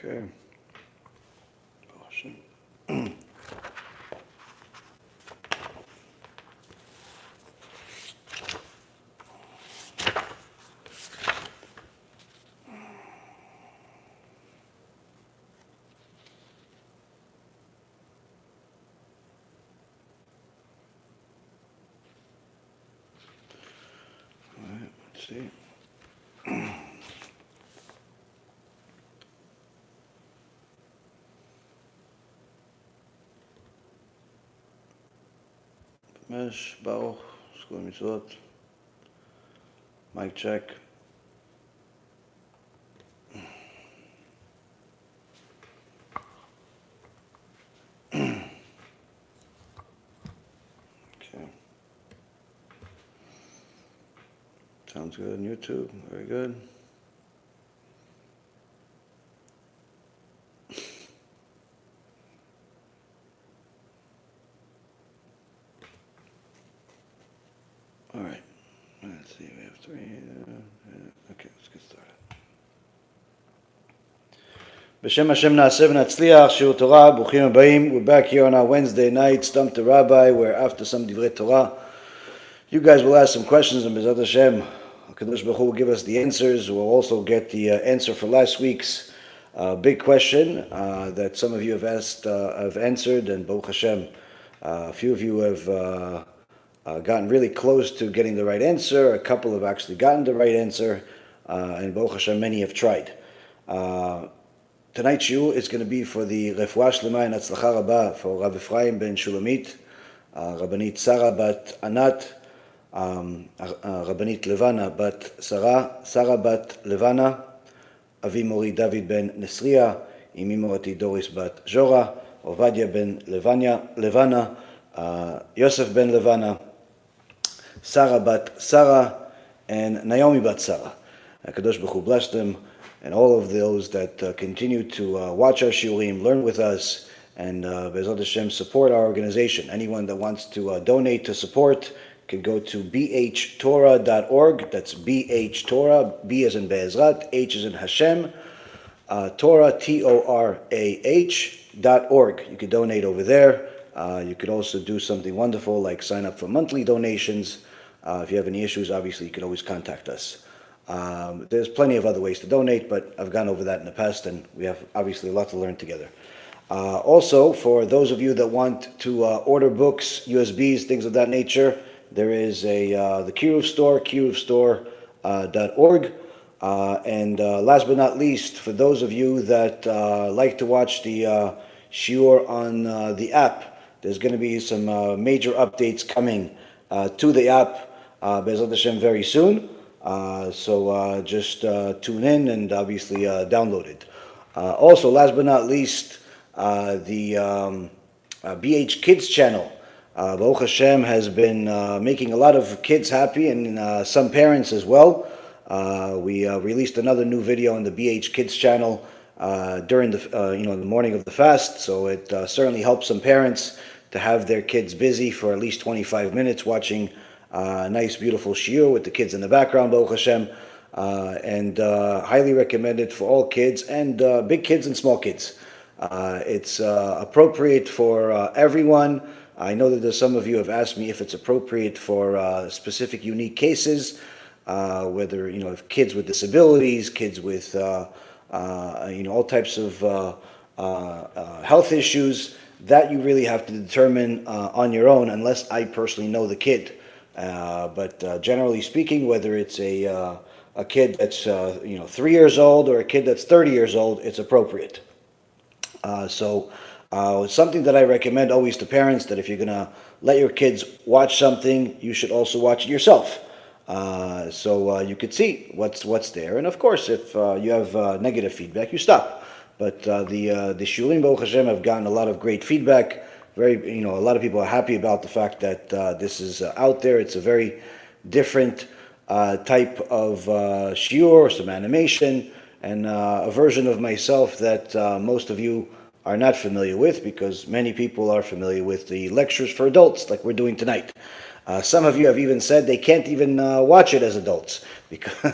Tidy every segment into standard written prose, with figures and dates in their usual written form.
Okay. Awesome. All right, let's see. Mesh, Bauch, School Mitzvot. Mic check. Okay. Sounds good on YouTube. Very good. All right. Let's see. We have three. Okay, let's get started. B'Shem Hashem Na'aseh v'Natzliach, Shiur Torah, Bruchim Habayim. We're back here on our Wednesday night, Stump the Rabbi, where after some Divrei Torah, you guys will ask some questions, and BeEzrat Hashem, HaKadosh Baruch Hu will give us the answers. We'll also get the answer for last week's big question that some of you have answered, and Baruch Hashem, a few of you have gotten really close to getting the right answer. A couple have actually gotten the right answer, and Baruch Hashem, many have tried. Tonight's shiur is going to be for the Refuah Shlema and Hatzlacha Rabba for Rav Ephraim ben Shulamit, Rabbanit Sarah bat Anat, Rabbanit Levana bat Sarah, Sarah bat Levana, Avi Mori David ben Nesriya, Imi Morati Doris bat Zora, Ovadia ben Levana, Yosef ben Levana, Sarah bat Sarah, and Naomi bat Sarah. HaKadosh Baruch Hu bless them, and all of those that continue to watch our shiurim, learn with us, and BeEzrat Hashem support our organization. Anyone that wants to donate to support can go to bhtorah.org. That's BH Torah, B as in BeEzrat, H as in HaShem, Torah, TORAH.org. You could donate over there. You could also do something wonderful like sign up for monthly donations. If you have any issues, obviously you can always contact us. There's plenty of other ways to donate, but I've gone over that in the past, and we have obviously a lot to learn together. Also, for those of you that want to order books, USBs, things of that nature, there is the Kiruv store, kiruvstore.org. And last but not least, for those of you that like to watch the shiur on the app, there's going to be some major updates coming to the app, BeEzrat Hashem, very soon. So just tune in and obviously download it. Also, last but not least, the BH Kids channel, Baruch Hashem, has been making a lot of kids happy, and some parents as well. We released another new video on the BH Kids channel during the the morning of the fast, so it certainly helps some parents to have their kids busy for at least 25 minutes watching nice, beautiful shiur with the kids in the background, Baruch Hashem, and highly recommended for all kids, and big kids and small kids. It's appropriate for everyone. I know that there's some of you have asked me if it's appropriate for specific, unique cases, whether, if kids with disabilities, kids with, all types of health issues, that you really have to determine on your own, unless I personally know the kid. But generally speaking, whether it's a kid that's 3 years old or a kid that's 30 years old, it's appropriate. So it's something that I recommend always to parents, that if you're going to let your kids watch something, you should also watch it yourself, so you could see what's there. And of course, if you have negative feedback, you stop. But the shiurim, Baruch Hashem, have gotten a lot of great feedback. A lot of people are happy about the fact that this is out there. It's a very different type of shiur, some animation, and a version of myself that most of you are not familiar with, because many people are familiar with the lectures for adults like we're doing tonight. Some of you have even said they can't even watch it as adults because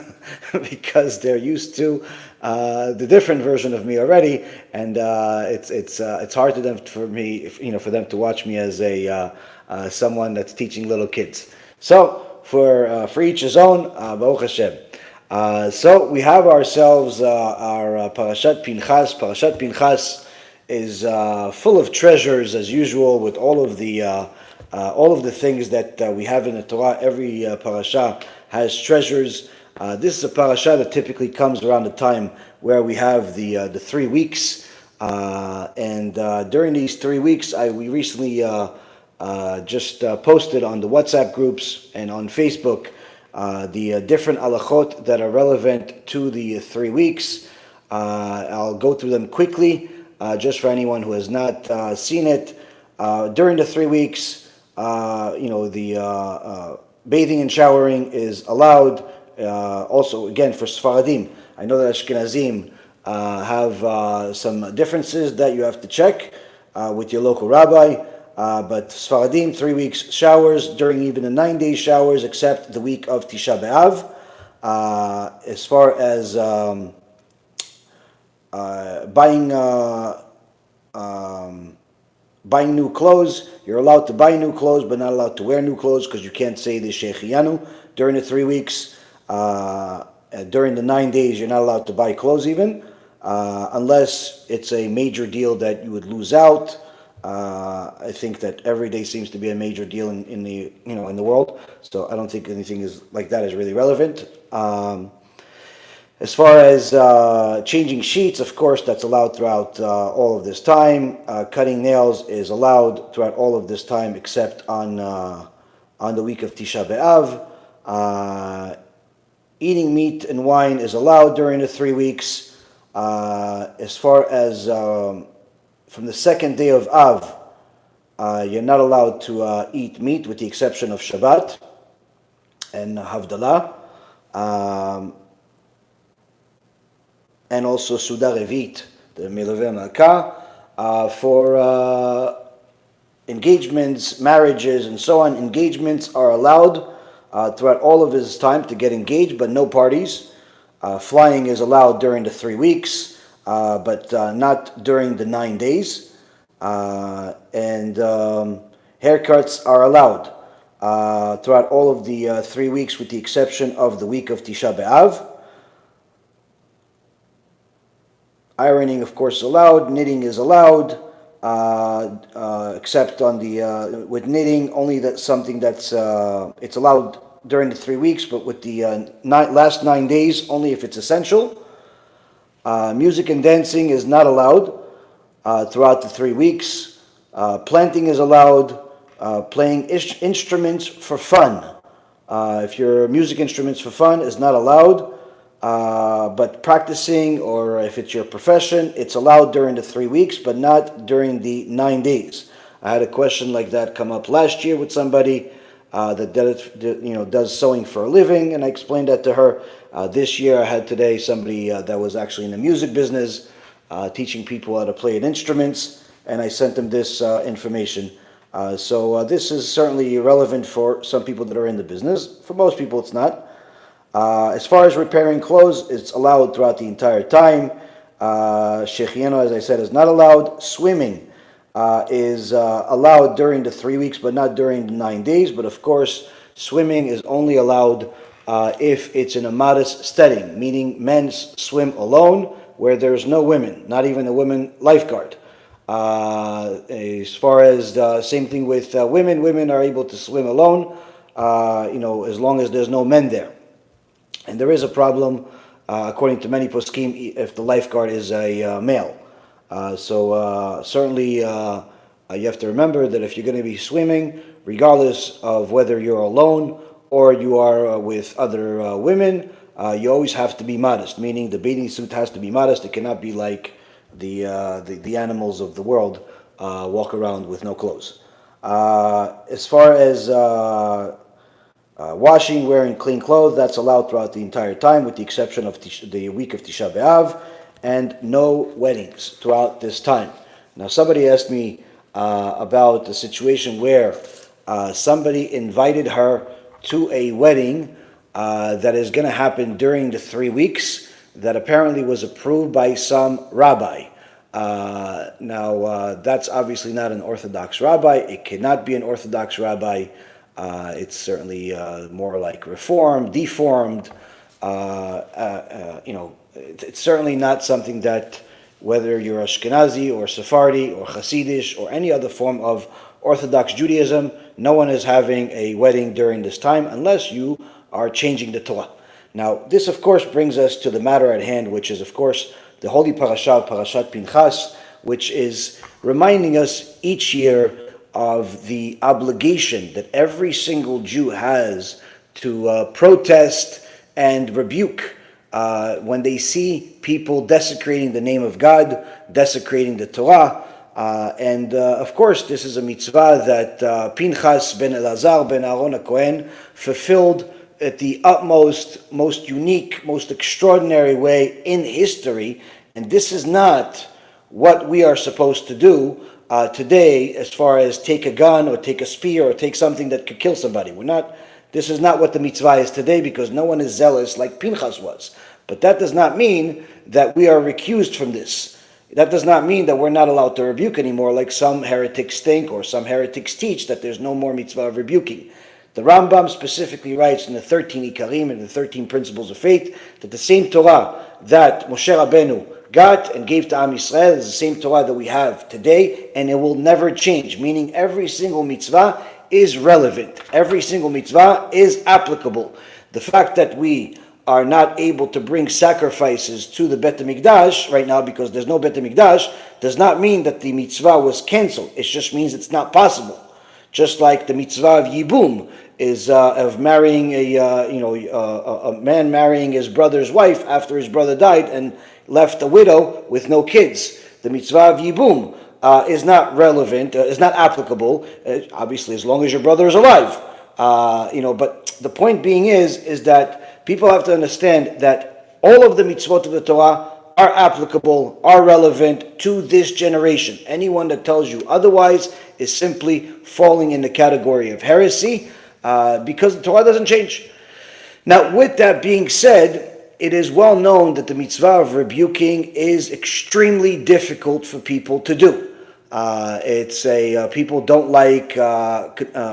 because they're used to the different version of me already, and it's hard for them to watch me as a someone that's teaching little kids. So for each his own, Baruch Hashem. So we have ourselves our Parashat Pinchas. Parashat Pinchas is full of treasures as usual, with all of the things that we have in the Torah. Every parasha has treasures. This is a parasha that typically comes around the time where we have the 3 weeks, and during these 3 weeks, we recently just posted on the WhatsApp groups and on Facebook the different halachot that are relevant to the 3 weeks. I'll go through them quickly, just for anyone who has not seen it. During the 3 weeks, the bathing and showering is allowed. Also, again, for Sfaradim, I know that Ashkenazim have some differences that you have to check with your local rabbi. But Sfaradim, 3 weeks showers during even the 9 days showers, except the week of Tisha B'Av. As far as buying new clothes, you're allowed to buy new clothes, but not allowed to wear new clothes because you can't say the Shechianu during the 3 weeks. During the 9 days, you're not allowed to buy clothes even, unless it's a major deal that you would lose out. I think that every day seems to be a major deal in the world, so I don't think anything is like that is really relevant. As far as changing sheets, of course, that's allowed throughout all of this time. Cutting nails is allowed throughout all of this time, except on the week of Tisha B'Av. Eating meat and wine is allowed during the 3 weeks. As far as from the second day of Av, you're not allowed to eat meat with the exception of Shabbat and Havdalah. And also Suda Revit, the Milaveh Malka. For engagements, marriages, and so on, engagements are allowed throughout all of his time to get engaged, but no parties. Flying is allowed during the 3 weeks, but not during the 9 days. And haircuts are allowed throughout all of the 3 weeks, with the exception of the week of Tisha B'Av. Ironing, of course, is allowed. Knitting is allowed, except on the with knitting only that's something that's it's allowed during the 3 weeks, but with the last 9 days only if it's essential. Music and dancing is not allowed throughout the 3 weeks. Planting is allowed. Playing instruments for fun, if your music instruments for fun, is not allowed. But practicing, or if it's your profession, it's allowed during the 3 weeks, but not during the 9 days. I had a question like that come up last year with somebody that does sewing for a living, and I explained that to her. This year, I had today somebody that was actually in the music business, teaching people how to play instruments, and I sent them this information. So this is certainly relevant for some people that are in the business. For most people, it's not. As far as repairing clothes, it's allowed throughout the entire time. Shechianu, as I said, is not allowed. Swimming is allowed during the 3 weeks, but not during the 9 days. But of course, swimming is only allowed if it's in a modest setting, meaning men swim alone where there's no women, not even a women lifeguard. As far as the same thing with women are able to swim alone, as long as there's no men there. And there is a problem, according to many poskim, if the lifeguard is a male. So certainly you have to remember that if you're going to be swimming, regardless of whether you're alone or you are with other women, you always have to be modest, meaning the bathing suit has to be modest. It cannot be like the animals of the world walk around with no clothes. As far as washing, wearing clean clothes, that's allowed throughout the entire time, with the exception of the week of Tisha B'Av, and no weddings throughout this time. Now, somebody asked me about the situation where somebody invited her to a wedding that is going to happen during the 3 weeks that apparently was approved by some rabbi. Now, that's obviously not an Orthodox rabbi. It cannot be an Orthodox rabbi. It's certainly more like reformed, deformed. It's certainly not something that, whether you're Ashkenazi or Sephardi or Hasidish or any other form of Orthodox Judaism, no one is having a wedding during this time unless you are changing the Torah. Now, this of course brings us to the matter at hand, which is of course the holy parasha, Parashat Pinchas, which is reminding us each year of the obligation that every single Jew has to protest and rebuke when they see people desecrating the name of God, desecrating the Torah. And of course, this is a mitzvah that Pinchas ben Elazar ben Aaron HaKohen fulfilled at the utmost, most unique, most extraordinary way in history. And this is not what we are supposed to do today, as far as take a gun or take a spear or take something that could kill somebody. This is not what the mitzvah is today, because no one is zealous like Pinchas was. But that does not mean that we are recused from this. That does not mean that we're not allowed to rebuke anymore, like some heretics think or some heretics teach, that there's no more mitzvah of rebuking. The Rambam specifically writes in the 13 Ikarim and the 13 Principles of Faith that the same Torah that Moshe Rabbeinu got and gave to Am Yisrael is the same Torah that we have today, and it will never change, meaning every single mitzvah is relevant. Every single mitzvah is applicable. The fact that we are not able to bring sacrifices to the Bet HaMikdash right now because there's no Bet HaMikdash does not mean that the mitzvah was canceled. It just means it's not possible. Just like the mitzvah of Yibum is of marrying a man marrying his brother's wife after his brother died and left a widow with no kids. The mitzvah of Yibum is not relevant, is not applicable, obviously as long as your brother is alive. But the point being is that people have to understand that all of the mitzvot of the Torah are applicable, are relevant to this generation. Anyone that tells you otherwise is simply falling in the category of heresy, because the Torah doesn't change. Now, with that being said, it is well known that the mitzvah of rebuking is extremely difficult for people to do. People don't like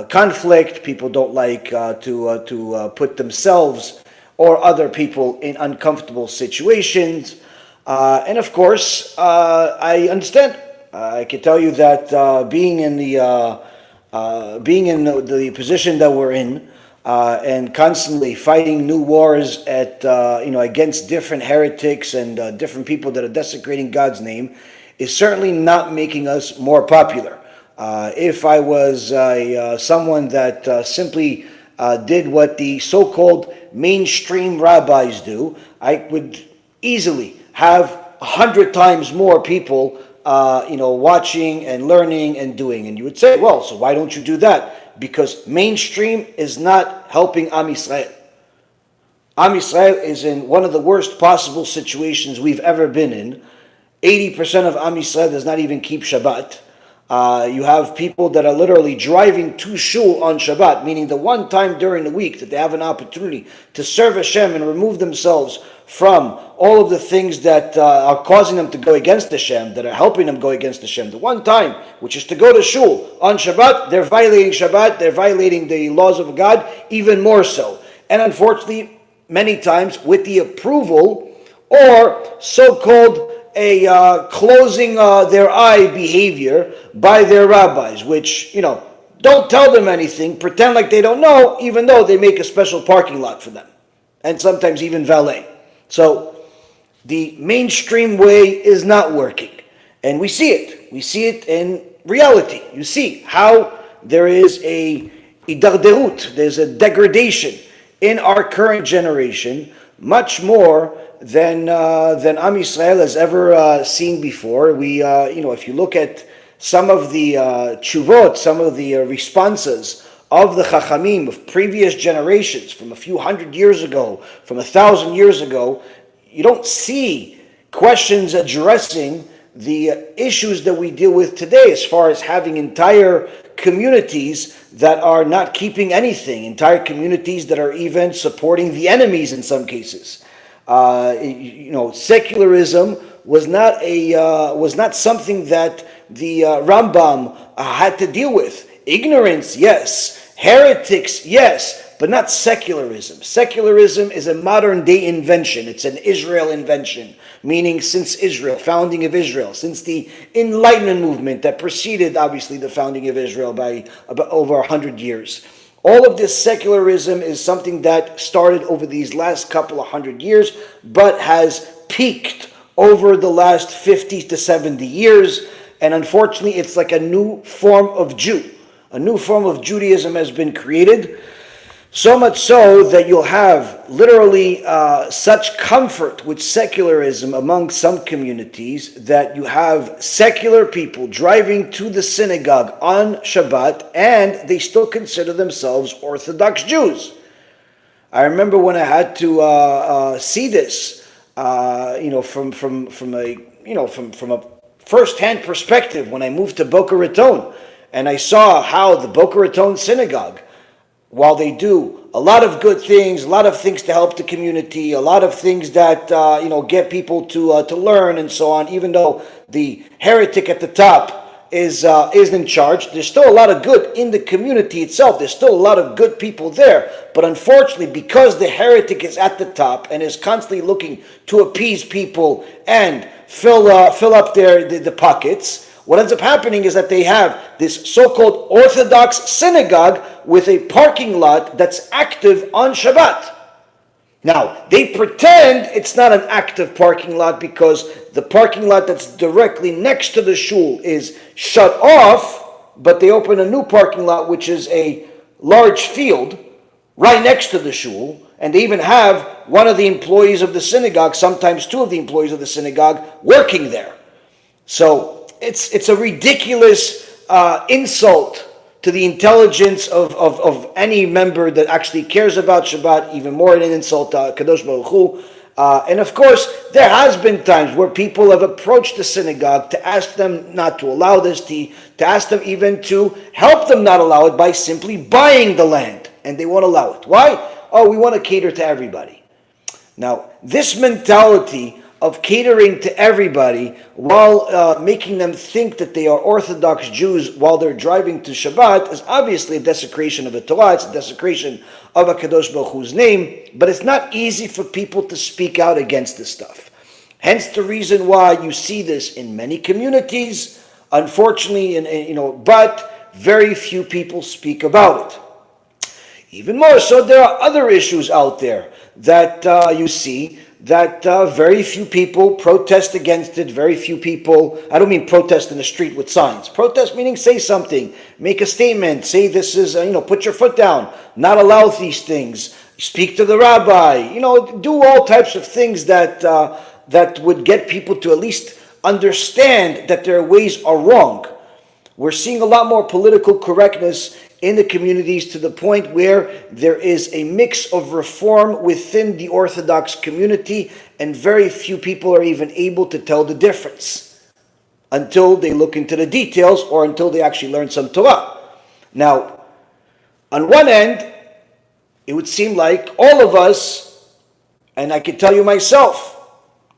conflict. People don't like to put themselves or other people in uncomfortable situations. And of course, I understand. I can tell you that being in the position that we're in, and constantly fighting new wars against different heretics and different people that are desecrating God's name, is certainly not making us more popular. If I was someone that simply did what the so-called mainstream rabbis do, I would easily have 100 times more people watching and learning and doing. And you would say, well, so why don't you do that? Because mainstream is not helping Am Yisrael. Am Yisrael is in one of the worst possible situations we've ever been in. 80% of Am Yisrael does not even keep Shabbat. You have people that are literally driving to shul on Shabbat, meaning the one time during the week that they have an opportunity to serve Hashem and remove themselves from all of the things that are causing them to go against Hashem, that are helping them go against Hashem. The one time, which is to go to shul on Shabbat, they're violating Shabbat, they're violating the laws of God even more so. And unfortunately, many times with the approval or so-called closing their eye behavior by their rabbis, which, don't tell them anything, pretend like they don't know, even though they make a special parking lot for them, and sometimes even valet. So the mainstream way is not working, and we see it. We see it in reality. You see how there is a idarderut, there's a degradation in our current generation, much more than Am Yisrael has ever seen before. We, if you look at some of the tshuvot, some of the responses of the Chachamim of previous generations, from a few hundred years ago, from 1,000 years ago, you don't see questions addressing the issues that we deal with today, as far as having entire communities that are not keeping anything, entire communities that are even supporting the enemies in some cases. Secularism was not something that the Rambam had to deal with. Ignorance, yes. Heretics, yes, but not secularism. Secularism is a modern day invention. It's an Israel invention, meaning since Israel, founding of Israel, since the Enlightenment movement that preceded, obviously, the founding of Israel by about over 100 years. All of this secularism is something that started over these last couple of 100 years, but has peaked over the last 50 to 70 years. And unfortunately, it's like a new form of Jew. A new form of Judaism has been created, so much so that you'll have literally such comfort with secularism among some communities that you have secular people driving to the synagogue on Shabbat and they still consider themselves Orthodox Jews. I remember when I had to see this, from a first-hand perspective when I moved to Boca Raton. And I saw how the Boca Raton synagogue, while they do a lot of good things, a lot of things to help the community, a lot of things that get people to learn and so on, even though the heretic at the top is in charge, there's still a lot of good in the community itself. There's still a lot of good people there. But unfortunately, because the heretic is at the top and is constantly looking to appease people and fill up the pockets, what ends up happening is that they have this so-called Orthodox synagogue with a parking lot that's active on Shabbat. Now, they pretend it's not an active parking lot because the parking lot that's directly next to the shul is shut off, but they open a new parking lot, which is a large field right next to the shul, and they even have one of the employees of the synagogue, sometimes two of the employees of the synagogue, working there. So it's a ridiculous insult to the intelligence of any member that actually cares about Shabbat, even more an insult to Kadosh Baruch Hu. And of course, there has been times where people have approached the synagogue to ask them not to allow this, to ask them even to help them not allow it by simply buying the land, and they won't allow it. Why? Oh, we want to cater to everybody. Now, this mentality of catering to everybody while making them think that they are Orthodox Jews while they're driving to Shabbat is obviously a desecration of the Torah. It's a desecration of a Kadosh Baruch Hu's name, but it's not easy for people to speak out against this stuff. Hence the reason why you see this in many communities, unfortunately, but very few people speak about it. Even more so, there are other issues out there that you see that very few people protest against it. Very few people, I don't mean protest in the street with signs. Protest meaning say something, make a statement, say this is, put your foot down, not allow these things, speak to the rabbi, do all types of things that would get people to at least understand that their ways are wrong. We're seeing a lot more political correctness in the communities to the point where there is a mix of reform within the Orthodox community, and very few people are even able to tell the difference until they look into the details or until they actually learn some Torah. Now, on one end, it would seem like all of us, and I can tell you myself,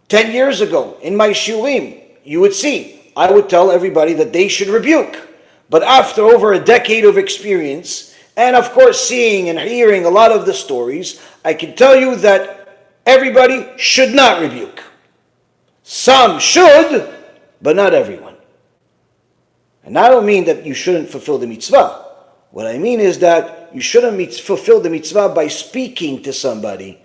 10 years ago in my shiurim, you would see, I would tell everybody that they should rebuke. But after over a decade of experience, and of course seeing and hearing a lot of the stories, I can tell you that everybody should not rebuke. Some should, but not everyone. And I don't mean that you shouldn't fulfill the mitzvah. What I mean is that you shouldn't fulfill the mitzvah by speaking to somebody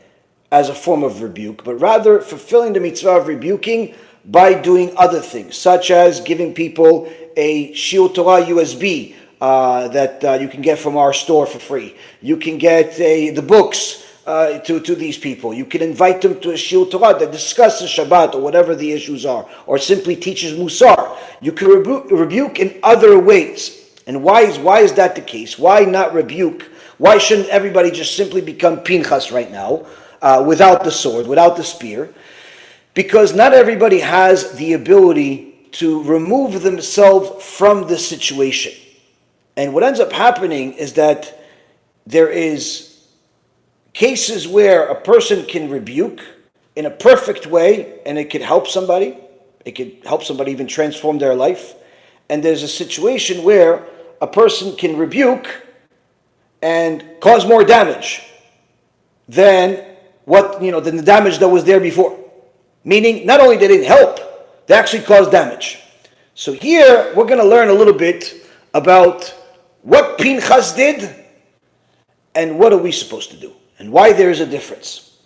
as a form of rebuke, but rather fulfilling the mitzvah of rebuking by doing other things, such as giving people a Shiur Torah USB that you can get from our store for free. You can get the books to these people. You can invite them to a Shiur Torah that discusses Shabbat or whatever the issues are, or simply teaches Mussar. You can rebuke in other ways. And why is that the case? Why not rebuke? Why shouldn't everybody just simply become Pinchas right now, without the sword, without the spear? Because not everybody has the ability to remove themselves from the situation. And what ends up happening is that there is cases where a person can rebuke in a perfect way, and it could help somebody. It could help somebody even transform their life. And there's a situation where a person can rebuke and cause more damage than than the damage that was there before. Meaning, not only did it help, they actually caused damage. So here, we're going to learn a little bit about what Pinchas did and what are we supposed to do, and why there is a difference.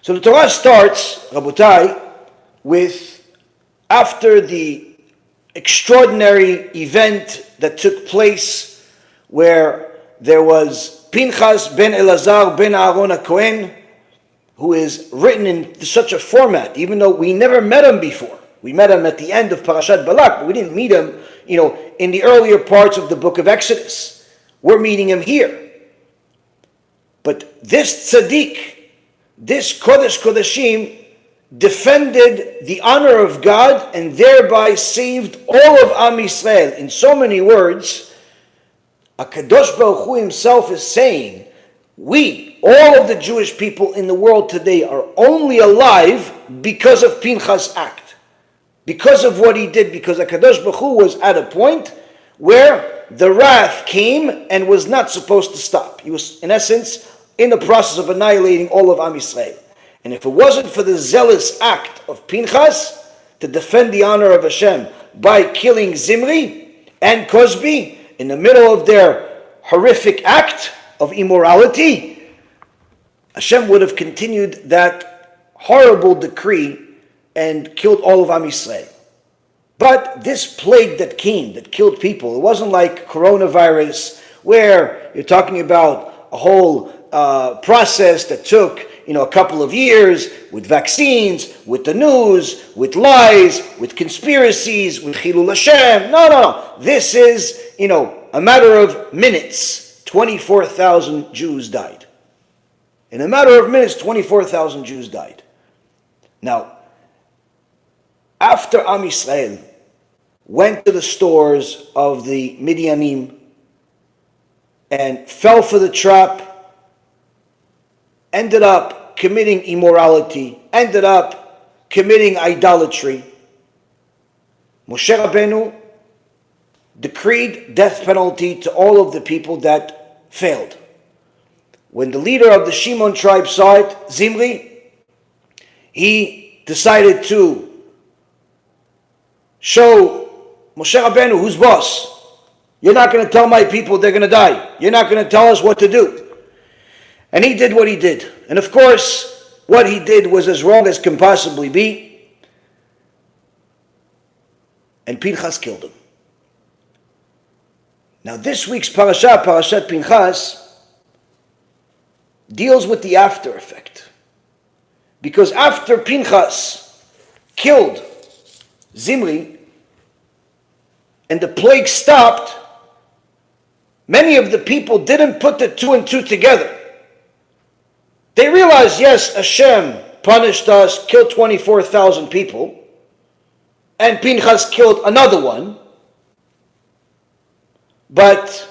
So the Torah starts, Rabotai, with after the extraordinary event that took place where there was Pinchas ben Elazar ben Aaron HaKohen, who is written in such a format, even though we never met him before. We met him at the end of Parashat Balak, but we didn't meet him, in the earlier parts of the book of Exodus. We're meeting him here. But this tzaddik, this Kodesh Kodashim, defended the honor of God and thereby saved all of Am Yisrael. In so many words, HaKadosh Baruch Hu himself is saying, we, all of the Jewish people in the world today, are only alive because of Pinchas' act. Because of what he did, because HaKadosh Baruch Hu was at a point where the wrath came and was not supposed to stop. He was, in essence, in the process of annihilating all of Am Yisrael. And if it wasn't for the zealous act of Pinchas to defend the honor of HaShem by killing Zimri and Cosby in the middle of their horrific act of immorality, HaShem would have continued that horrible decree and killed all of Am Yisrael. But this plague that came, that killed people, it wasn't like coronavirus where you're talking about a whole process that took a couple of years with vaccines, with the news, with lies, with conspiracies, with Chilul Hashem. No. This is, a matter of minutes. 24,000 Jews died. In a matter of minutes, 24,000 Jews died. Now, after Am Yisrael went to the stores of the Midianim and fell for the trap, ended up committing immorality, ended up committing idolatry, Moshe Rabbeinu decreed death penalty to all of the people that failed. When the leader of the Shimon tribe saw it, Zimri, he decided to show Moshe Rabbeinu who's boss. You're not going to tell my people they're going to die. You're not going to tell us what to do. And he did what he did. And of course, what he did was as wrong as can possibly be. And Pinchas killed him. Now this week's Parashat Pinchas, deals with the after effect. Because after Pinchas killed Zimri, and the plague stopped, many of the people didn't put the two and two together. They realized, yes, Hashem punished us, killed 24,000 people, and Pinchas killed another one, but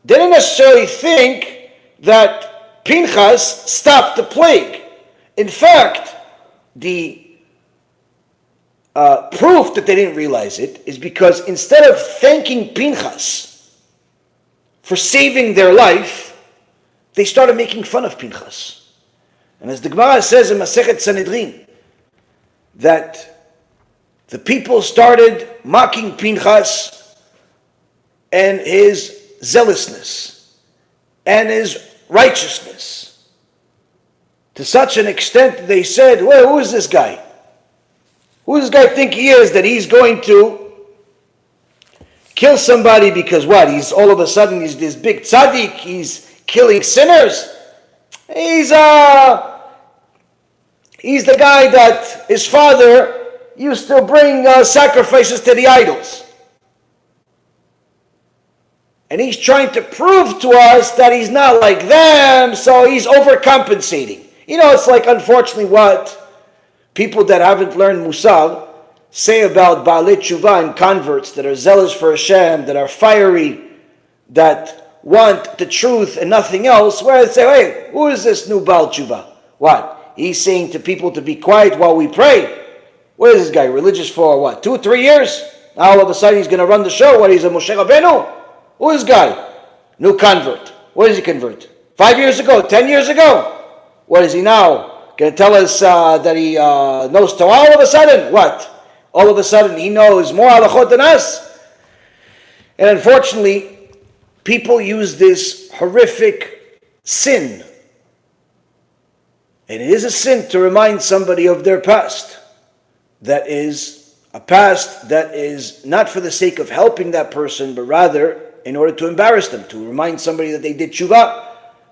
didn't necessarily think that Pinchas stopped the plague. In fact, the proof that they didn't realize it is because instead of thanking Pinchas for saving their life, they started making fun of Pinchas. And as the Gemara says in Masechet Sanhedrin, that the people started mocking Pinchas and his zealousness and his righteousness, to such an extent that they said, well, who is this guy? Who does this guy think he is, that he's going to kill somebody because what? He's all of a sudden, he's this big tzaddik, he's killing sinners. He's the guy that his father used to bring sacrifices to the idols. And he's trying to prove to us that he's not like them, so he's overcompensating. It's like, unfortunately, what people that haven't learned Mussar, say about Baalei Tshuva and converts that are zealous for Hashem, that are fiery, that want the truth and nothing else, where they say, hey, who is this new Baal Tshuva? What? He's saying to people to be quiet while we pray. What is this guy, religious for what, 2 or 3 years? Now all of a sudden he's going to run the show. What, he's a Moshe Rabbeinu? Who is this guy? New convert. What does he convert? 5 years ago? 10 years ago? What is he now? Going to tell us that he knows Torah all of a sudden? What? All of a sudden he knows more halachot than us? And unfortunately, people use this horrific sin. And it is a sin to remind somebody of their past. That is a past that is not for the sake of helping that person, but rather in order to embarrass them, to remind somebody that they did tshuva,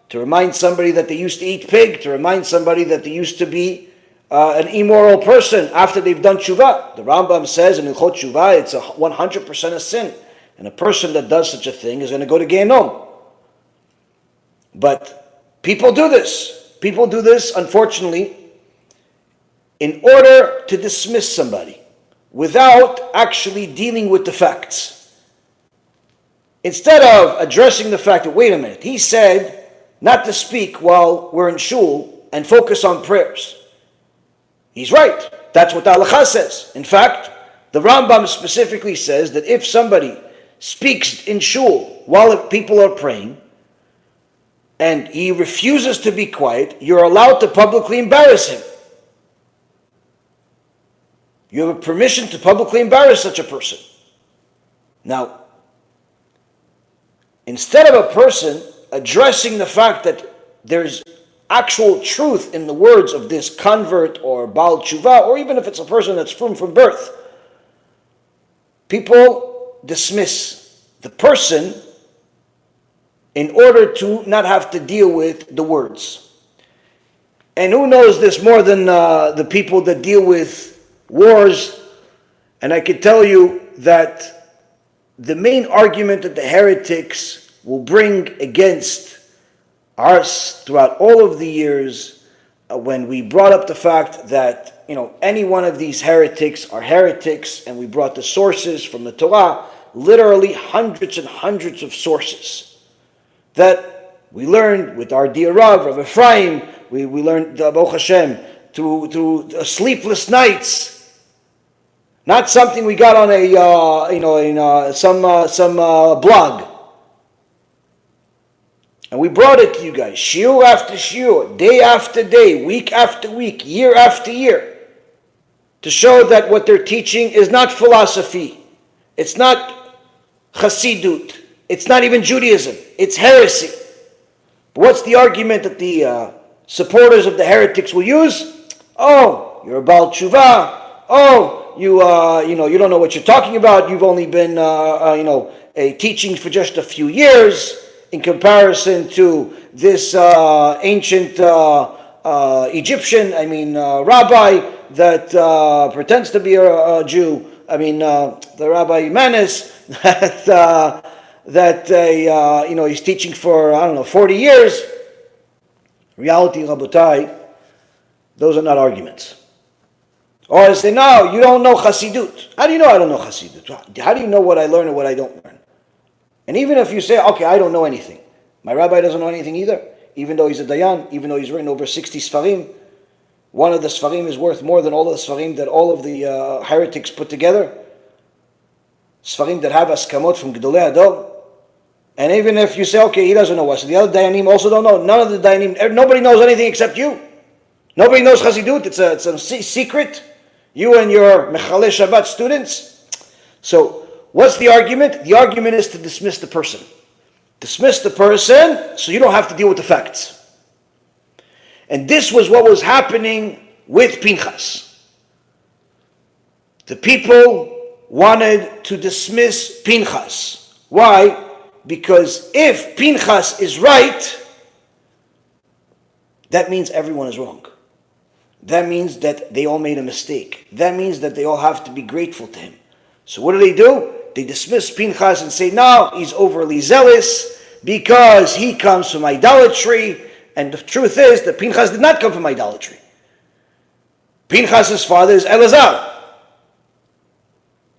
to remind somebody that they used to eat pig, to remind somebody that they used to be an immoral person after they've done tshuva. The Rambam says in Hilchot Tshuva, it's 100% a sin. And a person that does such a thing is going to go to Gehenom. But people do this. People do this, unfortunately, in order to dismiss somebody without actually dealing with the facts. Instead of addressing the fact that, wait a minute, he said not to speak while we're in shul and focus on prayers. He's right. That's what the halakha says. In fact, the Rambam specifically says that if somebody speaks in shul while people are praying and he refuses to be quiet, you're allowed to publicly embarrass him. You have permission to publicly embarrass such a person. Now, instead of a person addressing the fact that there's actual truth in the words of this convert or Baal Tshuva, or even if it's a person that's from birth, people dismiss the person in order to not have to deal with the words. And who knows this more than the people that deal with wars? And I can tell you that the main argument that the heretics will bring against us throughout all of the years, when we brought up the fact that any one of these heretics are heretics, and we brought the sources from the Torah, literally hundreds and hundreds of sources that we learned with our dear Rav Ephraim. We learned Baruch HaShem through sleepless nights. Not something we got on some blog. And we brought it to you guys, shiur after shiur, day after day, week after week, year after year, to show that what they're teaching is not philosophy, it's not Chassidut, it's not even Judaism, it's heresy. But what's the argument that the supporters of the heretics will use? Oh, you're a Baal Tshuva. Oh, you don't know what you're talking about. You've only been teaching for just a few years, in comparison to this ancient Egyptian, rabbi that pretends to be a Jew. The Rabbi Manis that he's teaching for 40 years. Reality, Rabotai, those are not arguments. Or I say, no, you don't know Chassidut. How do you know I don't know Chassidut? How do you know what I learn and what I don't learn? And even if you say, okay, I don't know anything. My rabbi doesn't know anything either. Even though he's a Dayan, even though he's written over 60 Sfarim. One of the Sfarim is worth more than all of the Sfarim that all of the heretics put together. Sfarim that have askamot from Gedolei Ador. And even if you say, okay, he doesn't know us, the other Dayanim also don't know. None of the Dayanim, nobody knows anything except you. Nobody knows Chassidut. It's a secret. You and your Mechalei Shabbat students. So, what's the argument? The argument is to dismiss the person. Dismiss the person so you don't have to deal with the facts. And this was what was happening with Pinchas. The people wanted to dismiss Pinchas. Why? Because if Pinchas is right, that means everyone is wrong. That means that they all made a mistake. That means that they all have to be grateful to him. So what do? They dismiss Pinchas and say, no, he's overly zealous because he comes from idolatry. And the truth is that Pinchas did not come from idolatry. Pinchas' father is Elazar.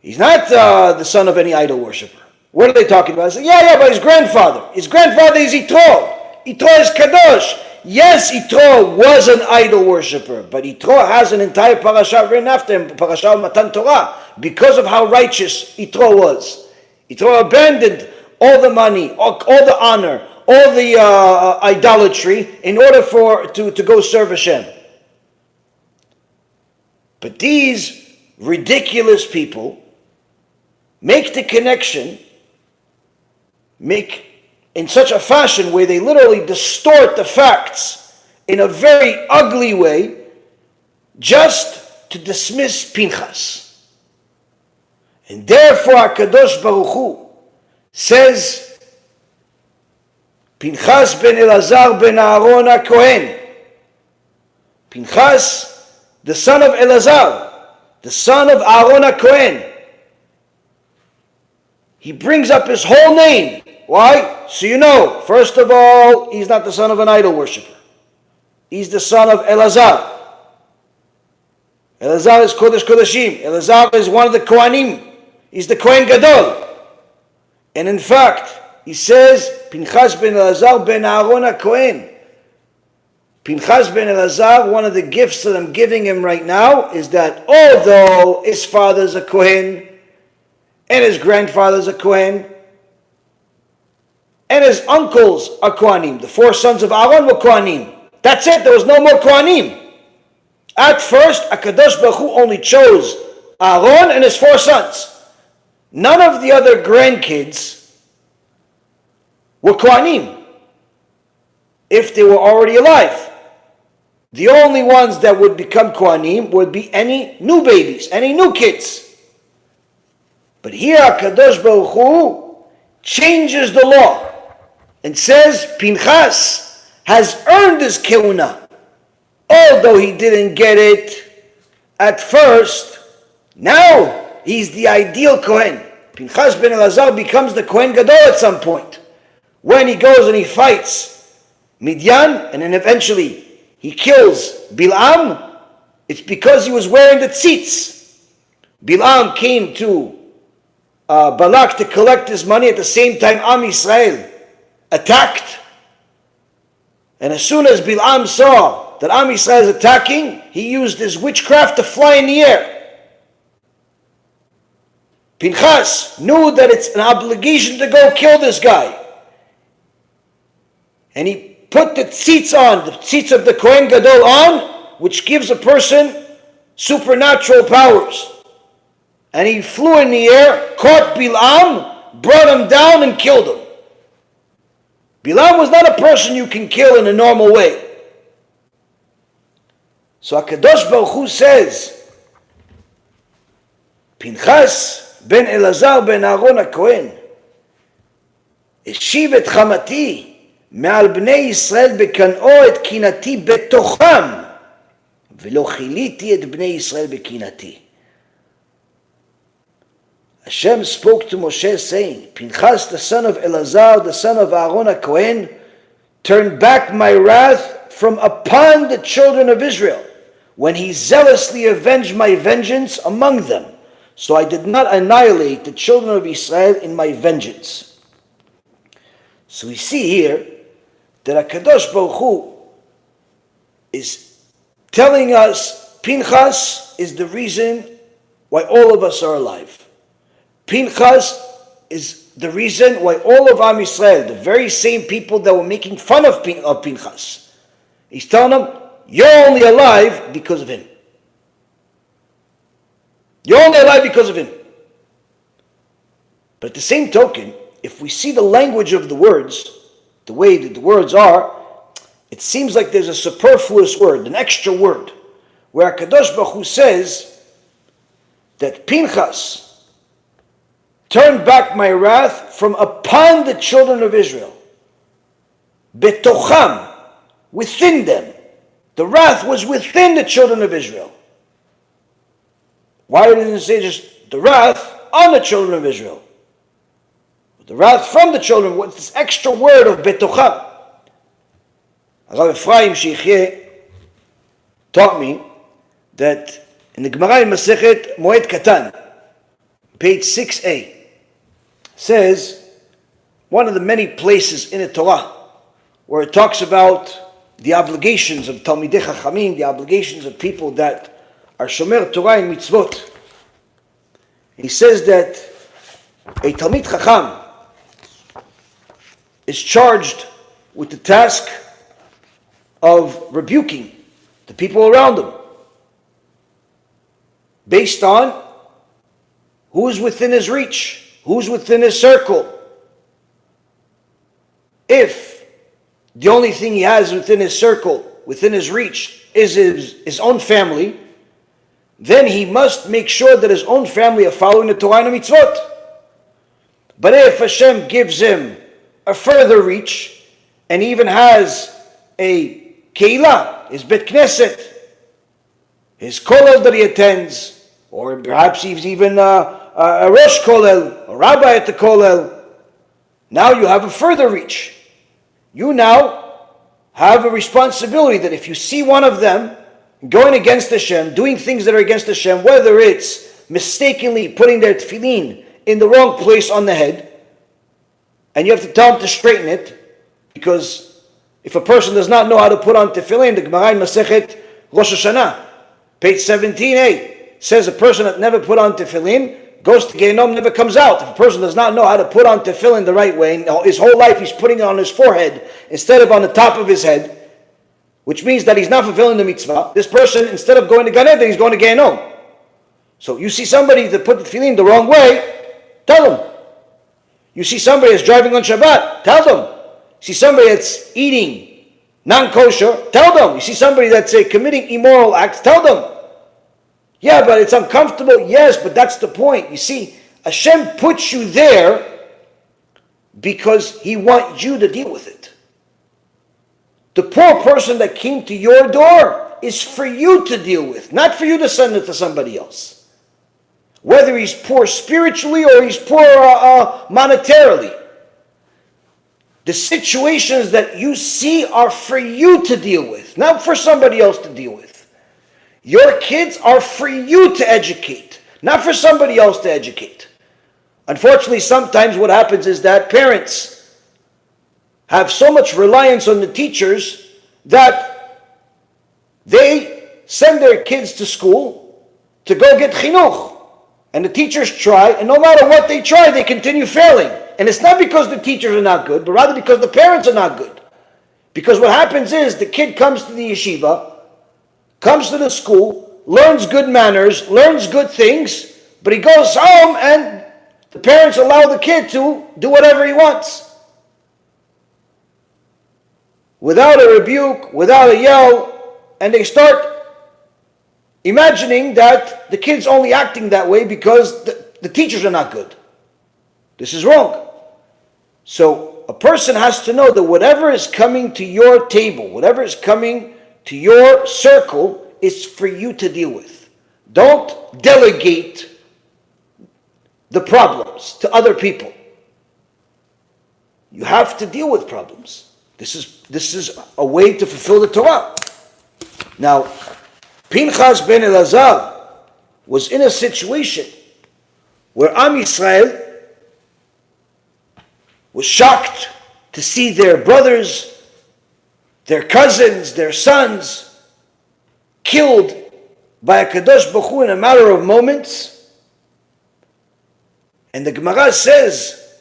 He's not the son of any idol worshiper. What are they talking about? I said, yeah, but his grandfather. His grandfather is Yitro. Yitro is Kadosh. Yes, Yitro was an idol worshiper, but Yitro has an entire parasha written after him, parasha of Matan Torah, because of how righteous Yitro was. Yitro abandoned all the money, all the honor, all the idolatry in order to go serve Hashem. But these ridiculous people make the connection, make in such a fashion where they literally distort the facts in a very ugly way just to dismiss Pinchas. And therefore HaKadosh Baruch Hu says, Pinchas ben Elazar ben Aaron HaKohen. Pinchas, the son of Elazar, the son of Aaron HaKohen. He brings up his whole name. Why? So you know, first of all, he's not the son of an idol worshiper. He's the son of Elazar. Elazar is Kodesh Kodeshim. Elazar is one of the Kohanim. He's the Kohen Gadol. And in fact, he says, Pinchas ben Elazar ben Aaron HaKohen. Pinchas ben Elazar, one of the gifts that I'm giving him right now is that although his father's a Kohen, and his grandfather's a Kohen, and his uncles are Kohanim. The 4 sons of Aaron were Kohanim. That's it, there was no more Kohanim. At first, HaKadosh Baruch Hu only chose Aaron and his 4 sons. None of the other grandkids were Kohanim, if they were already alive. The only ones that would become Kohanim would be any new babies, any new kids. But here HaKadosh Baruch Hu changes the law and says Pinchas has earned his keuna, although he didn't get it at first. Now he's the ideal Kohen. Pinchas ben Elazar becomes the Kohen Gadol at some point when he goes and he fights Midian, and then eventually he kills Bilam. It's because he was wearing the tzitz. Bilam came to Balak to collect his money. At the same time, Am Yisrael attacked. And as soon as Bilam saw that Am Yisrael is attacking, he used his witchcraft to fly in the air. Pinchas knew that it's an obligation to go kill this guy. And he put the tzitz on, the tzitz of the Kohen Gadol on, which gives a person supernatural powers. And he flew in the air, caught Bilam, brought him down and killed him. Bilam was not a person you can kill in a normal way. So HaKadosh Baruch Hu says, Pinchas ben Elazar ben Aaron HaKohen, השיב את חמתי מעל בני ישראל בקנאו את קנאתי בתוכם, ולא חיליתי את בני ישראל בקנאתי. Hashem spoke to Moshe saying, Pinchas, the son of Elazar, the son of Aaron HaKohen, turned back my wrath from upon the children of Israel, when he zealously avenged my vengeance among them. So I did not annihilate the children of Israel in my vengeance. So we see here that HaKadosh Baruch Hu is telling us Pinchas is the reason why all of us are alive. Pinchas is the reason why all of Am Yisrael, the very same people that were making fun of Pinchas, he's telling them, you're only alive because of him. You're only alive because of him. But at the same token, if we see the language of the words, the way that the words are, it seems like there's a superfluous word, an extra word, where HaKadosh Baruch Hu says that Pinchas turned back my wrath from upon the children of Israel. Betocham, within them. The wrath was within the children of Israel. Why didn't it say just the wrath on the children of Israel? The wrath from the children, what's this extra word of betocham? Rabbi Ephraim Sheikhye taught me that in the Gemara in Masechet Moed Katan, page 6a, says, one of the many places in the Torah where it talks about the obligations of Talmidei Chachamim, the obligations of people that are Shomer Torah and Mitzvot. He says that a Talmid Chacham is charged with the task of rebuking the people around him based on who's within his reach, who's within his circle. If the only thing he has within his circle, within his reach, is his own family, then he must make sure that his own family are following the Torah and the Mitzvot. But if Hashem gives him a further reach, and he even has a Keilah, his Bet Knesset, his Kollel that he attends, or perhaps he's even a Rosh Kollel, a rabbi at the Kollel, now you have a further reach. You now have a responsibility that if you see one of them going against Hashem, doing things that are against Hashem, whether it's mistakenly putting their tefillin in the wrong place on the head, and you have to tell them to straighten it, because if a person does not know how to put on tefillin, the Gemara in Masechet Rosh Hashanah, page 17a, says a person that never put on tefillin goes to Gehenom, never comes out. If a person does not know how to put on tefillin the right way, and his whole life he's putting it on his forehead instead of on the top of his head, which means that he's not fulfilling the mitzvah, this person, instead of going to Gan Eden, he's going to Gehenom. So you see somebody that put the tefillin the wrong way, tell them. You see somebody that's driving on Shabbat, tell them. You see somebody that's eating non-kosher, tell them. You see somebody that's committing immoral acts, tell them. Yeah, but it's uncomfortable. Yes, but that's the point. You see, Hashem puts you there because He wants you to deal with it. The poor person that came to your door is for you to deal with, not for you to send it to somebody else. Whether he's poor spiritually or he's poor monetarily. The situations that you see are for you to deal with, not for somebody else to deal with. Your kids are for you to educate, not for somebody else to educate. Unfortunately, sometimes what happens is that parents have so much reliance on the teachers that they send their kids to school to go get chinuch. And the teachers try, and no matter what they try, they continue failing. And it's not because the teachers are not good, but rather because the parents are not good. Because what happens is the kid comes to the yeshiva, comes to the school, learns good manners, learns good things, but he goes home and the parents allow the kid to do whatever he wants. Without a rebuke, without a yell, and they start imagining that the kid's only acting that way because the teachers are not good. This is wrong. So a person has to know that whatever is coming to your table, whatever is coming to your circle, is for you to deal with. Don't delegate the problems to other people. You have to deal with problems. This is a way to fulfill the Torah. Now, Pinchas ben Elazar was in a situation where Am Yisrael was shocked to see their brothers, their cousins, their sons killed by a Kadosh Baruch Hu in a matter of moments. And the Gemara says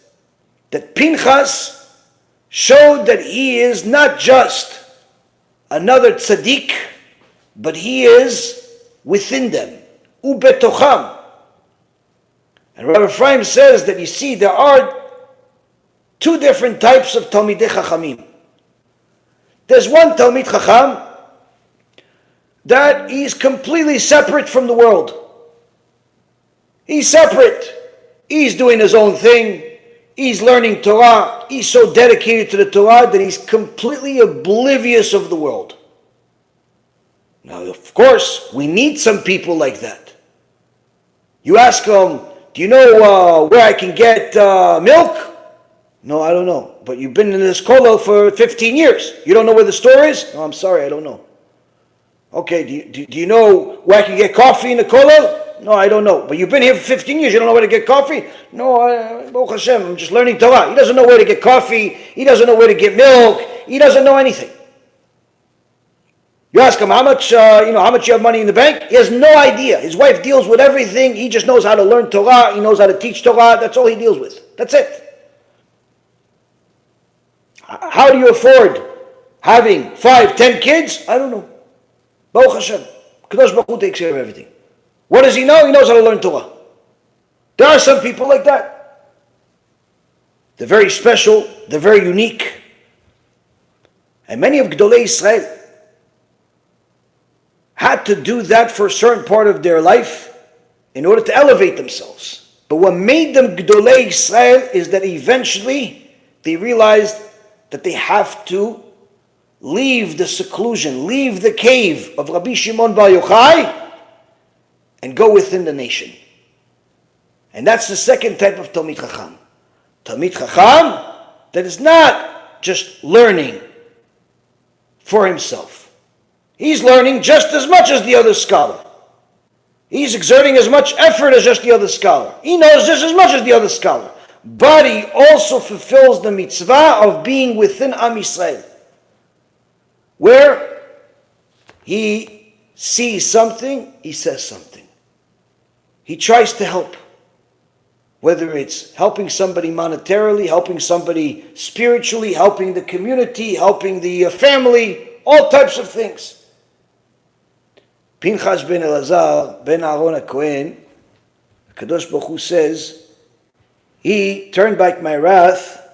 that Pinchas showed that he is not just another tzaddik, but he is within them. Ubetocham. And Rabbi Ephraim says that you see there are two different types of Talmidei Chachamim. There's one Talmid Chacham that is completely separate from the world. He's separate. He's doing his own thing. He's learning Torah. He's so dedicated to the Torah that he's completely oblivious of the world. Now, of course, we need some people like that. You ask them, do you know where I can get milk? No, I don't know. But you've been in this kollel for 15 years. You don't know where the store is? No, I'm sorry, I don't know. Okay, do you know where I can get coffee in the kollel? No, I don't know. But you've been here for 15 years, you don't know where to get coffee? No, Baruch HaShem, I'm just learning Torah. He doesn't know where to get coffee. He doesn't know where to get milk. He doesn't know anything. You ask him how much you have money in the bank? He has no idea. His wife deals with everything. He just knows how to learn Torah. He knows how to teach Torah. That's all he deals with. That's it. How do you afford having 5, 10 kids? I don't know. Baruch Hashem. Kadosh Baruch Hu takes care of everything. What does he know? He knows how to learn Torah. There are some people like that. They're very special. They're very unique. And many of Gdolei Israel had to do that for a certain part of their life in order to elevate themselves. But what made them Gdolei Israel is that eventually they realized that they have to leave the seclusion, leave the cave of Rabbi Shimon Bar Yochai and go within the nation. And that's the second type of Talmid Chacham. Talmid Chacham that is not just learning for himself. He's learning just as much as the other scholar. He's exerting as much effort as just the other scholar. He knows just as much as the other scholar. But he also fulfills the mitzvah of being within Am Yisrael, where he sees something, he says something. He tries to help. Whether it's helping somebody monetarily, helping somebody spiritually, helping the community, helping the family, all types of things. Pinchas ben Elazar ben Aaron HaKohen, Kadosh Baruch Hu says, he turned back my wrath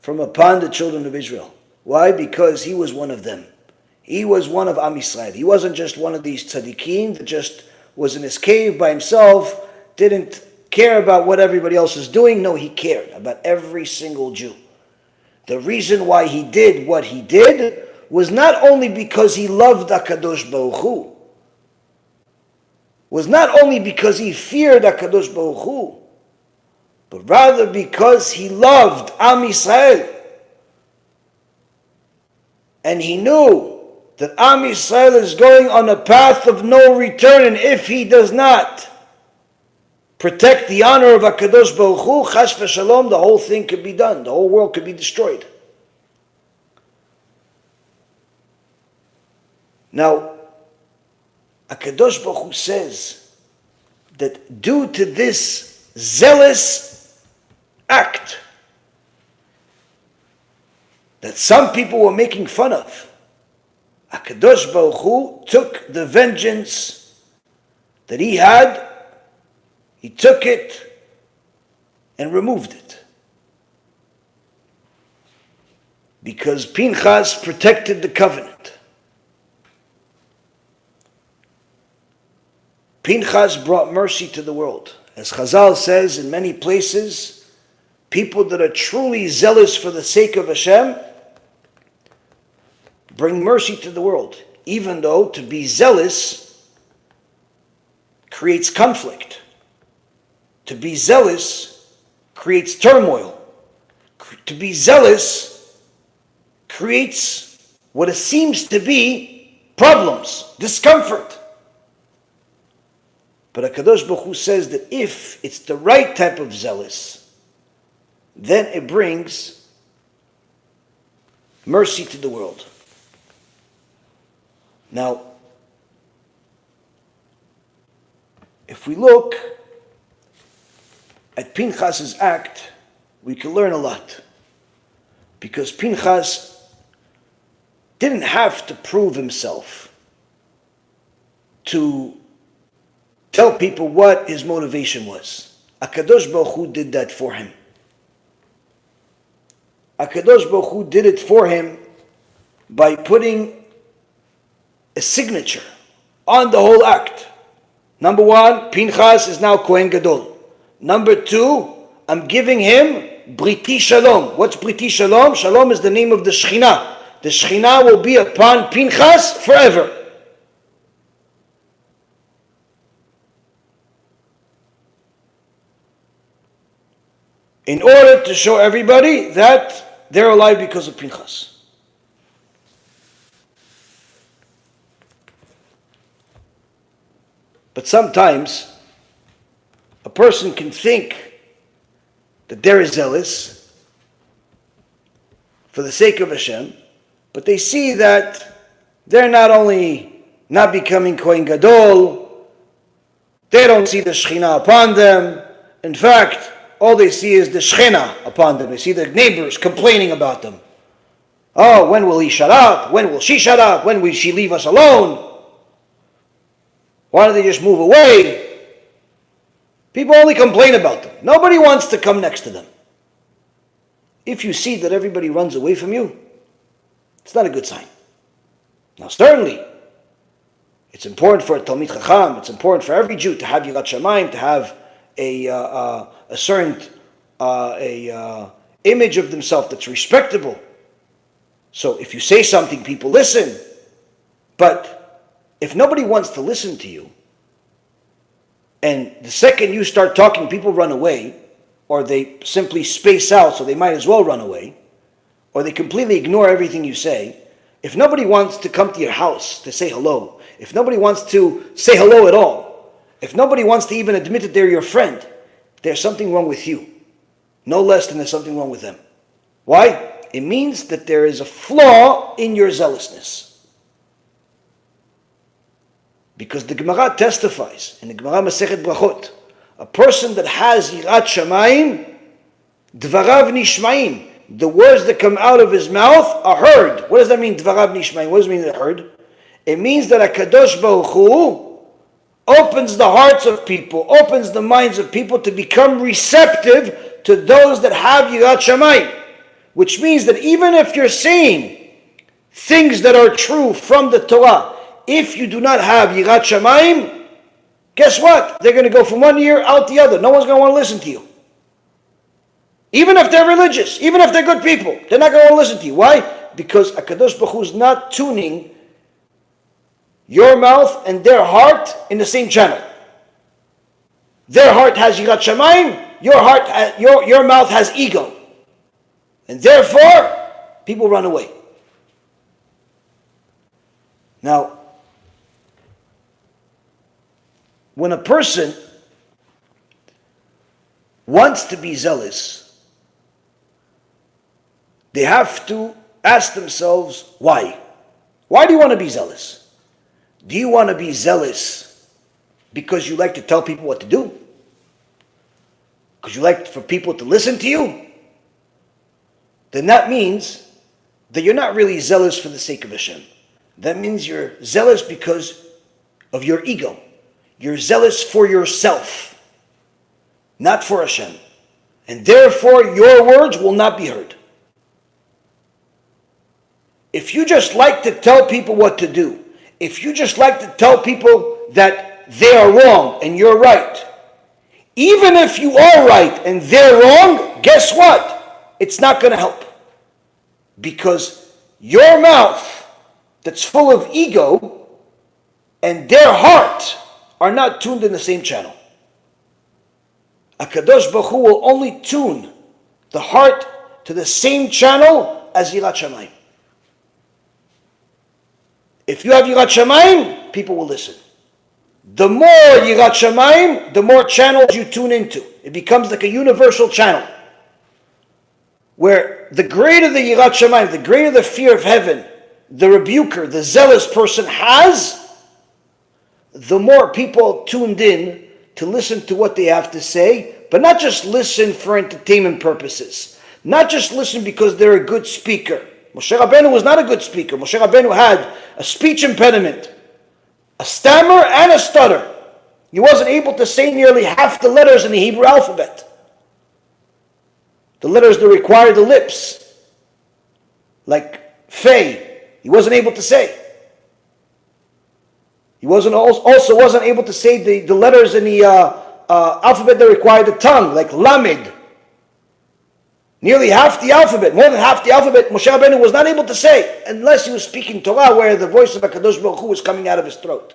from upon the children of Israel. Why? Because he was one of them. He was one of Am Yisrael. He wasn't just one of these tzaddikim that just was in his cave by himself, didn't care about what everybody else is doing. No, he cared about every single Jew. The reason why he did what he did was not only because he loved HaKadosh Baruch Hu, was not only because he feared HaKadosh Baruch Hu, but rather because he loved Am Yisrael. And he knew that Am Yisrael is going on a path of no return, and if he does not protect the honor of HaKadosh Baruch Hu, chas v'shalom, the whole thing could be done. The whole world could be destroyed. Now, HaKadosh Baruch Hu says that due to this zealous act that some people were making fun of, HaKadosh Baruch Hu took the vengeance that he had, he took it and removed it. Because Pinchas protected the covenant. Pinchas brought mercy to the world. As Chazal says in many places, people that are truly zealous for the sake of HaShem bring mercy to the world, even though to be zealous creates conflict. To be zealous creates turmoil. To be zealous creates what it seems to be problems, discomfort. But HaKadosh Baruch Hu says that if it's the right type of zealous, then it brings mercy to the world. Now, if we look at Pinchas's act, we can learn a lot. Because Pinchas didn't have to prove himself to tell people what his motivation was. HaKadosh Baruch Hu did that for him. HaKadosh Baruch Hu did it for him by putting a signature on the whole act. Number one, Pinchas is now Kohen Gadol. Number two, I'm giving him Briti Shalom. What's Briti Shalom? Shalom is the name of the Shekhinah. The Shekhinah will be upon Pinchas forever. In order to show everybody that they're alive because of Pinchas. But sometimes person can think that they're zealous for the sake of HaShem, but they see that they're not only not becoming Kohen Gadol, they don't see the Shekhinah upon them. In fact, all they see is the Shekhinah upon them. They see the neighbors complaining about them. Oh, when will he shut up? When will she shut up? When will she leave us alone? Why don't they just move away? People only complain about them. Nobody wants to come next to them. If you see that everybody runs away from you, it's not a good sign. Now certainly, it's important for a Talmid Chacham, it's important for every Jew to have Yirat Shamayim, to have a certain image of themselves that's respectable. So if you say something, people listen. But if nobody wants to listen to you, and the second you start talking, people run away, or they simply space out, so they might as well run away, or they completely ignore everything you say, if nobody wants to come to your house to say hello, if nobody wants to say hello at all, if nobody wants to even admit that they're your friend, there's something wrong with you. No less than there's something wrong with them. Why? It means that there is a flaw in your zealousness. Because the Gemara testifies, in the Gemara Masechet Brachot, a person that has Yirat Shamayim, Dvarav Nishmaim, the words that come out of his mouth are heard. What does that mean, Dvarav Nishmaim? What does it mean, they're heard? It means that HaKadosh Baruch Hu opens the hearts of people, opens the minds of people to become receptive to those that have Yirat Shamayim. Which means that even if you're saying things that are true from the Torah, if you do not have Yirat Shamayim, guess what? They're going to go from one ear out the other. No one's going to want to listen to you. Even if they're religious, even if they're good people, they're not going to want to listen to you. Why? Because HaKadosh Baruch Hu is not tuning your mouth and their heart in the same channel. Their heart has Yirat Shamayim, your mouth has ego. And therefore, people run away. Now, when a person wants to be zealous, they have to ask themselves, why? Why do you want to be zealous? Do you want to be zealous because you like to tell people what to do? Because you like for people to listen to you? Then that means that you're not really zealous for the sake of HaShem. That means you're zealous because of your ego. You're zealous for yourself, not for HaShem. And therefore, your words will not be heard. If you just like to tell people what to do, if you just like to tell people that they are wrong and you're right, even if you are right and they're wrong, guess what? It's not going to help. Because your mouth that's full of ego and their heart are not tuned in the same channel. HaKadosh Baruch Hu will only tune the heart to the same channel as Yirat Shamayim. If you have Yirat Shamayim, people will listen. The more Yirat Shamayim, the more channels you tune into. It becomes like a universal channel. Where the greater the Yirat Shamayim, the greater the fear of heaven, the rebuker, the zealous person has, the more people tuned in to listen to what they have to say, but not just listen for entertainment purposes. Not just listen because they're a good speaker. Moshe Rabbeinu was not a good speaker. Moshe Rabbeinu had a speech impediment, a stammer and a stutter. He wasn't able to say nearly half the letters in the Hebrew alphabet. The letters that require the lips, like Fei, he wasn't able to say. He also wasn't able to say the letters in the alphabet that require the tongue, like Lamed. Nearly half the alphabet, more than half the alphabet, Moshe Rabbeinu was not able to say, unless he was speaking Torah, where the voice of HaKadosh Baruch Hu was coming out of his throat.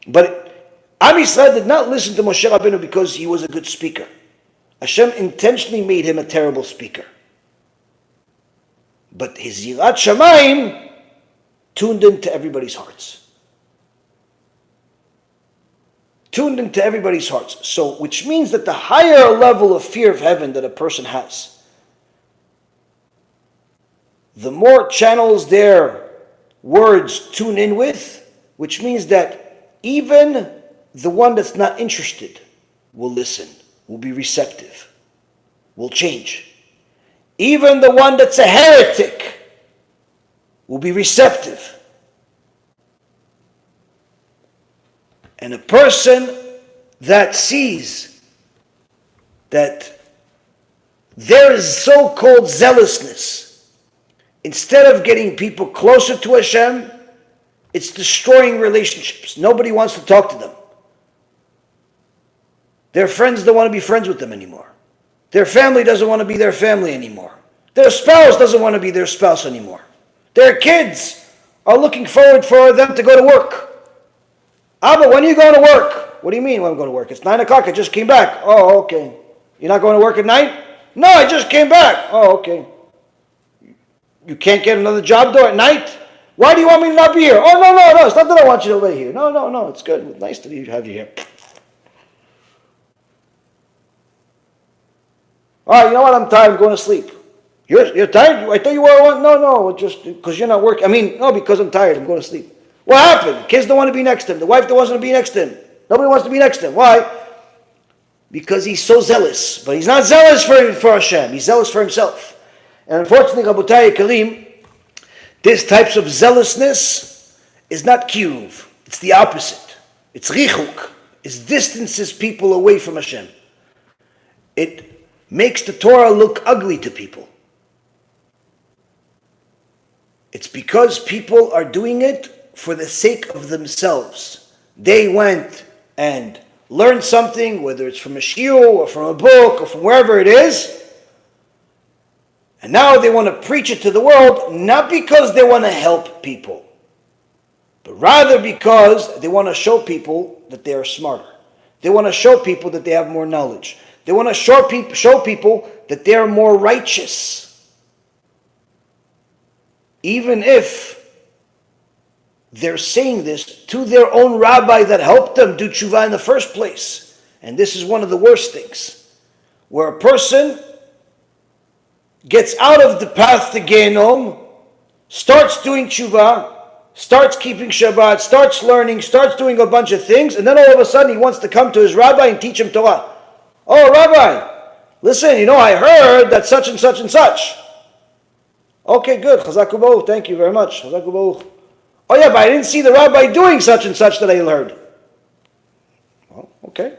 But Am Yisrael did not listen to Moshe Rabbeinu because he was a good speaker. HaShem intentionally made him a terrible speaker. But his Yirat Shamayim tuned into everybody's hearts. tuned into everybody's hearts. So, which means that the higher level of fear of heaven that a person has, the more channels their words tune in with, which means that even the one that's not interested will listen, will be receptive, will change. Even the one that's a heretic will be receptive. And a person that sees that there is so-called zealousness, instead of getting people closer to Hashem, it's destroying relationships. Nobody wants to talk to them. Their friends don't want to be friends with them anymore. Their family doesn't want to be their family anymore. Their spouse doesn't want to be their spouse anymore. Their kids are looking forward for them to go to work. Abba, when are you going to work? What do you mean when I'm going to work? It's 9 o'clock, I just came back. Oh, okay. You're not going to work at night? No, I just came back. Oh, okay. You can't get another job though at night? Why do you want me to not be here? Oh, no, it's not that I want you to lay here. No, it's good. It's nice to have you here. All right, you know what? I'm tired. I'm going to sleep. You're tired? I thought you were. No, just because you're not working. No, because I'm tired. I'm going to sleep. What happened? The kids don't want to be next to him. The wife don't want to be next to him. Nobody wants to be next to him. Why? Because he's so zealous. But he's not zealous for Hashem. He's zealous for himself. And unfortunately, Rabotai Karim, this type of zealousness is not kiruv. It's the opposite. It's richuk. It distances people away from Hashem. It makes the Torah look ugly to people. It's because people are doing it for the sake of themselves. They went and learned something, whether it's from a shiur or from a book or from wherever it is, and now they want to preach it to the world, not because they want to help people, but rather because they want to show people that they are smarter. They want to show people that they have more knowledge. They want to show people that they are more righteous. Even if they're saying this to their own rabbi that helped them do tshuva in the first place. And this is one of the worst things, where a person gets out of the path to Gehenom, starts doing tshuva, starts keeping Shabbat, starts learning, starts doing a bunch of things, and then all of a sudden he wants to come to his rabbi and teach him Torah. Oh, Rabbi, listen, I heard that such and such and such. Okay, good. Chazak u'baruch. Thank you very much. Chazak u'baruch. Oh yeah, but I didn't see the rabbi doing such and such that I heard. Well, okay.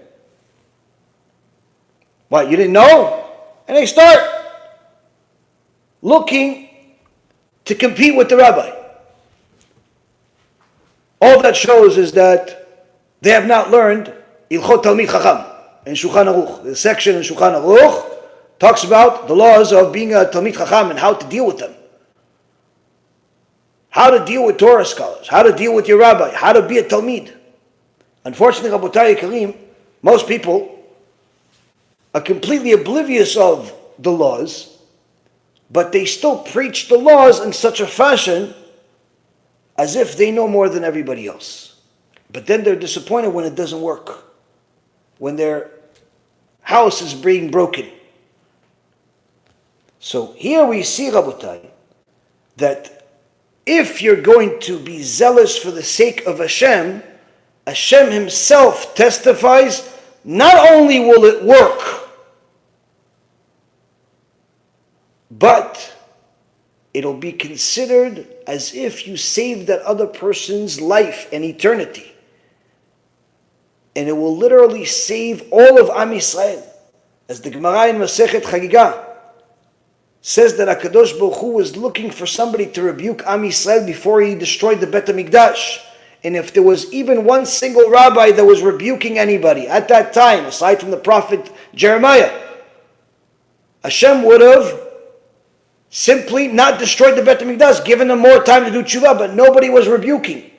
What, you didn't know? And they start looking to compete with the rabbi. All that shows is that they have not learned Ilchot Talmid Chacham in Shulchan Aruch. The section in Shulchan Aruch talks about the laws of being a Talmid Chacham and how to deal with them. How to deal with Torah scholars, how to deal with your rabbi, how to be a Talmid. Unfortunately, Rabotai Karim, most people are completely oblivious of the laws, but they still preach the laws in such a fashion as if they know more than everybody else. But then they're disappointed when it doesn't work, when their house is being broken. So here we see, Rabotai, that if you're going to be zealous for the sake of Hashem, Hashem himself testifies, not only will it work, but it'll be considered as if you saved that other person's life and eternity. And it will literally save all of Am Yisrael. As the Gemara in Masechet Chagigah says that HaKadosh Baruch Hu was looking for somebody to rebuke Am Yisrael before he destroyed the Bet HaMikdash. And if there was even one single rabbi that was rebuking anybody at that time, aside from the prophet Jeremiah, Hashem would have simply not destroyed the Bet HaMikdash, given them more time to do tshuva, but nobody was rebuking.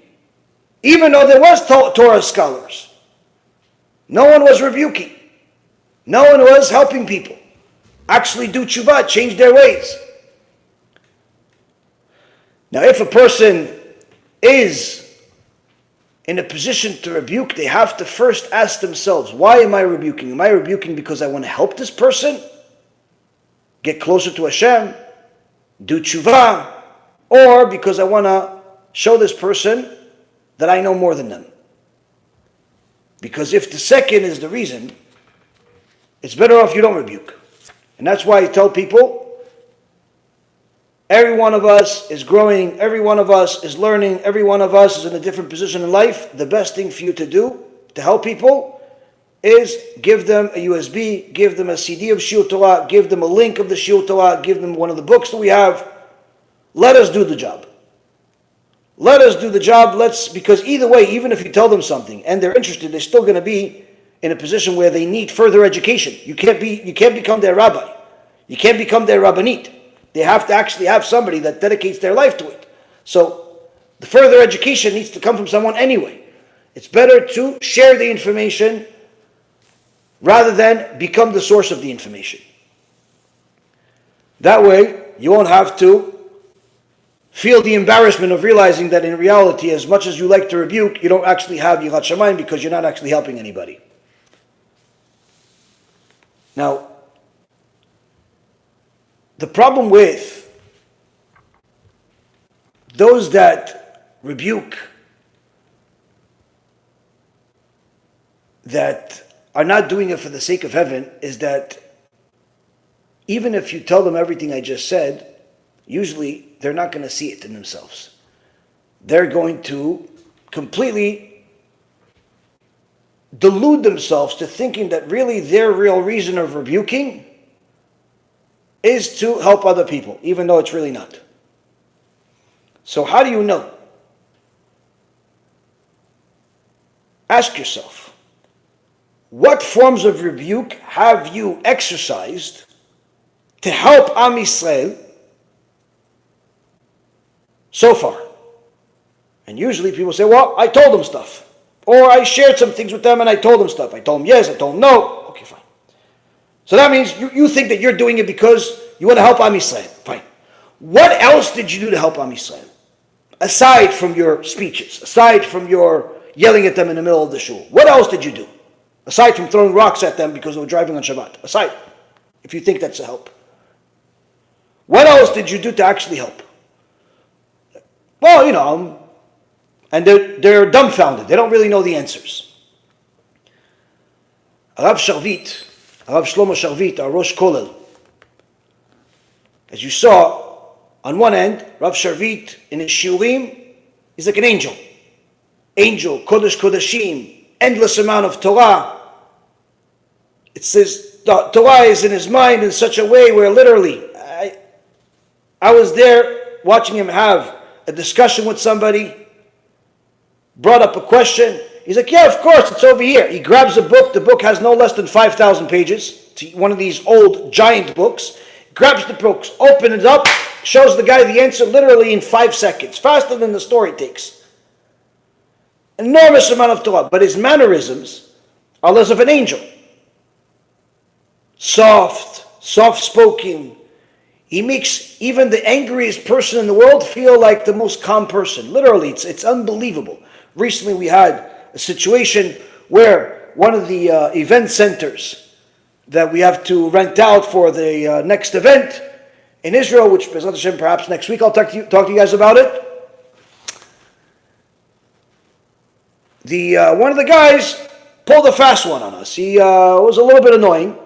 Even though there was Torah scholars, no one was rebuking. No one was helping people actually do tshuva, change their ways. Now, if a person is in a position to rebuke, they have to first ask themselves, why am I rebuking? Am I rebuking because I want to help this person? Get closer to HaShem? Do tshuva? Or because I want to show this person that I know more than them? Because if the second is the reason, it's better off you don't rebuke. And that's why I tell people, every one of us is growing, every one of us is learning, every one of us is in a different position in life. The best thing for you to do to help people is give them a USB, give them a CD of Shiur Torah, give them a link of the Shiur Torah, give them one of the books that we have. Let us do the job. Let us do the job. Because either way, even if you tell them something and they're interested, they're still going to be in a position where they need further education. You can't become their rabbi. You can't become their rabbanit. They have to actually have somebody that dedicates their life to it. So the further education needs to come from someone anyway. It's better to share the information rather than become the source of the information. That way, you won't have to feel the embarrassment of realizing that in reality, as much as you like to rebuke, you don't actually have Yirat Shamayim because you're not actually helping anybody. Now, the problem with those that rebuke, that are not doing it for the sake of heaven, is that even if you tell them everything I just said, usually they're not going to see it in themselves. They're going to completely delude themselves to thinking that really their real reason of rebuking is to help other people, even though it's really not. So how do you know? Ask yourself, what forms of rebuke have you exercised to help Am Yisrael so far? And usually people say, well, I told them stuff. Or I shared some things with them and I told them stuff. I told them yes, I told them no. Okay, fine. So that means you think that you're doing it because you want to help Am Yisrael. Fine. What else did you do to help Am Yisrael? Aside from your speeches, aside from your yelling at them in the middle of the shul. What else did you do? Aside from throwing rocks at them because they were driving on Shabbat. Aside, if you think that's a help. What else did you do to actually help? Well, and they're dumbfounded. They don't really know the answers. Rav Shlomo Sharvit, our Rosh Kollel, as you saw, on one end, Rav Sharvit in his shiurim, he's like an angel. Angel, Kodesh Kodeshim, endless amount of Torah. It says the Torah is in his mind in such a way where literally, I was there watching him have a discussion with somebody, brought up a question. He's like, yeah, of course, it's over here. He grabs a book. The book has no less than 5,000 pages. It's one of these old giant books. Grabs the books, opens it up, shows the guy the answer literally in 5 seconds, faster than the story takes. Enormous amount of Torah, but his mannerisms are those of an angel. Soft-spoken. He makes even the angriest person in the world feel like the most calm person. Literally, it's unbelievable. Recently we had a situation where one of the event centers that we have to rent out for the next event in Israel, which BeEzrat HaShem, perhaps next week I'll talk to you guys about it. One of the guys pulled a fast one on us. He was a little bit annoying,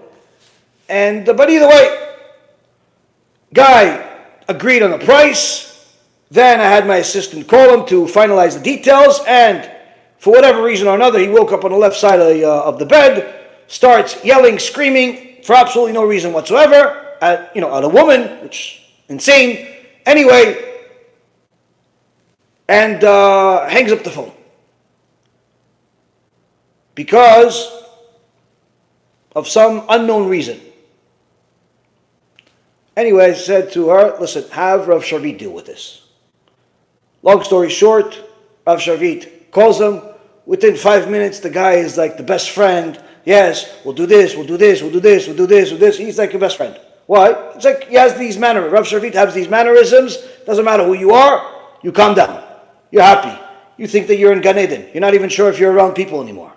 but either way, guy agreed on the price. Then I had my assistant call him to finalize the details, and for whatever reason or another, he woke up on the left side of the bed, starts yelling, screaming for absolutely no reason whatsoever at a woman, which is insane. Anyway, and hangs up the phone because of some unknown reason. Anyway, I said to her, listen, have Rav Sharvit deal with this. Long story short, Rav Sharvit calls him. Within 5 minutes, the guy is like the best friend. Yes, we'll do this, we'll do this, we'll do this, we'll do this, we'll do this. He's like your best friend. Why? It's like he has these mannerisms. Rav Sharvit has these mannerisms. Doesn't matter who you are, you calm down. You're happy. you think that you're in Gan Eden. You're not even sure if you're around people anymore.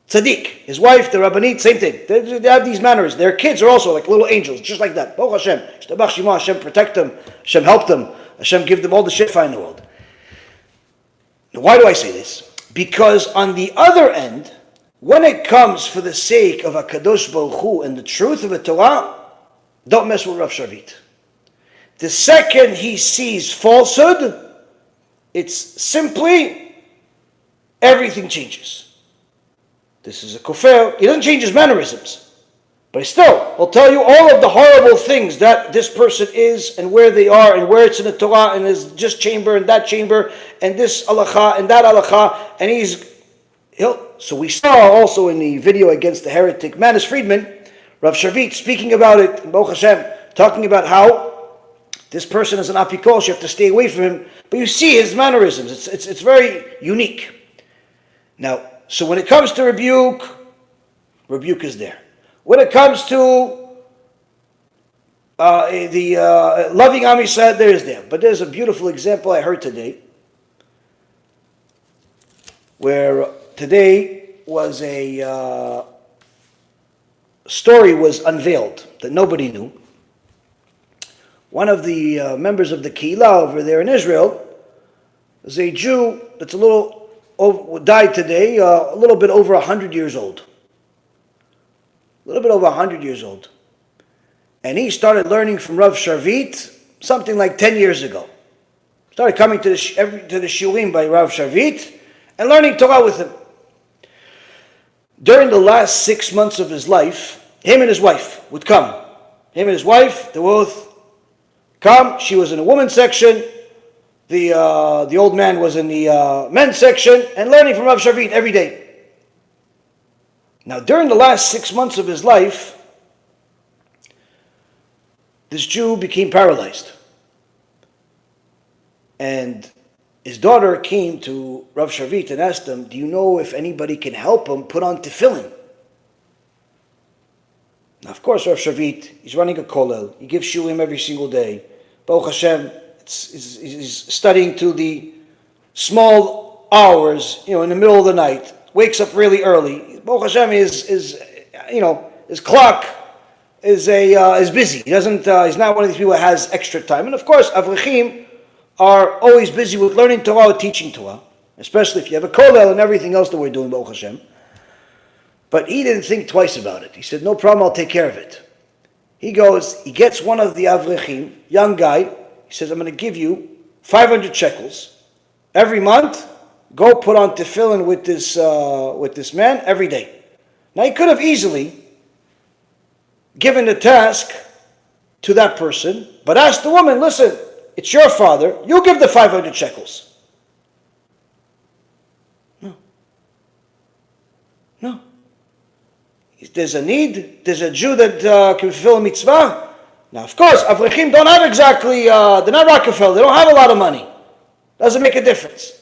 Tzaddik, his wife, the Rabbanit, same thing. They have these manners. Their kids are also like little angels, just like that. Baruch Hashem. Hashem protect them. Hashem help them. Hashem give them all the shifa in the world. Now, why do I say this? Because on the other end, when it comes for the sake of HaKadosh Baruch Hu and the truth of the Torah, don't mess with Rav Shavit. The second he sees falsehood, it's simply everything changes. This is a kofar. He doesn't change his mannerisms, but he'll tell you all of the horrible things that this person is and where they are and where it's in the Torah and there's just chamber and that chamber and this halacha and that halacha, and so we saw also in the video against the heretic Manis Friedman, Rav Shavit speaking about it, Baruch Hashem, talking about how this person is an apikosh, you have to stay away from him, but you see his mannerisms, it's very unique. Now, so when it comes to rebuke is there. When it comes to the loving Am Yisrael, there is there. But there's a beautiful example I heard today, where today was a story was unveiled that nobody knew. One of the members of the Kehillah over there in Israel is a Jew that's died today, a little bit over 100 years old. A little bit over 100 years old. And he started learning from Rav Shavit something like 10 years ago. Started coming to the shiurim by Rav Shavit and learning Torah with him. During the last 6 months of his life, him and his wife would come. Him and his wife, they both come. She was in the women's section. The old man was in the men's section and learning from Rav Shavit every day. Now, during the last 6 months of his life, this Jew became paralyzed. And his daughter came to Rav Shavit and asked him, do you know if anybody can help him put on tefillin? Now, of course, Rav Shavit, he's running a kollel. He gives shiurim every single day. Baruch Hashem, he's studying to the small hours, in the middle of the night. Wakes up really early. Baruch Hashem his clock is busy. He's not one of these people that has extra time. And of course, Avrechim are always busy with learning Torah or teaching Torah, especially if you have a kollel and everything else that we're doing, Baruch Hashem. But he didn't think twice about it. He said, no problem, I'll take care of it. He gets one of the Avrechim, young guy. He says, I'm going to give you 500 shekels every month. Go put on tefillin with this man every day. Now he could have easily given the task to that person, but asked the woman, listen, it's your father, you give the 500 shekels. No. There's a need, there's a Jew that can fulfill a mitzvah. Now, of course, Avrechim don't have exactly, they're not Rockefeller, they don't have a lot of money. Doesn't make a difference.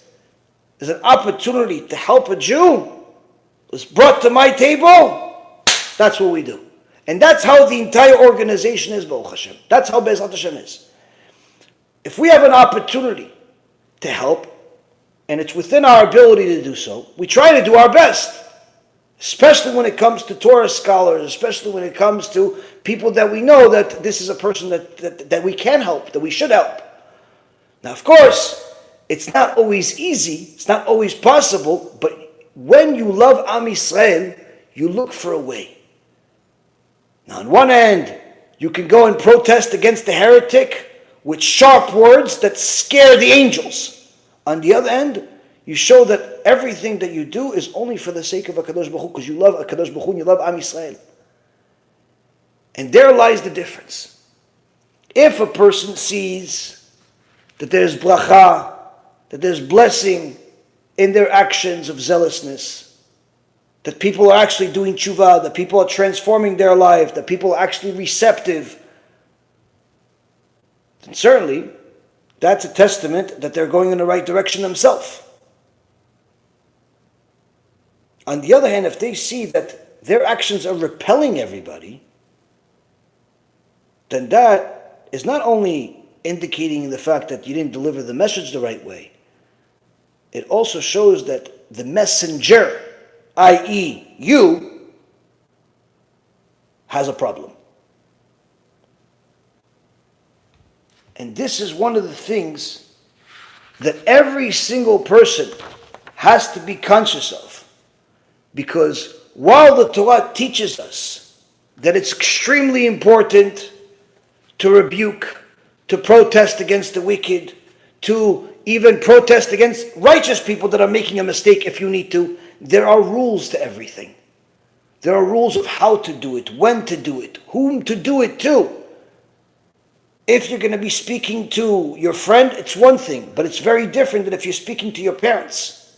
There's an opportunity to help a Jew. It's brought to my table. That's what we do. And that's how the entire organization is, Baruch Hashem. That's how BeEzrat Hashem is. If we have an opportunity to help, and it's within our ability to do so, we try to do our best. Especially when it comes to Torah scholars, especially when it comes to people that we know that this is a person that we can help, that we should help. Now, of course, it's not always easy, it's not always possible, but when you love Am Yisrael, you look for a way. Now, on one end, you can go and protest against the heretic with sharp words that scare the angels. On the other end, you show that everything that you do is only for the sake of HaKadosh Baruch Hu, because you love HaKadosh Baruch Hu and you love Am Yisrael. And there lies the difference. If a person sees that there's bracha, that there's blessing in their actions of zealousness, that people are actually doing tshuva, that people are transforming their life, that people are actually receptive, then certainly that's a testament that they're going in the right direction themselves. On the other hand, if they see that their actions are repelling everybody, then that is not only indicating the fact that you didn't deliver the message the right way, it also shows that the messenger, i.e. you, has a problem. And this is one of the things that every single person has to be conscious of. Because while the Torah teaches us that it's extremely important to rebuke, to protest against the wicked, to even protest against righteous people that are making a mistake if you need to, there are rules to everything. There are rules of how to do it, when to do it, whom to do it to. If you're going to be speaking to your friend, it's one thing, but it's very different than if you're speaking to your parents.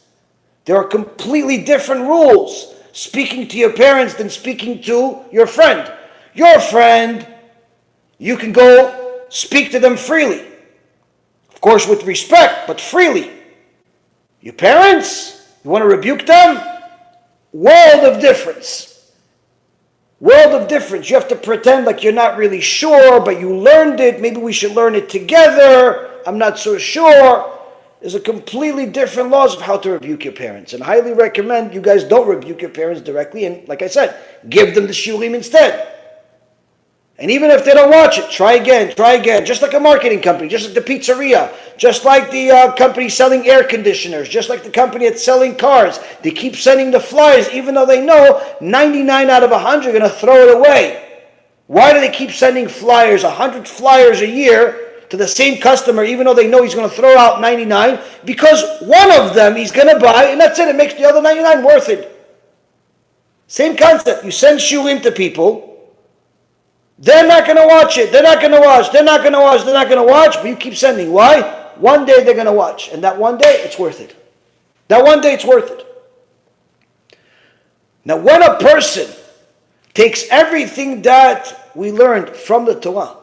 There are completely different rules speaking to your parents than speaking to your friend. Your friend, you can go speak to them freely. Of course, with respect, but freely. Your parents, you want to rebuke them? World of difference. World of difference. You have to pretend like you're not really sure, but you learned it. Maybe we should learn it together. I'm not so sure. There's a completely different laws of how to rebuke your parents. And I highly recommend you guys don't rebuke your parents directly. And like I said, give them the shiurim instead. And even if they don't watch it, try again. Just like a marketing company, just like the pizzeria, just like the company selling air conditioners, just like the company that's selling cars. They keep sending the flyers even though they know 99 out of 100 are going to throw it away. Why do they keep sending flyers, 100 flyers a year to the same customer even though they know he's going to throw out 99? Because one of them he's going to buy and that's it. It makes the other 99 worth it. Same concept. You send shiurim to people. They're not going to watch it. They're not going to watch, but you keep sending. Why? One day they're going to watch. And that one day, it's worth it. Now, when a person takes everything that we learned from the Torah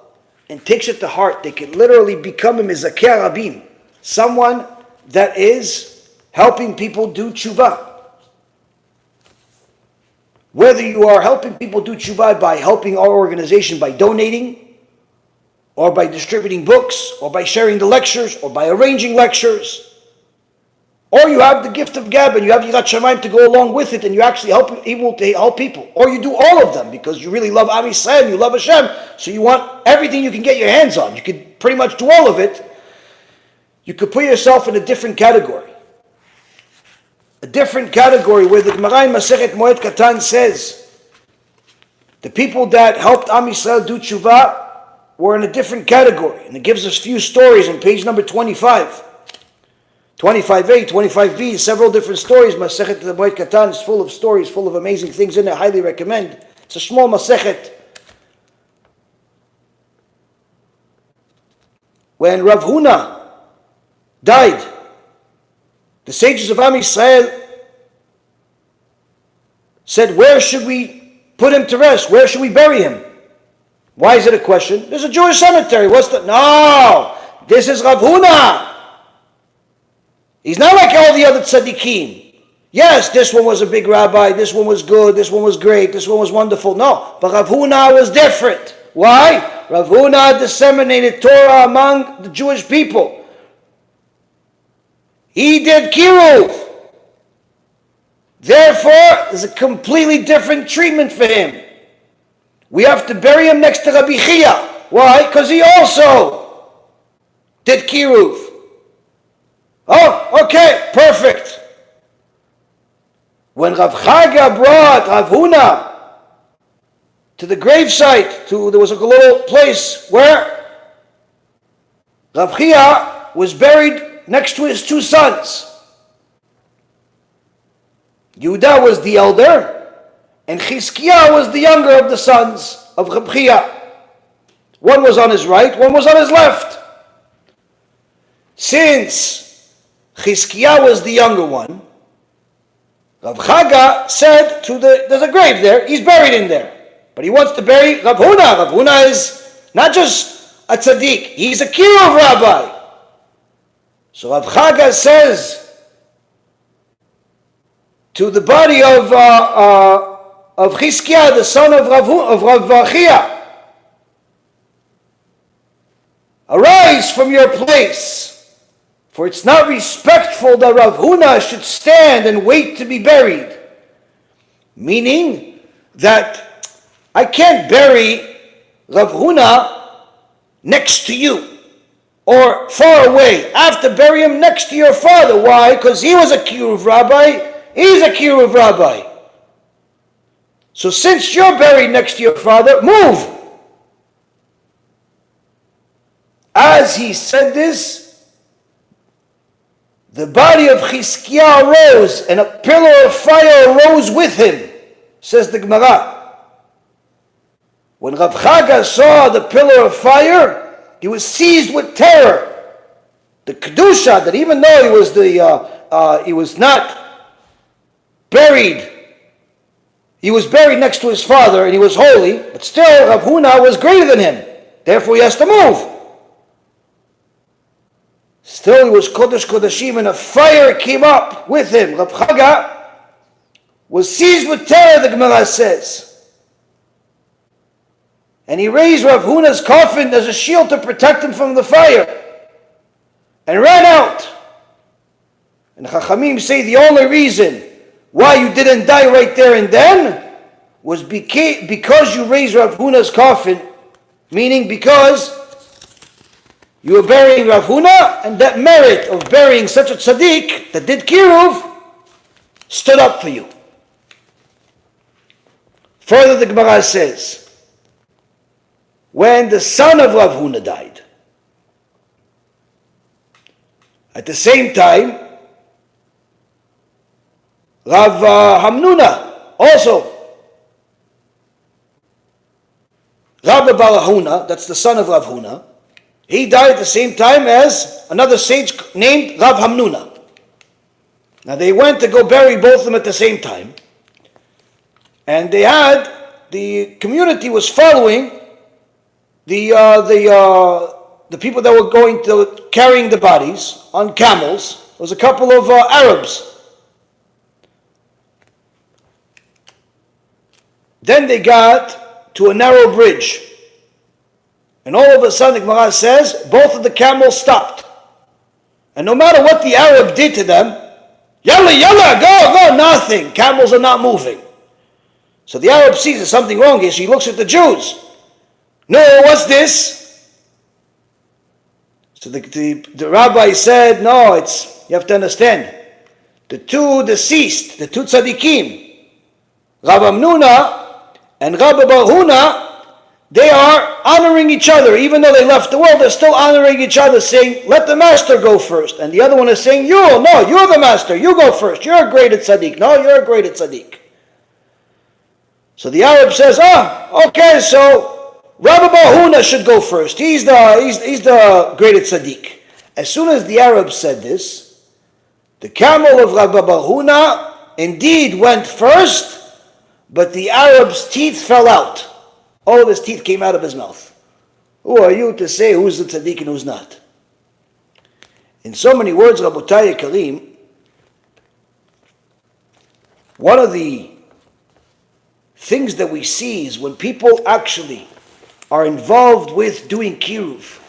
and takes it to heart, they can literally become a mizakeh rabim, someone that is helping people do tshuva. Whether you are helping people do tshuva by helping our organization by donating, or by distributing books, or by sharing the lectures, or by arranging lectures, or you have the gift of gab and you have Yirat Shamayim to go along with it and you actually able to help people, or you do all of them because you really love Am Yisrael, you love HaShem, so you want everything you can get your hands on. You could pretty much do all of it. You could put yourself in a different category. A different category where the Gemara in Masechet Moed Katan says the people that helped Am Yisrael do tshuva were in a different category. And it gives us a few stories on page number 25. 25a, 25b, several different stories. Masechet Moed Katan is full of stories, full of amazing things in it. I highly recommend. It's a small Masechet. When Rav Huna died, the sages of Am Yisrael said, where should we put him to rest? Where should we bury him? Why is it a question? There's a Jewish cemetery. No, this is Rav Huna. He's not like all the other tzaddikim. Yes, this one was a big rabbi, this one was good, this one was great, this one was wonderful. No, but Rav Huna was different. Why? Rav Huna disseminated Torah among the Jewish people. He did kiruv. Therefore, there's a completely different treatment for him. We have to bury him next to Rabbi Chia. Why? Because he also did kiruv. Oh, okay, perfect. When Rav Chaga brought Rav Huna to the gravesite, there was a little place where Rav Chia was buried next to his two sons. Yehuda was the elder, and Chizkiah was the younger of the sons of Rav Chia. One was on his right, one was on his left. Since Chizkiah was the younger one, Rav Chaga said there's a grave there, he's buried in there. But he wants to bury Rav Huna. Rav Huna is not just a tzaddik, he's a kiruv rabbi. So Rav Chaga says to the body of Chizkiah, the son of Rav Chia, arise from your place, For it's not respectful that Rav Huna should stand and wait to be buried. Meaning that I can't bury Rav Huna next to you or far away. I have to bury him next to your father. Why? Because he was a kiruv rabbi. He's a kiruv rabbi. So since you're buried next to your father, move. As he said this, the body of Chizkiah rose and a pillar of fire rose with him, says the Gemara. When Rav Chaga saw the pillar of fire, he was seized with terror. The Kedusha, that even though he was not buried, he was buried next to his father and he was holy, but still Rav Huna was greater than him. Therefore he has to move. Still he was Kodesh Kodashim and a fire came up with him. Rav Chaga was seized with terror, the Gemara says. And he raised Rav Huna's coffin as a shield to protect him from the fire. And ran out. And Chachamim say the only reason why you didn't die right there and then was because you raised Rav Huna's coffin, meaning because you were burying Rav Huna, and that merit of burying such a tzaddik that did kiruv stood up for you. Further, the Gemara says, when the son of Rav Huna died, at the same time, Rav Hamnuna, also, Rabbi Bar Huna, that's the son of Rav Huna, he died at the same time as another sage named Rav Hamnuna. Now they went to go bury both of them at the same time. And the community was following the people that were going to carrying the bodies on camels. There was a couple of Arabs. Then they got to a narrow bridge. And all of a sudden, the Gemara says, both of the camels stopped. And no matter what the Arab did to them, yalla, yalla, go, nothing. Camels are not moving. So the Arab sees there's something wrong here. So he looks at the Jews. No, what's this? So the rabbi said, no, you have to understand. The two deceased, the two tzaddikim, Rav Hamnuna and Rabbi Bar Huna, they are honoring each other. Even though they left the world, they're still honoring each other, saying, let the master go first. And the other one is saying, you're the master. You go first. You're a great tzaddik. No, you're a great tzaddik. So the Arab says, okay, so Rabbi Bar Huna should go first. He's the great tzaddik. As soon as the Arab said this, the camel of Rabbi Bar Huna indeed went first, but the Arab's teeth fell out. All of his teeth came out of his mouth. Who are you to say who's the tzaddik and who's not? In so many words, Rabotai Karim, one of the things that we see is when people actually are involved with doing kiruv,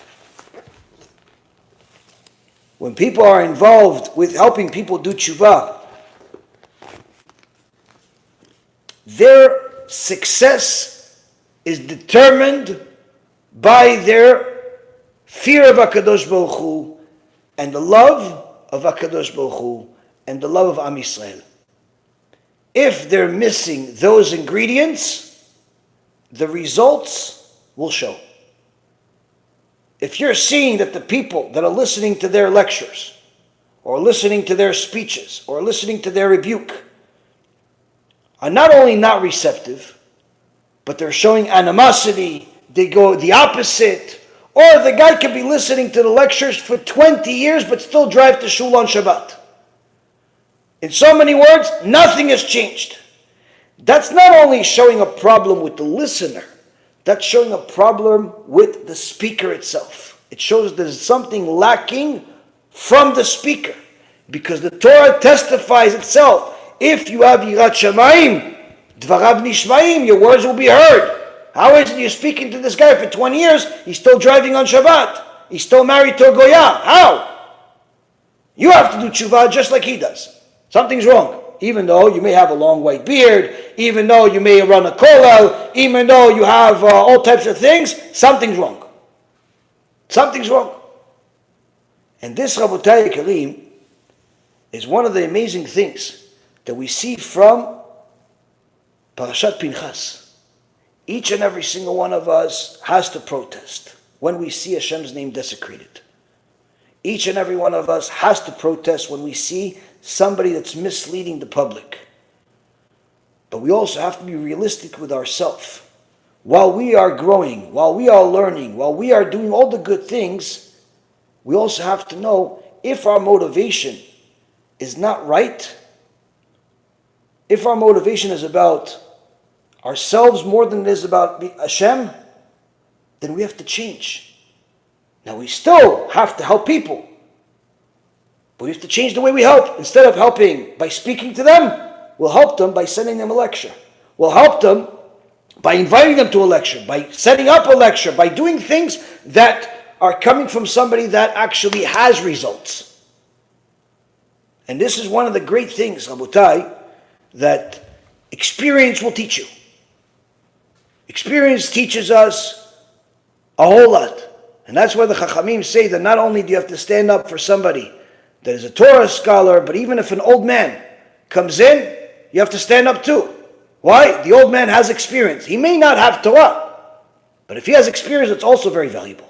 when people are involved with helping people do tshuva, their success is determined by their fear of HaKadosh Baruch Hu and the love of HaKadosh Baruch Hu and the love of Am Yisrael. If they're missing those ingredients, the results will show. If you're seeing that the people that are listening to their lectures or listening to their speeches or listening to their rebuke are not only not receptive, but they're showing animosity, they go the opposite. Or the guy could be listening to the lectures for 20 years but still drive to shul on Shabbat. In so many words, nothing has changed. That's not only showing a problem with the listener, that's showing a problem with the speaker itself. It shows there's something lacking from the speaker. Because the Torah testifies itself. If you have Yirat Shamayim, Dvarav Nishmaim, your words will be heard. How is it you're speaking to this guy for 20 years, he's still driving on Shabbat? He's still married to a Goya. How? You have to do tshuva just like he does. Something's wrong. Even though you may have a long white beard, even though you may run a kollel, even though you have all types of things, something's wrong. Something's wrong. And this, Rabotai Karim, is one of the amazing things that we see from Parashat Pinchas. Each and every single one of us has to protest when we see Hashem's name desecrated. Each and every one of us has to protest when we see somebody that's misleading the public. But we also have to be realistic with ourselves. While we are growing, while we are learning, while we are doing all the good things, we also have to know if our motivation is not right, if our motivation is about ourselves more than it is about Hashem, then we have to change. Now we still have to help people, but we have to change the way we help. Instead of helping by speaking to them, we'll help them by sending them a lecture. We'll help them by inviting them to a lecture, by setting up a lecture, by doing things that are coming from somebody that actually has results. And this is one of the great things, Rabotai, that experience will teach you. Experience teaches us a whole lot. And that's why the Chachamim say that not only do you have to stand up for somebody that is a Torah scholar, but even if an old man comes in, you have to stand up too. Why? The old man has experience. He may not have Torah, but if he has experience, it's also very valuable.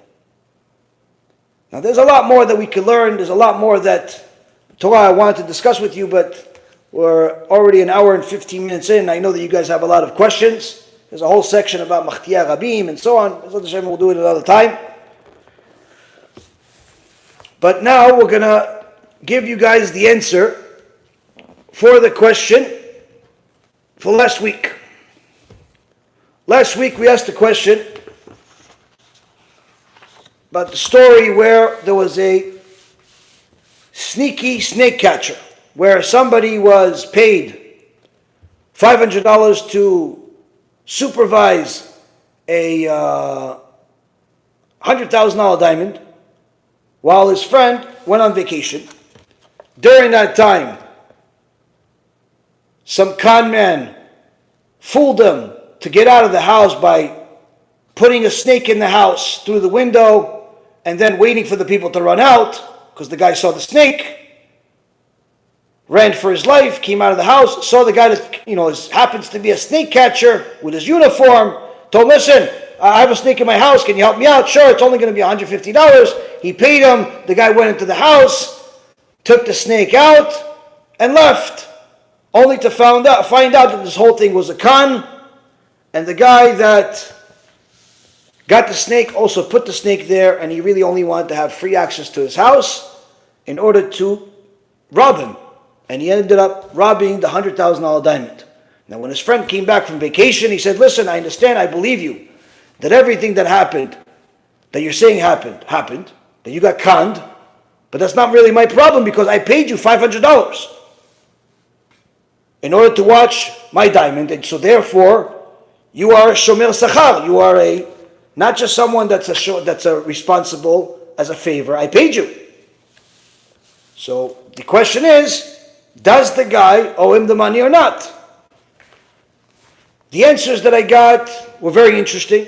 Now there's a lot more that we can learn. There's a lot more that Torah I wanted to discuss with you, but we're already an hour and 15 minutes in. I know that you guys have a lot of questions. There's a whole section about Machtiyah Rabim and so on. BeEzrat Hashem, we'll do it another time. But now we're going to give you guys the answer for the question for last week. Last week we asked the question about the story where there was a sneaky snake catcher, where somebody was paid $500 to supervise a $100,000 diamond while his friend went on vacation. During that time, some con man fooled him to get out of the house by putting a snake in the house through the window and then waiting for the people to run out because the guy saw the snake, ran for his life, came out of the house, saw the guy that happens to be a snake catcher with his uniform, told him, listen, I have a snake in my house, can you help me out? Sure, it's only going to be $150. He paid him, the guy went into the house, took the snake out, and left, only to find out that this whole thing was a con, and the guy that got the snake also put the snake there, and he really only wanted to have free access to his house in order to rob him. And he ended up robbing the $100,000 diamond. Now when his friend came back from vacation, he said, listen, I understand, I believe you, that everything that happened, that you're saying happened, that you got conned, but that's not really my problem because I paid you $500 in order to watch my diamond, and so therefore, you are a shomer sachar, you are not just someone that's responsible as a favor, I paid you. So the question is, does the guy owe him the money or not? The answers that I got were very interesting.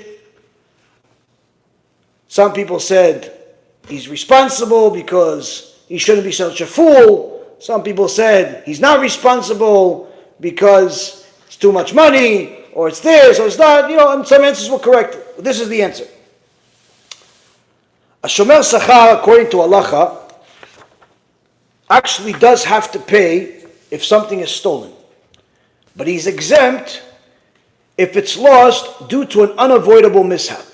Some people said he's responsible because he shouldn't be such a fool. Some people said he's not responsible because it's too much money, or it's this, or it's not, and some answers were correct. But this is the answer. A shomer sachar, according to halacha, actually does have to pay if something is stolen. But he's exempt if it's lost due to an unavoidable mishap.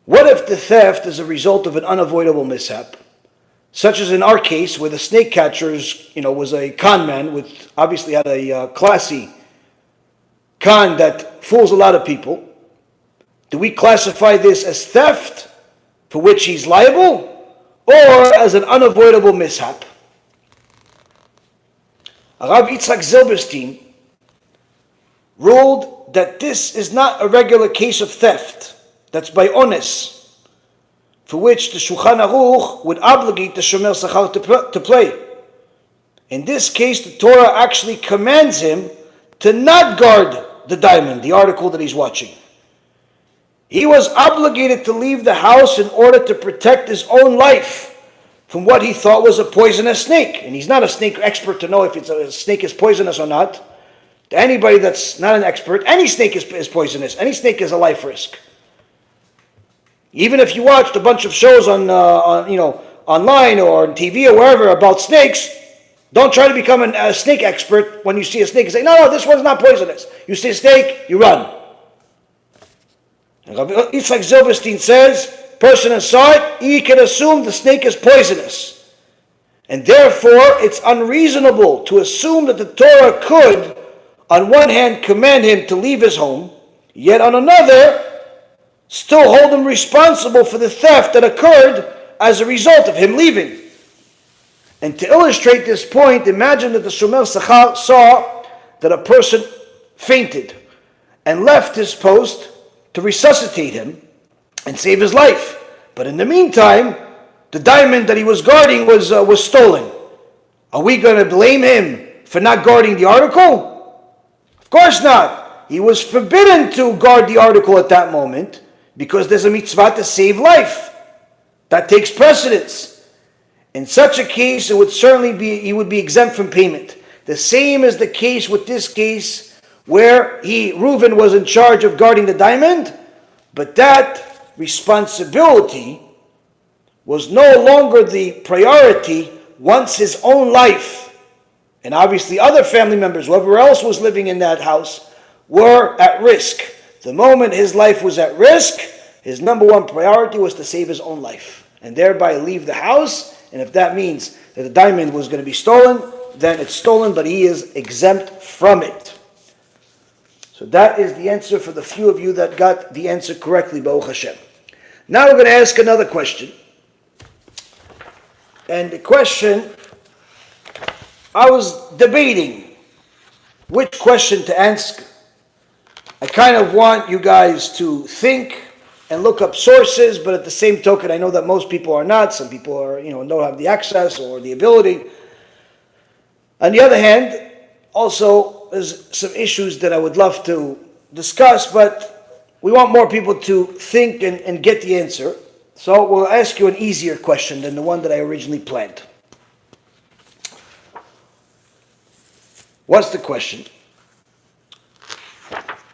What if the theft is a result of an unavoidable mishap? Such as in our case, where the snake catcher was a con man, obviously had a classy con that fools a lot of people. Do we classify this as theft, for which he's liable, or as an unavoidable mishap? Rabbi Yitzhak Zilberstein ruled that this is not a regular case of theft. That's by onus. for which the Shulchan Aruch would obligate the Shomer Sachar to play. In this case, the Torah actually commands him to not guard the diamond, the article that he's watching. He was obligated to leave the house in order to protect his own life from what he thought was a poisonous snake. And he's not a snake expert to know if a snake is poisonous or not. To anybody that's not an expert, any snake is poisonous. Any snake is a life risk. Even if you watched a bunch of shows on online or on TV or wherever about snakes, don't try to become a snake expert when you see a snake and say, no, this one's not poisonous. You see a snake, you run. And Rabbi Yitzchak Zilberstein says, person who saw it, he can assume the snake is poisonous. And therefore, it's unreasonable to assume that the Torah could, on one hand, command him to leave his home, yet on another, still hold him responsible for the theft that occurred as a result of him leaving. And to illustrate this point, imagine that the Shomer Sachar saw that a person fainted and left his post to resuscitate him and save his life. But in the meantime, the diamond that he was guarding was stolen. Are we going to blame him for not guarding the article? Of course not. He was forbidden to guard the article at that moment because there's a mitzvah to save life. That takes precedence. In such a case, he would be exempt from payment. The same is the case with this case where Reuven was in charge of guarding the diamond, but that responsibility was no longer the priority once his own life, and obviously other family members, whoever else was living in that house, were at risk. The moment his life was at risk, his number one priority was to save his own life, and thereby leave the house. And if that means that the diamond was going to be stolen, then it's stolen, but he is exempt from it. So that is the answer for the few of you that got the answer correctly, Baruch Hashem. Now we're going to ask another question. And the question, I was debating which question to ask. I kind of want you guys to think and look up sources, but at the same token, I know that most people are not. Some people are, don't have the access or the ability. On the other hand, also, there's some issues that I would love to discuss, but we want more people to think and get the answer. So we'll ask you an easier question than the one that I originally planned. What's the question?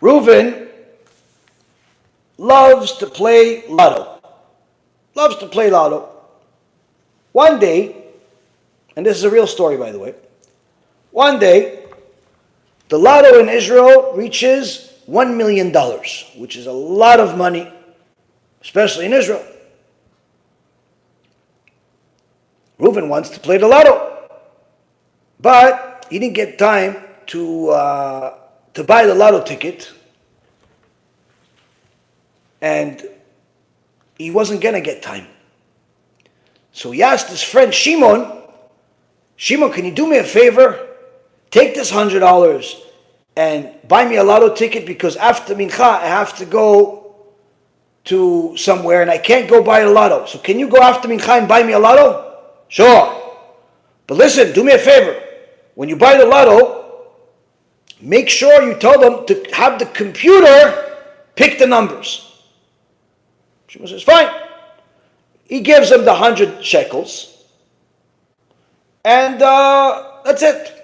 Reuven loves to play lotto. Loves to play lotto. One day, and this is a real story by the way, one day, the lotto in Israel reaches $1 million, which is a lot of money, especially in Israel. Reuven wants to play the lotto, but he didn't get time to buy the lotto ticket, and he wasn't going to get time. So he asked his friend Shimon, can you do me a favor? Take this $100 and buy me a lotto ticket, because after Mincha I have to go to somewhere and I can't go buy a lotto. So can you go after Mincha and buy me a lotto? Sure. But listen, do me a favor. When you buy the lotto, make sure you tell them to have the computer pick the numbers. Shimon says, fine. He gives him the 100 shekels. And that's it.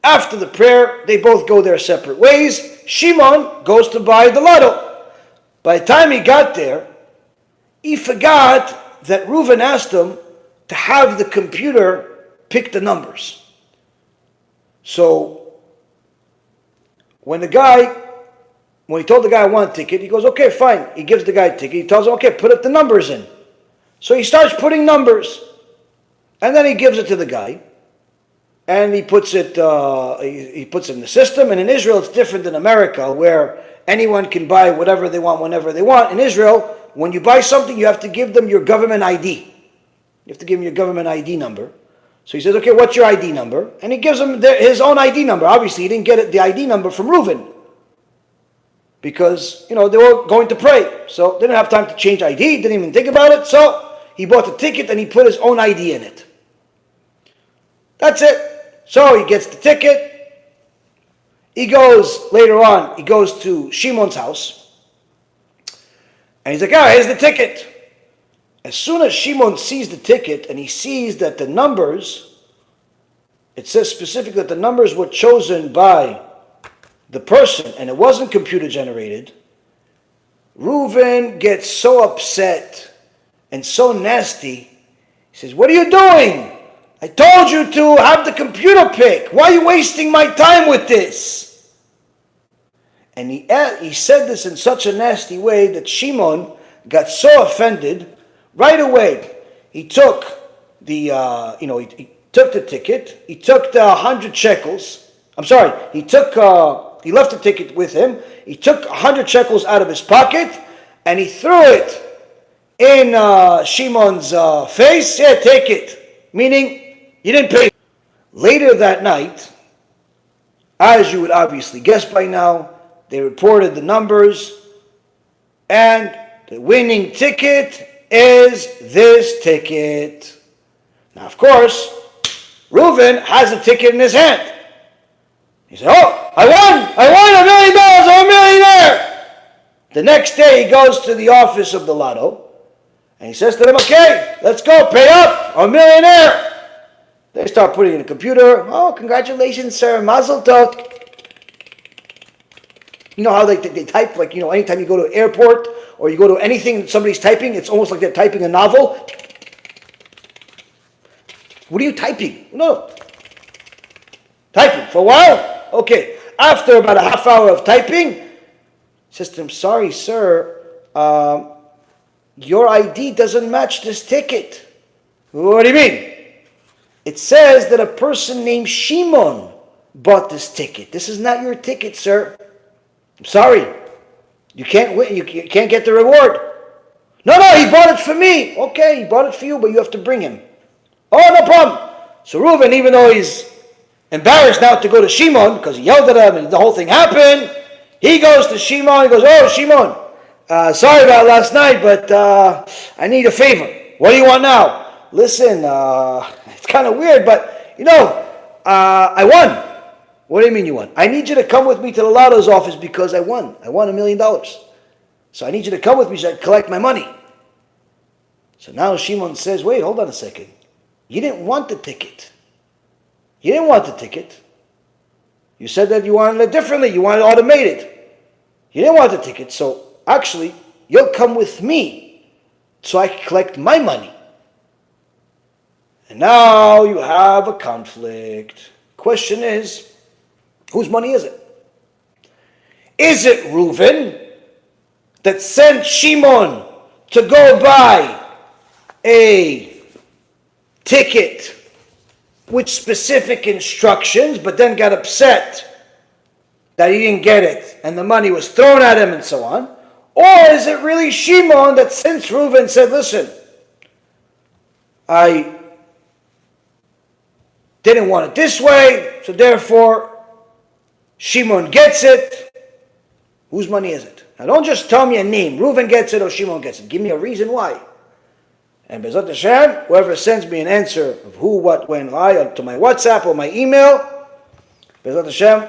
After the prayer, they both go their separate ways. Shimon goes to buy the lotto. By the time he got there, he forgot that Reuven asked him to have the computer pick the numbers. So, when he told the guy I want a ticket, he goes, okay, fine. He gives the guy a ticket. He tells him, okay, put up the numbers in. So he starts putting numbers. And then he gives it to the guy. And he puts it in the system. And in Israel, it's different than America, where anyone can buy whatever they want, whenever they want. In Israel, when you buy something, you have to give them your government ID. You have to give them your government ID number. So he says, okay, what's your ID number? And he gives him his own ID number. Obviously, he didn't get the ID number from Reuven. because, they were going to pray. So they didn't have time to change ID, didn't even think about it. So he bought the ticket and he put his own ID in it. That's it. So he gets the ticket. He goes, later on, he goes to Shimon's house. And he's like, here's the ticket. As soon as Shimon sees the ticket and he sees that the numbers, it says specifically that the numbers were chosen by the person and it wasn't computer generated, Reuven gets so upset and so nasty. He says, what are you doing? I told you to have the computer pick. Why are you wasting my time with this? And he said this in such a nasty way that Shimon got so offended. Right away, he took the, he took the ticket. He took the 100 shekels. I'm sorry. He left the ticket with him. He took 100 shekels out of his pocket and he threw it in Shimon's face. Yeah, take it. Meaning, you didn't pay. Later that night, as you would obviously guess by now, they reported the numbers, and the winning ticket is this ticket. Now, of course, Reuven has a ticket in his hand. He said, I won $1 million, I'm a millionaire. The next day, he goes to the office of the lotto, and he says to them, okay, let's go, pay up, I'm a millionaire. They start putting in a computer. Oh, congratulations, sir. Mazel tov. You know how they type, like, anytime you go to an airport or you go to anything that somebody's typing, it's almost like they're typing a novel. What are you typing? No. Typing for a while? Okay. After about a half hour of typing, he says to him, sorry, sir, your ID doesn't match this ticket. What do you mean? It says that a person named Shimon bought this ticket. This is not your ticket, sir. I'm sorry. You can't win. You can't get the reward. No, he bought it for me. Okay, he bought it for you, but you have to bring him. Oh, no problem. So Reuven, even though he's embarrassed now to go to Shimon, because he yelled at him and the whole thing happened, he goes to Shimon. He goes, oh, Shimon, sorry about last night, but I need a favor. What do you want now? Listen, it's kind of weird, but, I won. What do you mean you won? I need you to come with me to the lotto's office because I won. I won $1 million. So I need you to come with me so I can collect my money. So now Shimon says, wait, hold on a second. You didn't want the ticket. You didn't want the ticket. You said that you wanted it differently. You wanted it automated. You didn't want the ticket. So actually, you'll come with me so I can collect my money. And now you have a conflict. Question is, whose money is it? Is it Reuven that sent Shimon to go buy a ticket with specific instructions, but then got upset that he didn't get it and the money was thrown at him and so on? Or is it really Shimon that since Reuven said, listen, I didn't want it this way, so therefore Shimon gets it. Whose money is it? Now don't just tell me a name. Reuven gets it or Shimon gets it. Give me a reason why. And BeEzrat Hashem, whoever sends me an answer of who, what, when, why, to my WhatsApp or my email, BeEzrat Hashem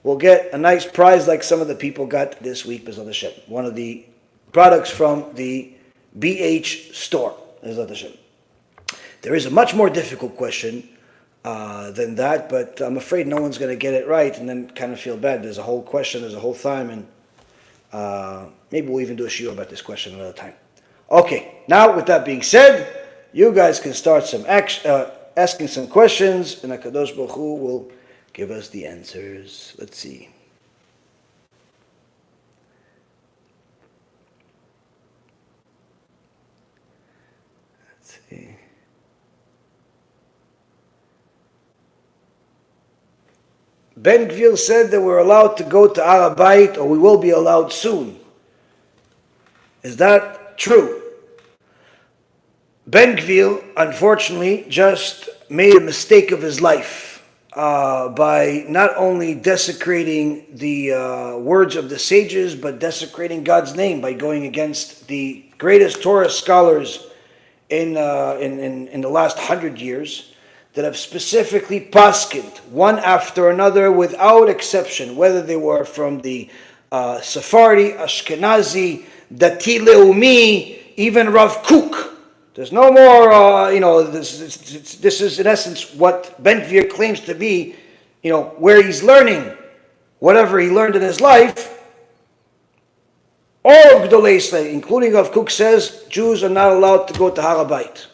will get a nice prize like some of the people got this week, BeEzrat Hashem. One of the products from the BH store, BeEzrat Hashem. There is a much more difficult question than that, but I'm afraid no one's going to get it right and then kind of feel bad. There's a whole question, there's a whole time, and maybe we'll even do a shiur about this question another time. Okay, now with that being said, you guys can start asking some questions, and HaKadosh Baruch Hu will give us the answers. Let's see. Let's see. Ben Gvir said that we're allowed to go to Har HaBayit, or we will be allowed soon. Is that true? Ben Gvir, unfortunately, just made a mistake of his life. by not only desecrating the words of the sages, but desecrating God's name by going against the greatest Torah scholars in the last 100 years that have specifically paskind one after another without exception, whether they were from the Sephardi, Ashkenazi, Dati Leumi, even Rav Kook. There's no more, this is in essence what Ben Gvir claims to be, where he's learning whatever he learned in his life. All of Gdolei Israel, including Rav Kook, says Jews are not allowed to go to BeIt.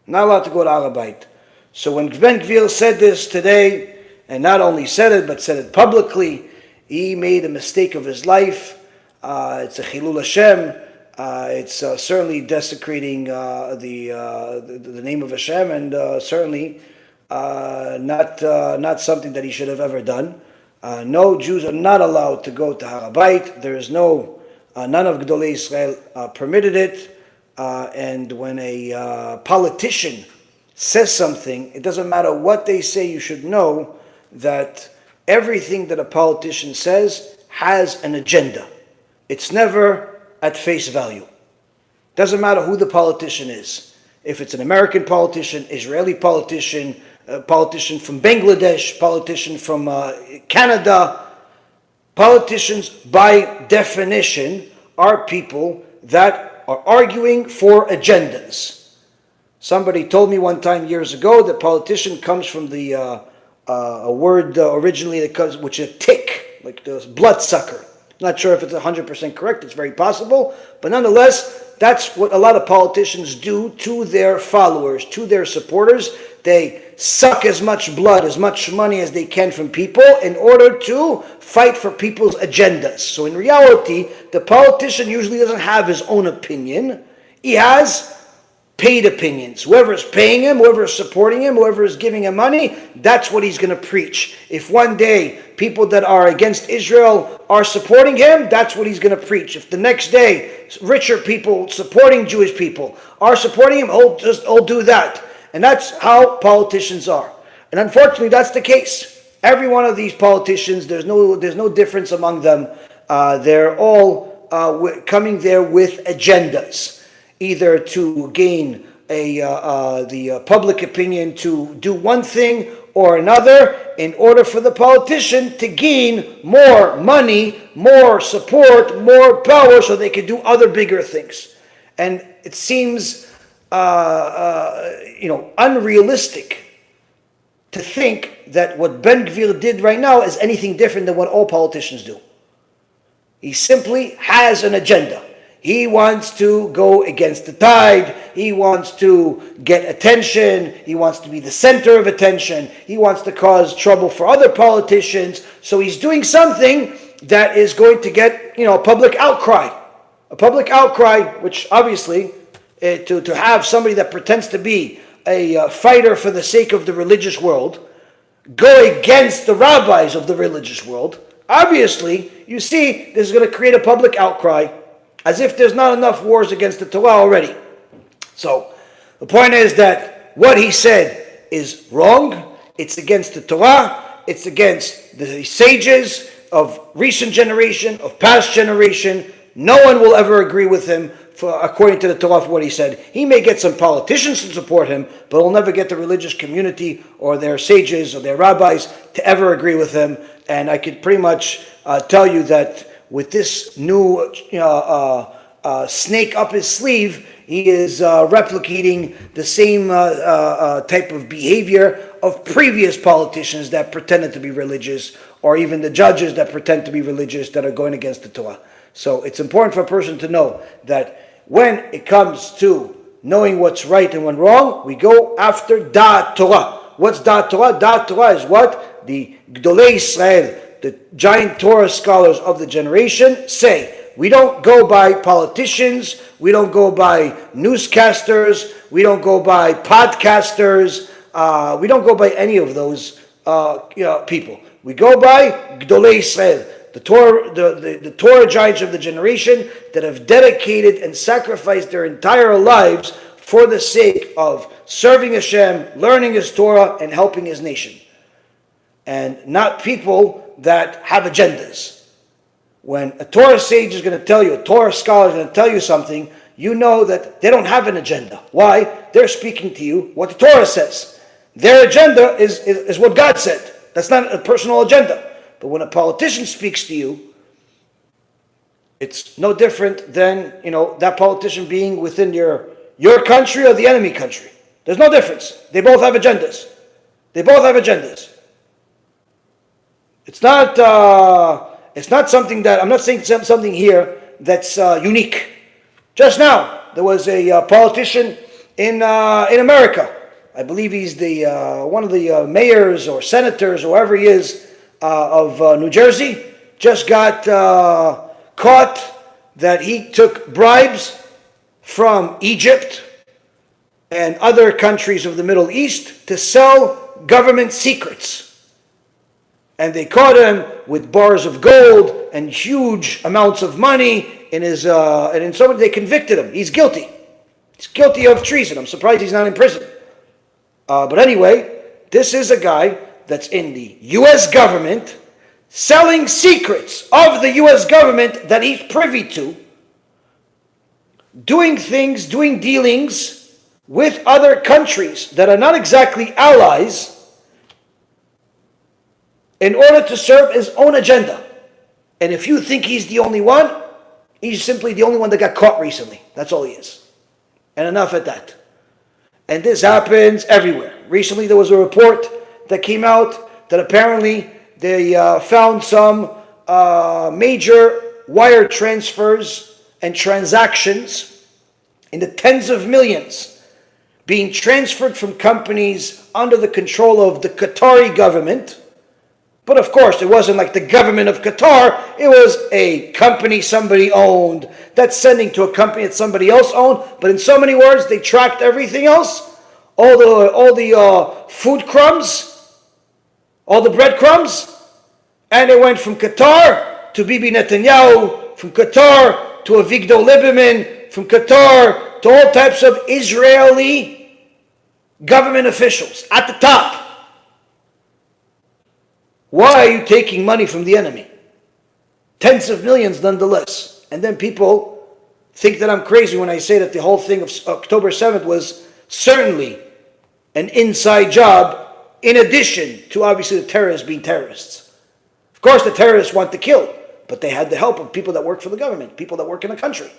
Not allowed to go to BeIt. So when Ben Gvir said this today, and not only said it, but said it publicly, he made a mistake of his life. It's a Chilul Hashem. It's certainly desecrating the name of HaShem, and certainly not something that he should have ever done. No, Jews are not allowed to go to BeIt. There is none of Gdolei Israel permitted it. And when a politician says something, it doesn't matter what they say, you should know that everything that a politician says has an agenda. It's never at face value. Doesn't matter who the politician is. If it's an American politician, Israeli politician, a politician from Bangladesh, politician from Canada, politicians by definition are people that are arguing for agendas. Somebody told me one time years ago that politician comes from the a word originally that comes, which is tick, like the bloodsucker. Not sure if it's 100% correct, it's very possible, but nonetheless, that's what a lot of politicians do to their followers, to their supporters. They suck as much blood, as much money as they can from people in order to fight for people's agendas. So in reality, the politician usually doesn't have his own opinion. He has paid opinions. Whoever is paying him, whoever is supporting him, whoever is giving him money, that's what he's going to preach. If one day people that are against Israel are supporting him, that's what he's going to preach. If the next day richer people supporting Jewish people are supporting him, he'll do that. And that's how politicians are. And unfortunately, that's the case. Every one of these politicians, there's no difference among them. They're all coming there with agendas, either to gain the public opinion to do one thing or another in order for the politician to gain more money, more support, more power so they can do other bigger things. And it seems unrealistic to think that what Ben Gvir did right now is anything different than what all politicians do. He simply has an agenda. He wants to go against the tide. He wants to get attention. He wants to be the center of attention. He wants to cause trouble for other politicians. So he's doing something that is going to get, a public outcry. A public outcry, which obviously, to have somebody that pretends to be a fighter for the sake of the religious world go against the rabbis of the religious world, obviously, you see, this is going to create a public outcry, as if there's not enough wars against the Torah already. So, the point is that what he said is wrong. It's against the Torah. It's against the sages of recent generation, of past generation. No one will ever agree with him according to the Torah for what he said. He may get some politicians to support him, but he'll never get the religious community or their sages or their rabbis to ever agree with him. And I could pretty much tell you that with this new snake up his sleeve, he is replicating the same type of behavior of previous politicians that pretended to be religious, or even the judges that pretend to be religious that are going against the Torah. So it's important for a person to know that when it comes to knowing what's right and what's wrong, we go after Da'at Torah. What's Da'at Torah? Da'at Torah is what the Gdolei Israel, the giant Torah scholars of the generation, say. We don't go by politicians. We don't go by newscasters. We don't go by podcasters. We don't go by any of those people. We go by Gdolei Israel, the Torah giants of the generation that have dedicated and sacrificed their entire lives for the sake of serving Hashem, learning His Torah, and helping His nation. and not people that have agendas. When a Torah sage is going to tell you, a Torah scholar is going to tell you something, you know that they don't have an agenda. Why? They're speaking to you what the Torah says. Their agenda is what God said. That's not a personal agenda. But when a politician speaks to you, it's no different than, that politician being within your country or the enemy country. There's no difference. They both have agendas. It's not something that, I'm not saying something here that's unique. Just now, there was a politician in America. I believe he's the one of the mayors or senators or whoever he is of New Jersey. Just got caught that he took bribes from Egypt and other countries of the Middle East to sell government secrets. And they caught him with bars of gold and huge amounts of money in his, and in so many, they convicted him. He's guilty. He's guilty of treason. I'm surprised he's not in prison. But anyway, this is a guy that's in the U.S. government selling secrets of the U.S. government that he's privy to, doing things, doing dealings with other countries that are not exactly allies in order to serve his own agenda. And if you think he's the only one, he's simply the only one that got caught recently. That's all he is. And enough at that. And this happens everywhere. Recently there was a report that came out that apparently they found some major wire transfers and transactions in the tens of millions being transferred from companies under the control of the Qatari government. But of course, it wasn't like the government of Qatar. It was a company somebody owned that's sending to a company that somebody else owned. But in so many words, they tracked everything else, all the food crumbs, all the breadcrumbs, and it went from Qatar to Bibi Netanyahu, from Qatar to Avigdor Lieberman, from Qatar to all types of Israeli government officials at the top. Why are you taking money from the enemy? Tens of millions nonetheless. And then people think that I'm crazy when I say that the whole thing of October 7th was certainly an inside job in addition to obviously the terrorists being terrorists. Of course the terrorists want to kill, but they had the help of people that work for the government, people that work in the country.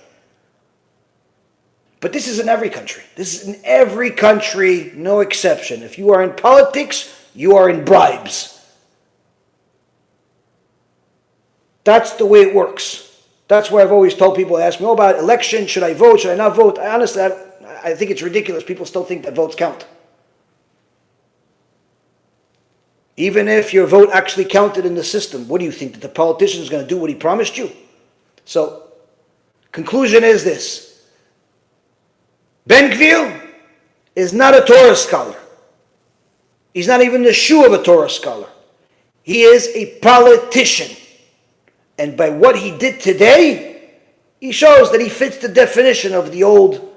But this is in every country. This is in every country, no exception. If you are in politics, you are in bribes. That's the way it works. That's why I've always told people, ask me, about election, should I vote, should I not vote? Honestly, I think it's ridiculous. People still think that votes count. Even if your vote actually counted in the system, what do you think? That the politician is going to do what he promised you? So, conclusion is this. Ben-Gvir is not a Torah scholar. He's not even the shoe of a Torah scholar. He is a politician. And by what he did today, he shows that he fits the definition of the old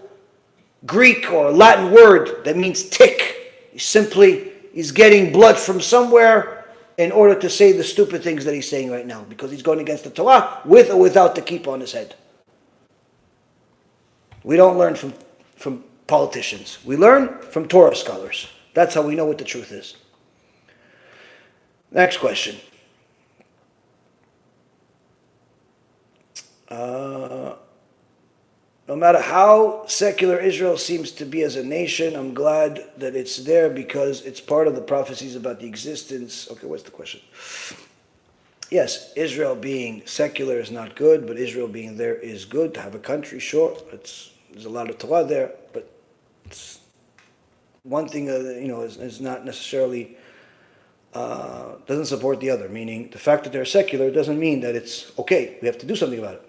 Greek or Latin word that means tick. He's getting blood from somewhere in order to say the stupid things that he's saying right now, because he's going against the Torah with or without the kippah on his head. We don't learn from politicians. We learn from Torah scholars. That's how we know what the truth is. Next question. No matter how secular Israel seems to be as a nation, I'm glad that it's there because it's part of the prophecies about the existence. Okay, what's the question? Yes, Israel being secular is not good, but Israel being there is good. To have a country, sure, there's a lot of Torah there, but it's one thing is not necessarily doesn't support the other. Meaning, the fact that they're secular doesn't mean that it's okay. We have to do something about it.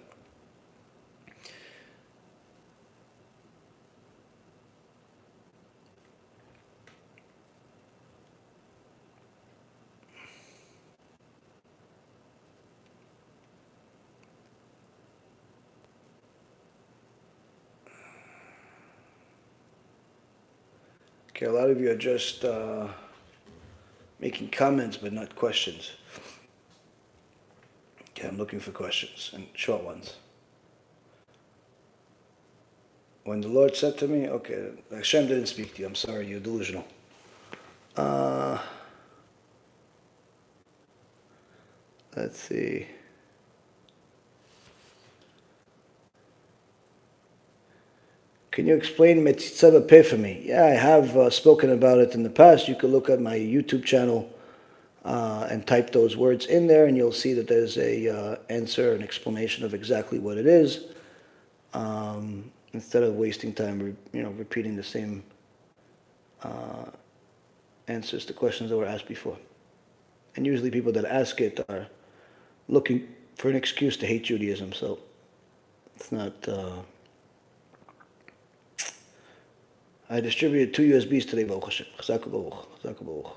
Okay, a lot of you are just making comments but not questions. Okay, I'm looking for questions and short ones. When the Lord said to me, okay, HaShem didn't speak to you. I'm sorry, you're delusional. Let's see. Can you explain Mitzvah Peh for me? Yeah, I have spoken about it in the past. You can look at my YouTube channel and type those words in there, and you'll see that there's a answer, an explanation of exactly what it is. Instead of wasting time, repeating the same answers to questions that were asked before. And usually people that ask it are looking for an excuse to hate Judaism, so it's not... I distributed 2 USBs today, Baruch HaShem. Chazak Baruch. Chazak Baruch.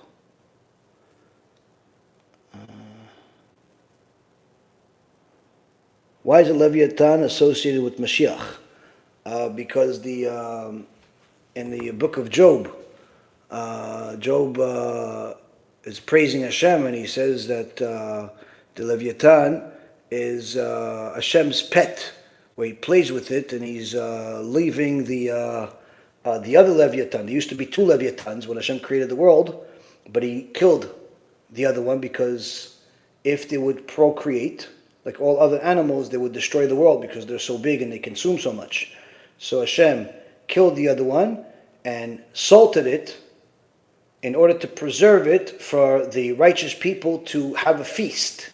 Why is a Leviathan associated with Mashiach? Because in the book of Job, Job is praising Hashem, and he says that the Leviathan is Hashem's pet, where he plays with it, and he's leaving the other Leviathan. There used to be 2 Leviathans when Hashem created the world, but he killed the other one because if they would procreate, like all other animals, they would destroy the world because they're so big and they consume so much. So Hashem killed the other one and salted it in order to preserve it for the righteous people to have a feast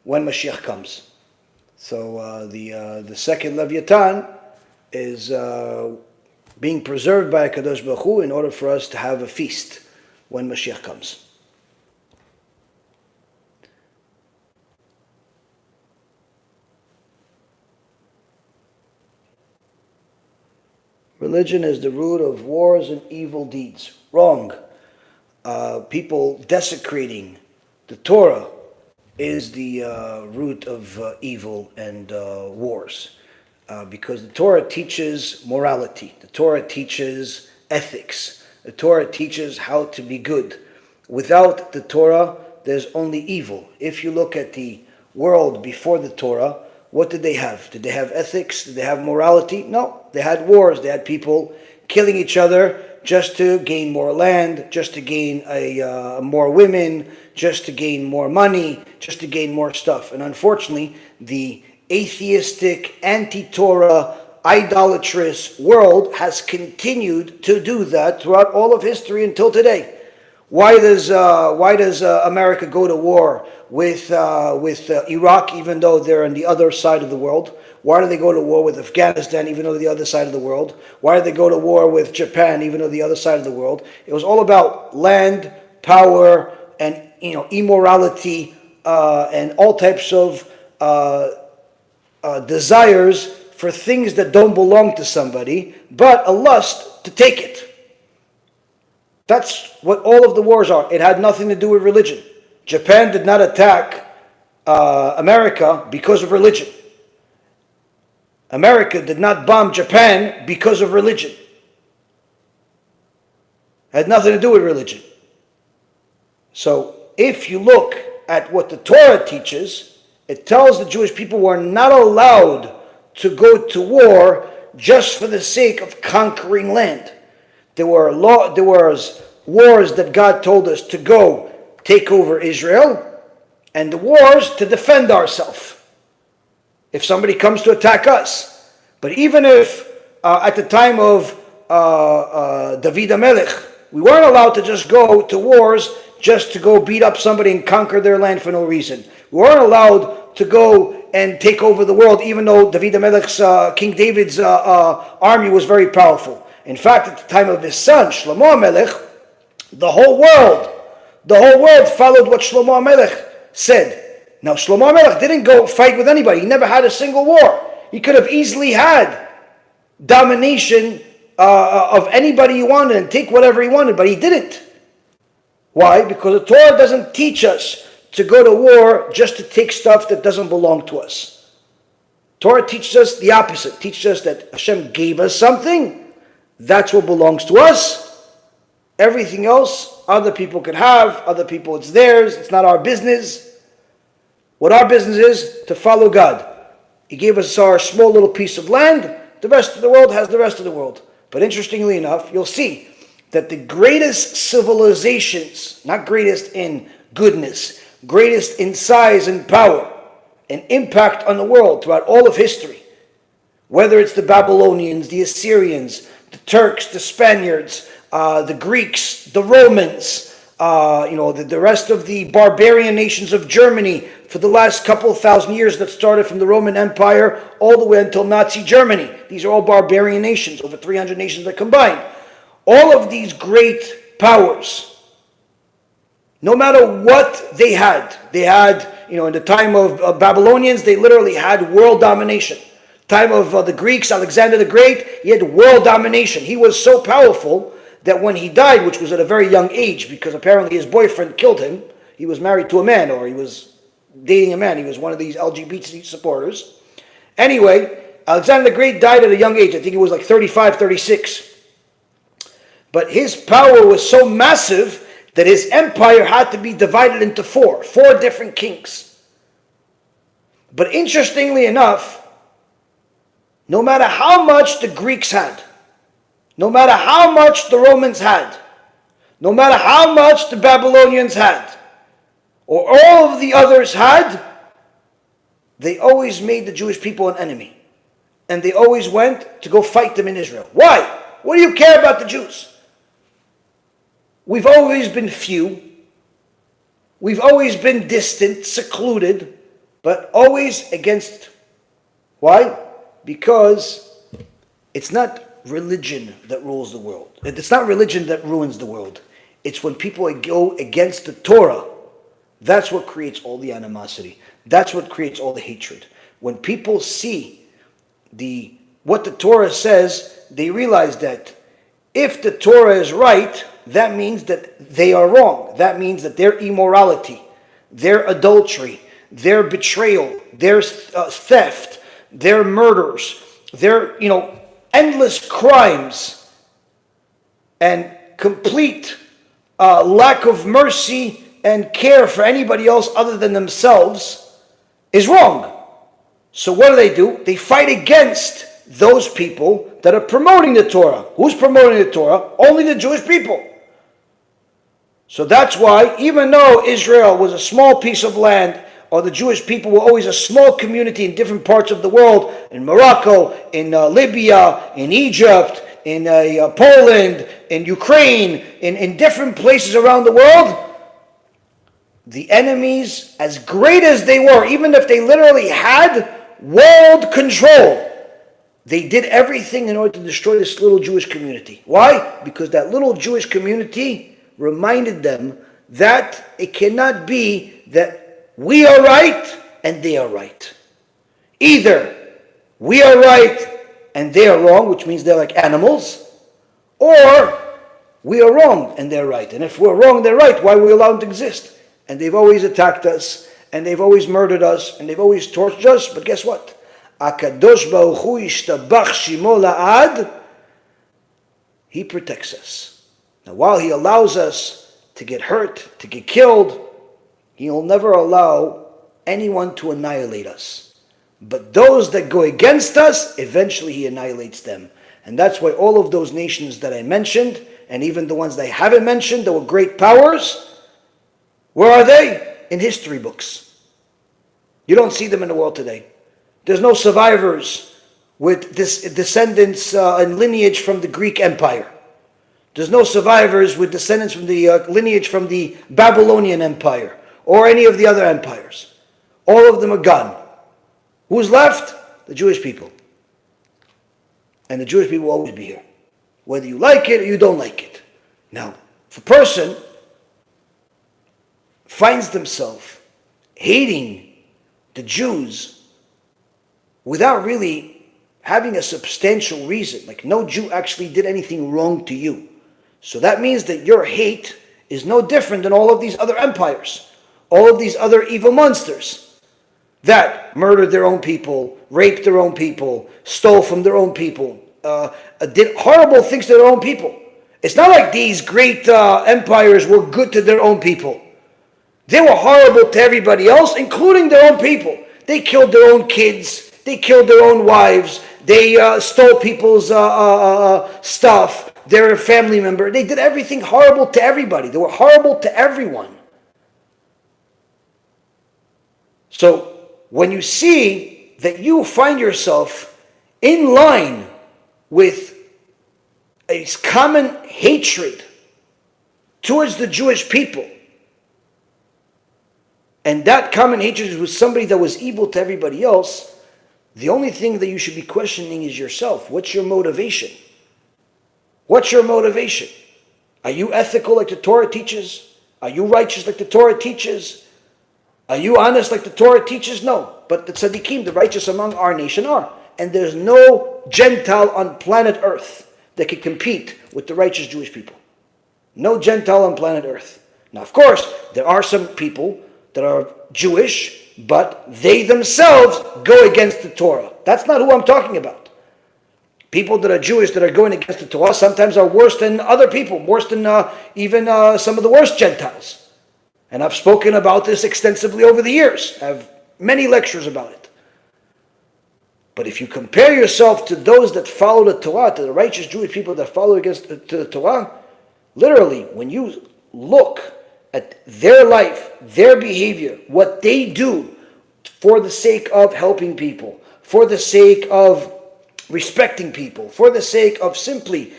when Mashiach comes. So the second Leviathan is being preserved by HaKadosh Baruch Hu in order for us to have a feast when Mashiach comes. Religion is the root of wars and evil deeds. Wrong. People desecrating the Torah is the root of evil and wars. Because the Torah teaches morality. The Torah teaches ethics. The Torah teaches how to be good. Without the Torah, there's only evil. If you look at the world before the Torah, what did they have? Did they have ethics? Did they have morality? No. They had wars. They had people killing each other just to gain more land, just to gain more women, just to gain more money, just to gain more stuff. And unfortunately, the atheistic, anti-Torah, idolatrous world has continued to do that throughout all of history until today. Why does America go to war with Iraq, even though they're on the other side of the world? Why do they go to war with Afghanistan, even though they're the other side of the world? Why do they go to war with Japan, even though they're the other side of the world? It was all about land, power, and immorality, and all types of desires for things that don't belong to somebody, but a lust to take it. That's what all of the wars are. It had nothing to do with religion. Japan did not attack America because of religion. America did not bomb Japan because of religion. It had nothing to do with religion. So if you look at what the Torah teaches, it tells the Jewish people were not allowed to go to war just for the sake of conquering land. There was wars that God told us to go take over Israel, and the wars to defend ourselves if somebody comes to attack us. But even if at the time of David HaMelech, we weren't allowed to just go to wars just to go beat up somebody and conquer their land for no reason. We weren't allowed to go and take over the world, even though David HaMelech's, King David's army was very powerful. In fact, at the time of his son, Shlomo HaMelech, the whole world followed what Shlomo HaMelech said. Now, Shlomo HaMelech didn't go fight with anybody. He never had a single war. He could have easily had domination of anybody he wanted and take whatever he wanted, but he didn't. Why? Because the Torah doesn't teach us to go to war just to take stuff that doesn't belong to us. Torah teaches us the opposite. It teaches us that Hashem gave us something. That's what belongs to us. Everything else, other people can have, other people it's theirs, it's not our business. What our business is, to follow God. He gave us our small little piece of land, the rest of the world has the rest of the world. But interestingly enough, you'll see that the greatest civilizations, not greatest in goodness, greatest in size and power and impact on the world throughout all of history, whether it's the Babylonians, the Assyrians, the Turks, the Spaniards, the Greeks, the Romans, the rest of the barbarian nations of Germany for the last couple of thousand years that started from the Roman Empire all the way until Nazi Germany. These are all barbarian nations, over 300 nations that combined. All of these great powers, no matter what they had, in the time of Babylonians, they literally had world domination. Time of the Greeks, Alexander the Great, he had world domination. He was so powerful that when he died, which was at a very young age, because apparently his boyfriend killed him, he was married to a man, or he was dating a man, he was one of these LGBT supporters. Anyway, Alexander the Great died at a young age, I think he was like 35, 36. But his power was so massive that his empire had to be divided into four different kings. But interestingly enough, no matter how much the Greeks had, no matter how much the Romans had, no matter how much the Babylonians had, or all of the others had, they always made the Jewish people an enemy. And they always went to go fight them in Israel. Why? What do you care about the Jews? We've always been few. We've always been distant, secluded, but always against. Why? Because it's not religion that rules the world. It's not religion that ruins the world. It's when people go against the Torah. That's what creates all the animosity. That's what creates all the hatred. When people see what the Torah says, they realize that if the Torah is right, that means that they are wrong. That means that their immorality, their adultery, their betrayal, their theft, their murders, their endless crimes, and complete lack of mercy and care for anybody else other than themselves is wrong. So what do? They fight against those people that are promoting the Torah. Who's promoting the Torah? Only the Jewish people. So that's why, even though Israel was a small piece of land, or the Jewish people were always a small community in different parts of the world, in Morocco, in Libya, in Egypt, in Poland, in Ukraine, in different places around the world, the enemies, as great as they were, even if they literally had world control, they did everything in order to destroy this little Jewish community. Why? Because that little Jewish community reminded them that it cannot be that we are right and they are right. Either we are right and they are wrong, which means they're like animals, or we are wrong and they're right. And if we're wrong and they're right, why are we allowed to exist? And they've always attacked us, and they've always murdered us, and they've always tortured us. But guess what? Akadosh Baruch Hu Yishtabach Shimo La'ad. He protects us. Now, while He allows us to get hurt, to get killed, He will never allow anyone to annihilate us. But those that go against us, eventually He annihilates them. And that's why all of those nations that I mentioned, and even the ones that I haven't mentioned, that were great powers, where are they? In history books. You don't see them in the world today. There's no survivors with descendants and lineage from the Greek Empire. There's no survivors with descendants from the lineage from the Babylonian Empire or any of the other empires. All of them are gone. Who's left? The Jewish people. And the Jewish people will always be here, whether you like it or you don't like it. Now, if a person finds themselves hating the Jews without really having a substantial reason, like no Jew actually did anything wrong to you, so that means that your hate is no different than all of these other empires, all of these other evil monsters that murdered their own people, raped their own people, stole from their own people, did horrible things to their own people. It's not like these great empires were good to their own people. They were horrible to everybody else, including their own people. They killed their own kids. They killed their own wives. They stole people's stuff, their family member. They did everything horrible to everybody. They were horrible to everyone. So when you see that you find yourself in line with a common hatred towards the Jewish people, and that common hatred was somebody that was evil to everybody else, the only thing that you should be questioning is yourself. What's your motivation? What's your motivation? Are you ethical like the Torah teaches? Are you righteous like the Torah teaches? Are you honest like the Torah teaches? No. But the tzaddikim, the righteous among our nation, are. And there's no Gentile on planet Earth that can compete with the righteous Jewish people. No Gentile on planet Earth. Now, of course, there are some people that are Jewish, but they themselves go against the Torah. That's not who I'm talking about. People that are Jewish that are going against the Torah sometimes are worse than other people, worse than even some of the worst Gentiles. And I've spoken about this extensively over the years. I have many lectures about it. But if you compare yourself to those that follow the Torah, to the righteous Jewish people that follow against the Torah, literally, when you look at their life, their behavior, what they do for the sake of helping people, for the sake of respecting people, for the sake of simply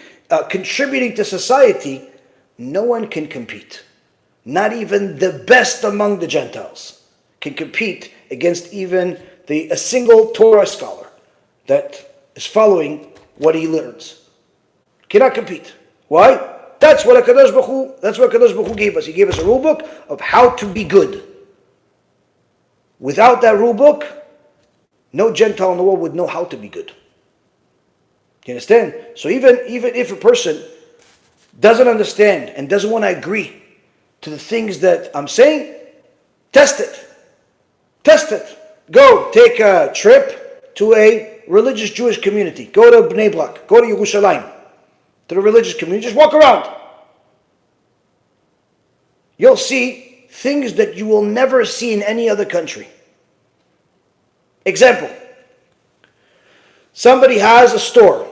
contributing to society, no one can compete. Not even the best among the Gentiles can compete against even a single Torah scholar that is following what he learns. Cannot compete. Why? That's what HaKadosh Baruch Hu gave us. He gave us a rule book of how to be good. Without that rule book, no Gentile in the world would know how to be good. You understand? So even if a person doesn't understand and doesn't want to agree to the things that I'm saying, test it. Test it. Go take a trip to a religious Jewish community. Go to Bnei Brak. Go to Yerushalayim. To the religious community. Just walk around. You'll see things that you will never see in any other country. Example. Somebody has a store.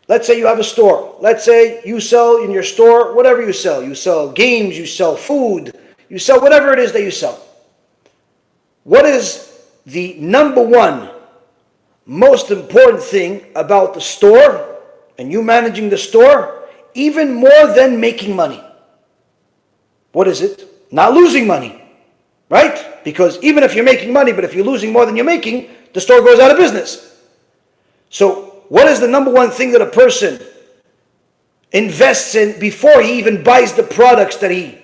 Let's say you have a store. Let's say you sell in your store whatever you sell. You sell games, you sell food, you sell whatever it is that you sell. What is the number one most important thing about the store and you managing the store, even more than making money? What is it? Not losing money, right? Because even if you're making money, but if you're losing more than you're making, the store goes out of business. So what is the number one thing that a person invests in before he even buys the products that he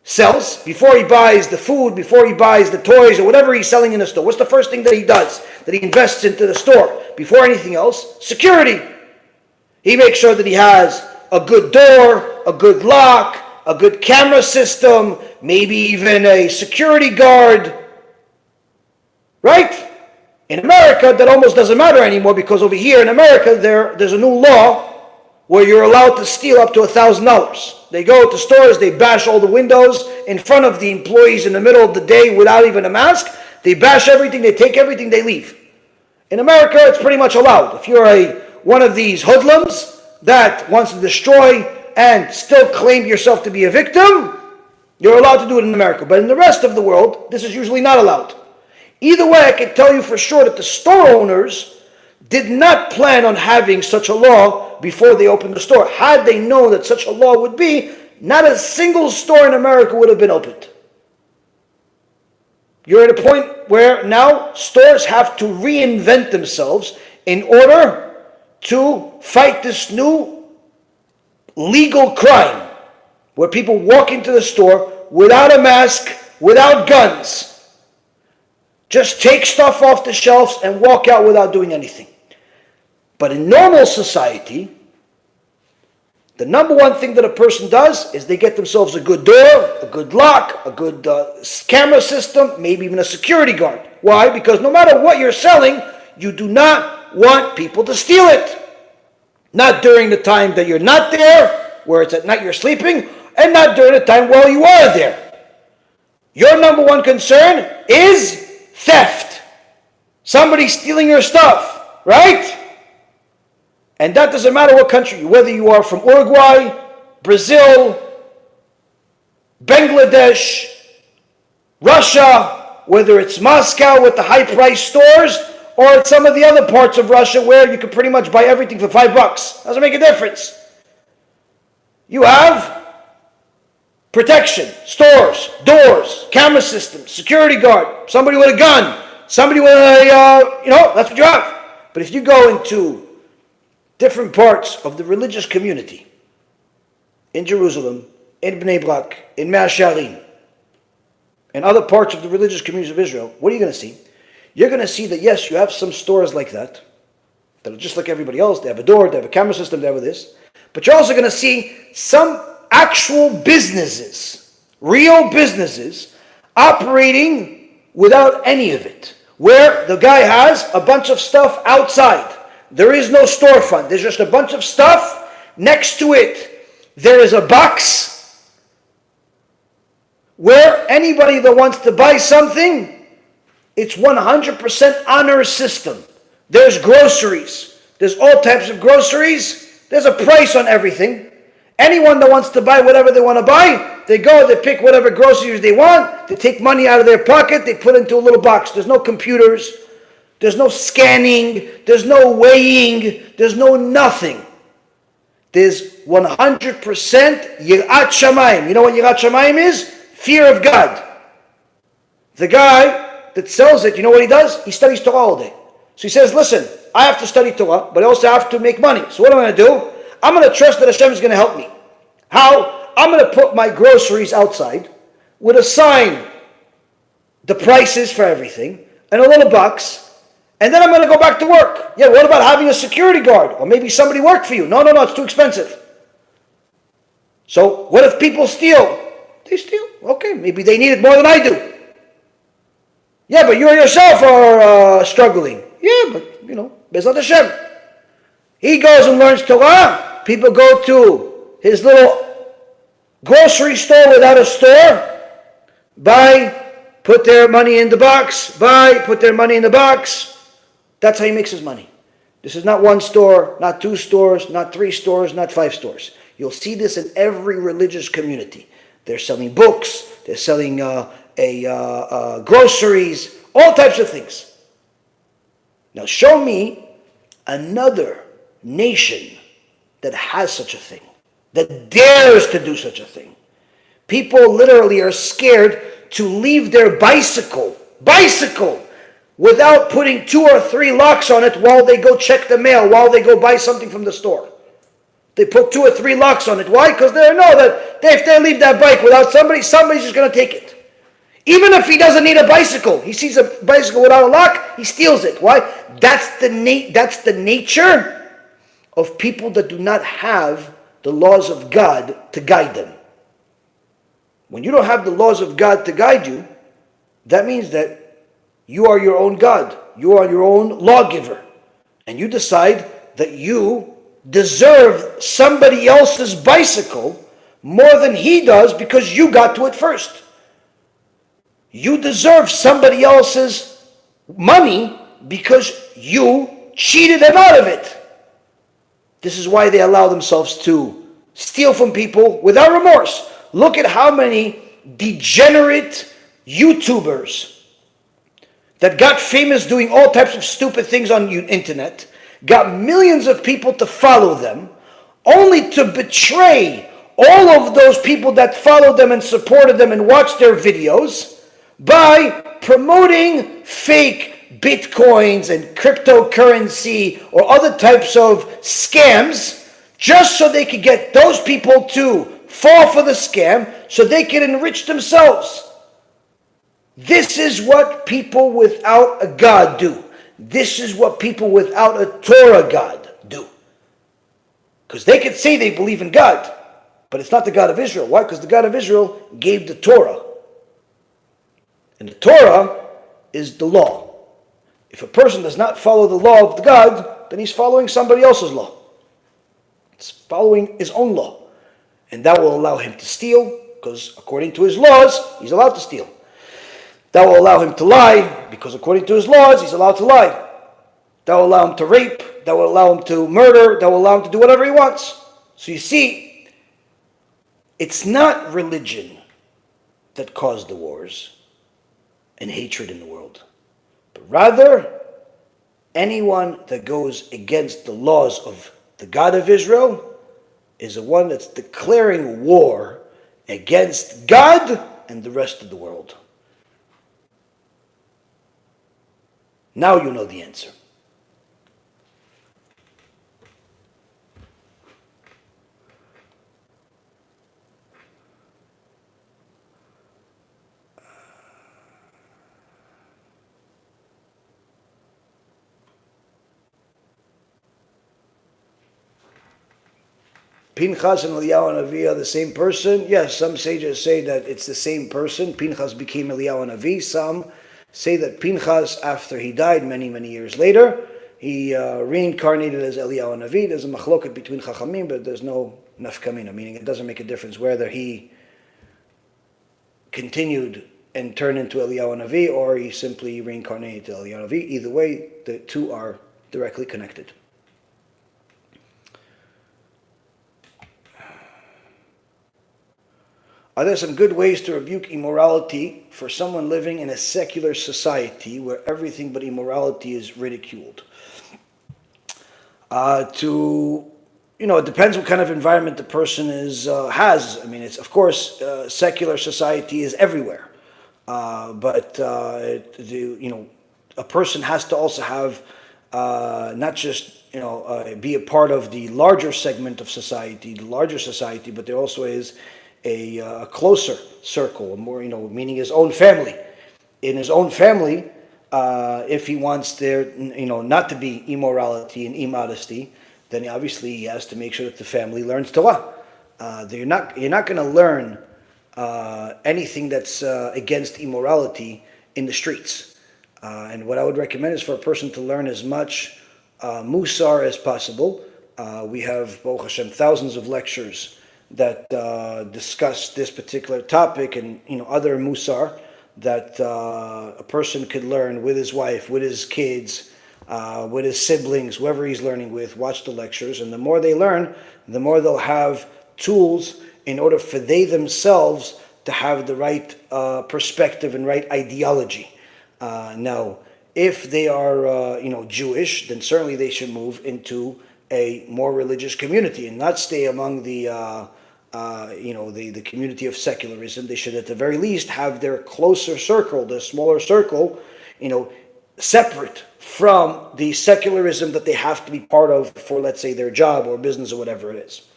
sells, before he buys the food, before he buys the toys or whatever he's selling in the store? What's the first thing that he does, that he invests into the store? Before anything else, security. He makes sure that he has a good door, a good lock, a good camera system, maybe even a security guard. Right? In America, that almost doesn't matter anymore, because over here in America, there's a new law where you're allowed to steal up to $1,000. They go to stores, they bash all the windows in front of the employees in the middle of the day without even a mask. They bash everything, they take everything, they leave. In America, it's pretty much allowed. If you're one of these hoodlums that wants to destroy and still claim yourself to be a victim, you're allowed to do it in America. But in the rest of the world, this is usually not allowed. Either way, I can tell you for sure that the store owners did not plan on having such a law before they opened the store. Had they known that such a law would be, not a single store in America would have been opened. You're at a point where now stores have to reinvent themselves in order to fight this new legal crime where people walk into the store without a mask, without guns, just take stuff off the shelves and walk out without doing anything. But in normal society, the number one thing that a person does is they get themselves a good door, a good lock, a good camera system, maybe even a security guard. Why? Because no matter what you're selling, you do not want people to steal it. Not during the time that you're not there, where it's at night you're sleeping, and not during the time while you are there. Your number one concern is theft. Somebody stealing your stuff, right? And that doesn't matter what country, whether you are from Uruguay, Brazil, Bangladesh, Russia, whether it's Moscow with the high-priced stores, or it's some of the other parts of Russia where you can pretty much buy everything for $5. Doesn't make a difference. You have protection, stores, doors, camera system, security guard, somebody with a gun, somebody with a, that's what you have. But if you go into different parts of the religious community in Jerusalem, in Bnei Brak, in Mea Shearim, and other parts of the religious communities of Israel, what are you going to see? You're going to see that, yes, you have some stores like that are just like everybody else. They have a door, they have a camera system, they have this. But you're also going to see some actual businesses, real businesses, operating without any of it, where the guy has a bunch of stuff outside. There is no storefront. There's just a bunch of stuff. Next to it, there is a box where anybody that wants to buy something, it's 100% honor system. There's groceries. There's all types of groceries. There's a price on everything. Anyone that wants to buy whatever they want to buy, they go, they pick whatever groceries they want, they take money out of their pocket, they put it into a little box. There's no computers, there's no scanning, there's no weighing, there's no nothing. There's 100% Yirat Shamayim. You know what Yirat Shamayim is? Fear of God. The guy that sells it, you know what he does? He studies Torah all day. So he says, listen, I have to study Torah, but I also have to make money. So what am I going to do? I'm going to trust that HaShem is going to help me. How? I'm going to put my groceries outside with a sign, the prices for everything, and a little box, and then I'm going to go back to work. Yeah, what about having a security guard? Or maybe somebody work for you? No, it's too expensive. So what if people steal? They steal. Okay, maybe they need it more than I do. Yeah, but you yourself are struggling. Yeah, but, BeEzrat HaShem. He goes and learns Torah. People go to his little grocery store without a store. Buy, put their money in the box. Buy, put their money in the box. That's how he makes his money. This is not one store, not two stores, not three stores, not five stores. You'll see this in every religious community. They're selling books. They're selling groceries, all types of things. Now show me another nation that has such a thing, that dares to do such a thing. People literally are scared to leave their bicycle, without putting 2 or 3 locks on it while they go check the mail, while they go buy something from the store. They put 2 or 3 locks on it. Why? Because they know that if they leave that bike without somebody's just going to take it. Even if he doesn't need a bicycle, he sees a bicycle without a lock, he steals it. Why? That's the nature of people that do not have the laws of God to guide them. When you don't have the laws of God to guide you, that means that you are your own God. You are your own lawgiver. And you decide that you deserve somebody else's bicycle more than he does because you got to it first. You deserve somebody else's money because you cheated them out of it. This is why they allow themselves to steal from people without remorse. Look at how many degenerate YouTubers that got famous doing all types of stupid things on the internet, got millions of people to follow them, only to betray all of those people that followed them and supported them and watched their videos by promoting fake bitcoins and cryptocurrency or other types of scams just so they could get those people to fall for the scam so they can enrich themselves. This is what people without a God do. This is what people without a Torah God do. Because they could say they believe in God, but it's not the God of Israel. Why? Because the God of Israel gave the Torah. And the Torah is the law. If a person does not follow the law of God, then he's following somebody else's law. It's following his own law. And that will allow him to steal, because according to his laws, he's allowed to steal. That will allow him to lie, because according to his laws, he's allowed to lie. That will allow him to rape, that will allow him to murder, that will allow him to do whatever he wants. So you see, it's not religion that caused the wars and hatred in the world, but rather anyone that goes against the laws of the God of Israel is the one that's declaring war against God and the rest of the world. Now you know the answer. Pinchas and Eliyahu Navi are the same person. Yes, some sages say that it's the same person. Pinchas became Eliyahu Navi. Some say that Pinchas, after he died many, many years later, he reincarnated as Eliyahu Navi. There's a machloket between Chachamim, but there's no nafkamina, meaning it doesn't make a difference whether he continued and turned into Eliyahu Navi or he simply reincarnated to Eliyahu Navi. Either way, the two are directly connected. Are there some good ways to rebuke immorality for someone living in a secular society where everything but immorality is ridiculed? It depends what kind of environment the person has. I mean, it's of course secular society is everywhere, but a person has to also have not just be a part of the larger segment of society, but there also is a closer circle, more, meaning his own family. In his own family, if he wants there, not to be immorality and immodesty, then obviously he has to make sure that the family learns Torah. You're not going to learn anything that's against immorality in the streets. And what I would recommend is for a person to learn as much Mussar as possible. We have, Baruch HaShem, thousands of lectures that discuss this particular topic and other Mussar that a person could learn with his wife, with his kids, with his siblings, whoever he's learning with. Watch the lectures, and the more they learn, the more they'll have tools in order for they themselves to have the right perspective and right ideology. Now, if they are Jewish, then certainly they should move into a more religious community and not stay among the community of secularism. They should at the very least have their closer circle, their smaller circle, separate from the secularism that they have to be part of for, let's say, their job or business or whatever it is.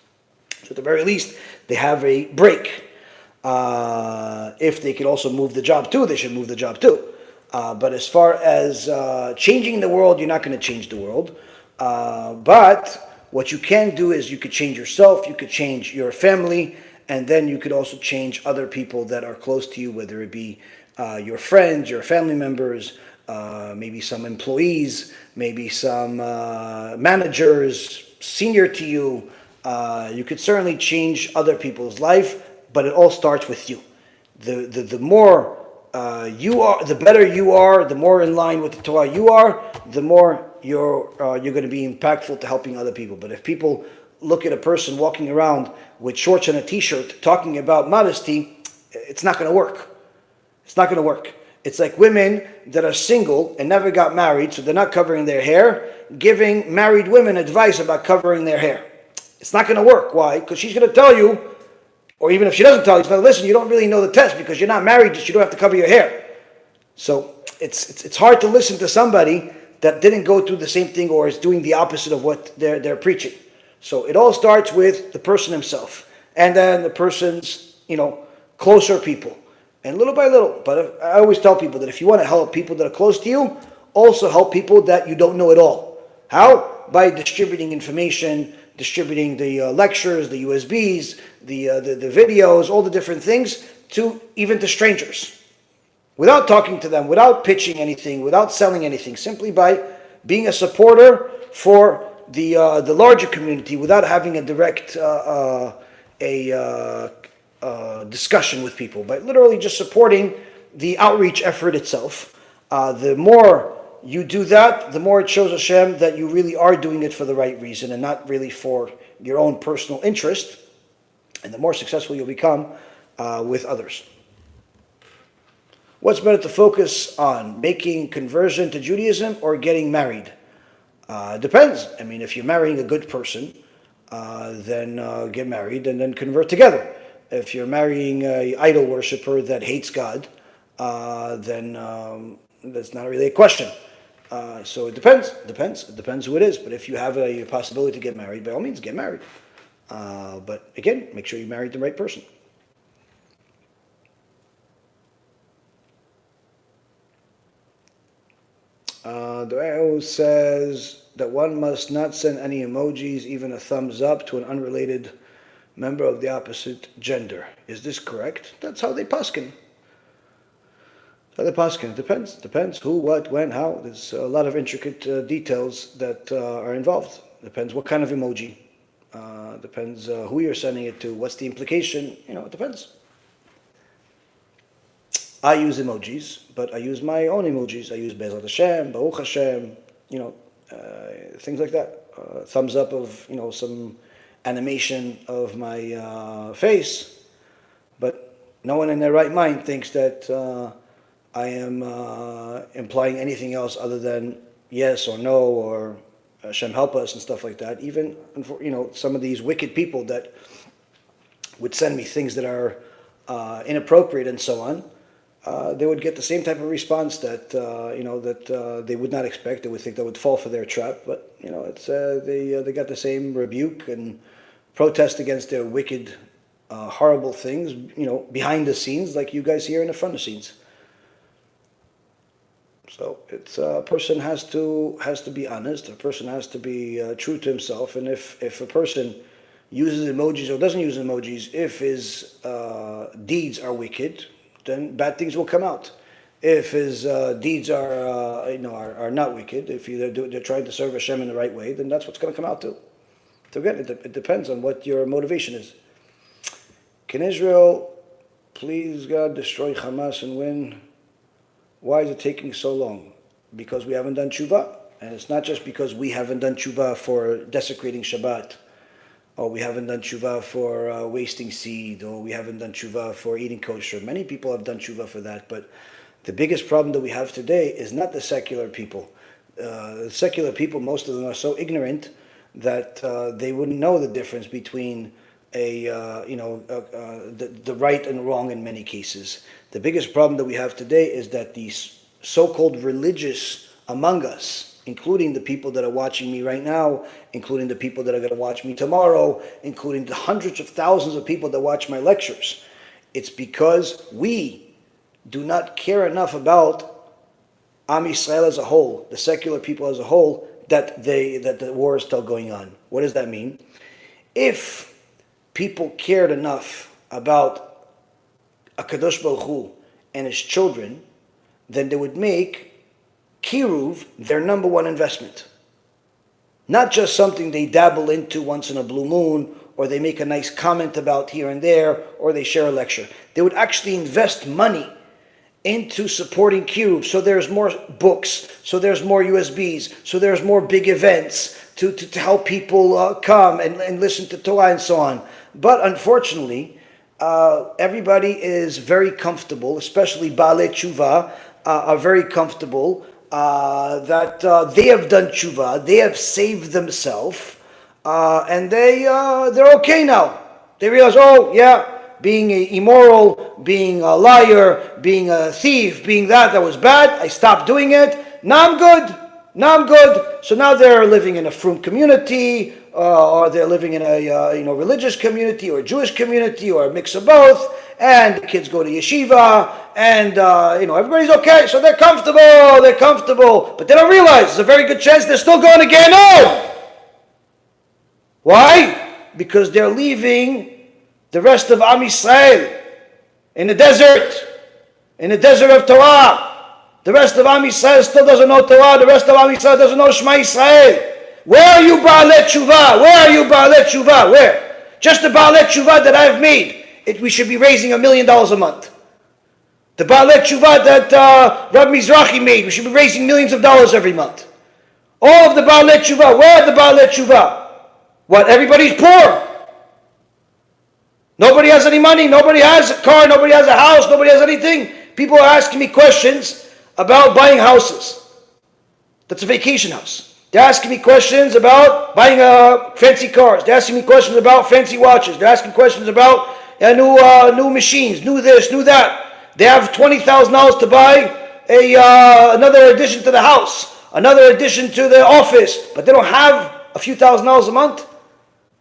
So at the very least, they have a break. If they could also move the job too, they should move the job too. But as far as changing the world, you're not going to change the world. But what you can do is you could change yourself, you could change your family, and then you could also change other people that are close to you, whether it be your friends, your family members, maybe some employees, maybe some managers, senior to you. You could certainly change other people's life, but it all starts with you. The more you are, the better you are, the more in line with the Torah you are, the more you're going to be impactful to helping other people. But if people look at a person walking around with shorts and a t-shirt talking about modesty, it's not going to work. It's not going to work. It's like women that are single and never got married, so they're not covering their hair, giving married women advice about covering their hair. It's not going to work. Why? Because she's going to tell you, or even if she doesn't tell you, she's going to listen, you don't really know the test because you're not married, you don't have to cover your hair. So it's hard to listen to somebody that didn't go through the same thing or is doing the opposite of what they're preaching. So it all starts with the person himself, and then the person's closer people, and little by little. But I always tell people that if you want to help people that are close to you, also help people that you don't know at all. How? By distributing information, distributing the lectures, the USBs, the videos, all the different things even to strangers. Without talking to them, without pitching anything, without selling anything, simply by being a supporter for the larger community without having a direct discussion with people, by literally just supporting the outreach effort itself. The more you do that, the more it shows HaShem that you really are doing it for the right reason and not really for your own personal interest, and the more successful you'll become with others. What's better to focus on, making conversion to Judaism or getting married? Depends. I mean, if you're marrying a good person, then get married and then convert together. If you're marrying an idol worshiper that hates God, then that's not really a question. So it depends. It depends who it is. But if you have a possibility to get married, by all means, get married. But again, make sure you married the right person. The Rao says that one must not send any emojis, even a thumbs up, to an unrelated member of the opposite gender. Is this correct? That's how they paskin. It depends who, what, when, how. There's a lot of intricate details that are involved. Depends what kind of emoji. Depends who you're sending it to. What's the implication? It depends. I use emojis, but I use my own emojis. I use BeEzrat HaShem, Baruch HaShem, things like that. Thumbs up of, some animation of my face. But no one in their right mind thinks that I am implying anything else other than yes or no or Hashem help us and stuff like that. Even, some of these wicked people that would send me things that are inappropriate and so on. They would get the same type of response that they would not expect. They would think that would fall for their trap, but it's they got the same rebuke and protest against their wicked, horrible things. Behind the scenes, like you guys here in the front of the scenes. So it's a person has to be honest. A person has to be true to himself, and if a person uses emojis or doesn't use emojis, if his deeds are wicked, then bad things will come out. If his deeds are not wicked, if they're trying to serve Hashem in the right way, then that's what's going to come out too. So again, it depends on what your motivation is. Can Israel, please God, destroy Hamas and win? Why is it taking so long? Because we haven't done tshuva, and it's not just because we haven't done tshuva for desecrating Shabbat, or we haven't done tshuva for wasting seed, or we haven't done tshuva for eating kosher. Many people have done tshuva for that, but the biggest problem that we have today is not the secular people. The secular people, most of them are so ignorant that they wouldn't know the difference between the right and wrong in many cases. The biggest problem that we have today is that these so-called religious among us, including the people that are watching me right now, including the people that are going to watch me tomorrow, including the hundreds of thousands of people that watch my lectures. It's because we do not care enough about Am Yisrael as a whole, the secular people as a whole, that the war is still going on. What does that mean? If people cared enough about HaKadosh Baruch Hu and his children, then they would make Kiruv their number one investment. Not just something they dabble into once in a blue moon, or they make a nice comment about here and there, or they share a lecture. They would actually invest money into supporting Kiruv. So there's more books, so there's more USBs, so there's more big events to help people come and listen to Torah and so on. But unfortunately, everybody is very comfortable, especially Baalei Tshuva are very comfortable that they have done tshuva, they have saved themselves, and they're okay now. They realize, being immoral, being a liar, being a thief, being that was bad. I stopped doing it. Now I'm good. So now they're living in a frum community, or they're living in a religious community, or a Jewish community, or a mix of both. And the kids go to yeshiva, and everybody's okay. So they're comfortable, but they don't realize there's a very good chance they're still going to Gehenna. Why? Because they're leaving the rest of Am Yisrael in the desert of Torah. The rest of Am Yisrael still doesn't know Torah. The rest of Am Yisrael doesn't know Shema Yisrael. Where are you, Baalei Tshuva? Where are you, Baalei Tshuva? Where? Just the Baalei Tshuva that I've made, we should be raising $1 million a month. The Baalei Tshuva that Rabbi Mizrahi made, we should be raising millions of dollars every month. All of the Baalei Tshuva, where are the Baalei Tshuva? What, everybody's poor? Nobody has any money, nobody has a car, nobody has a house, nobody has anything. People are asking me questions about buying houses. That's a vacation house. They're asking me questions about buying fancy cars. They're asking me questions about fancy watches. They're asking questions about new machines, new this, new that. They have $20,000 to buy another addition to the house, another addition to the office, but they don't have a few $1,000s a month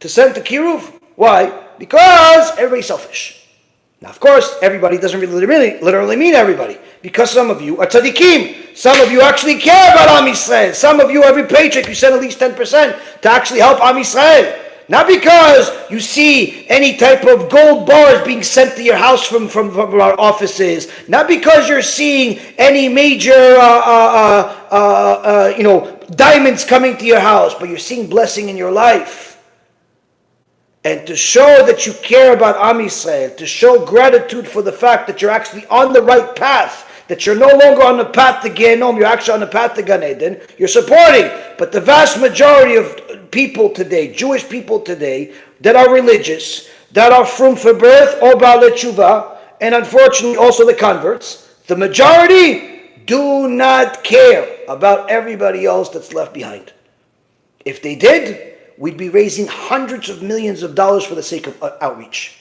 to send to Kiruv. Why? Because everybody's selfish. Now, of course, everybody doesn't really literally mean everybody, because some of you are tzaddikim. Some of you actually care about Am Yisrael. Some of you, every paycheck, you send at least 10% to actually help Am Yisrael. Not because you see any type of gold bars being sent to your house from our offices. Not because you're seeing any major, diamonds coming to your house, but you're seeing blessing in your life. And to show that you care about Am Yisrael, to show gratitude for the fact that you're actually on the right path, that you're no longer on the path to Gehenom, you're actually on the path to Gan Eden, you're supporting. But the vast majority of people today, Jewish people today, that are religious, that are from for birth, or Baalei Tshuva, and unfortunately also the converts, the majority do not care about everybody else that's left behind. If they did, we'd be raising hundreds of millions of dollars for the sake of outreach.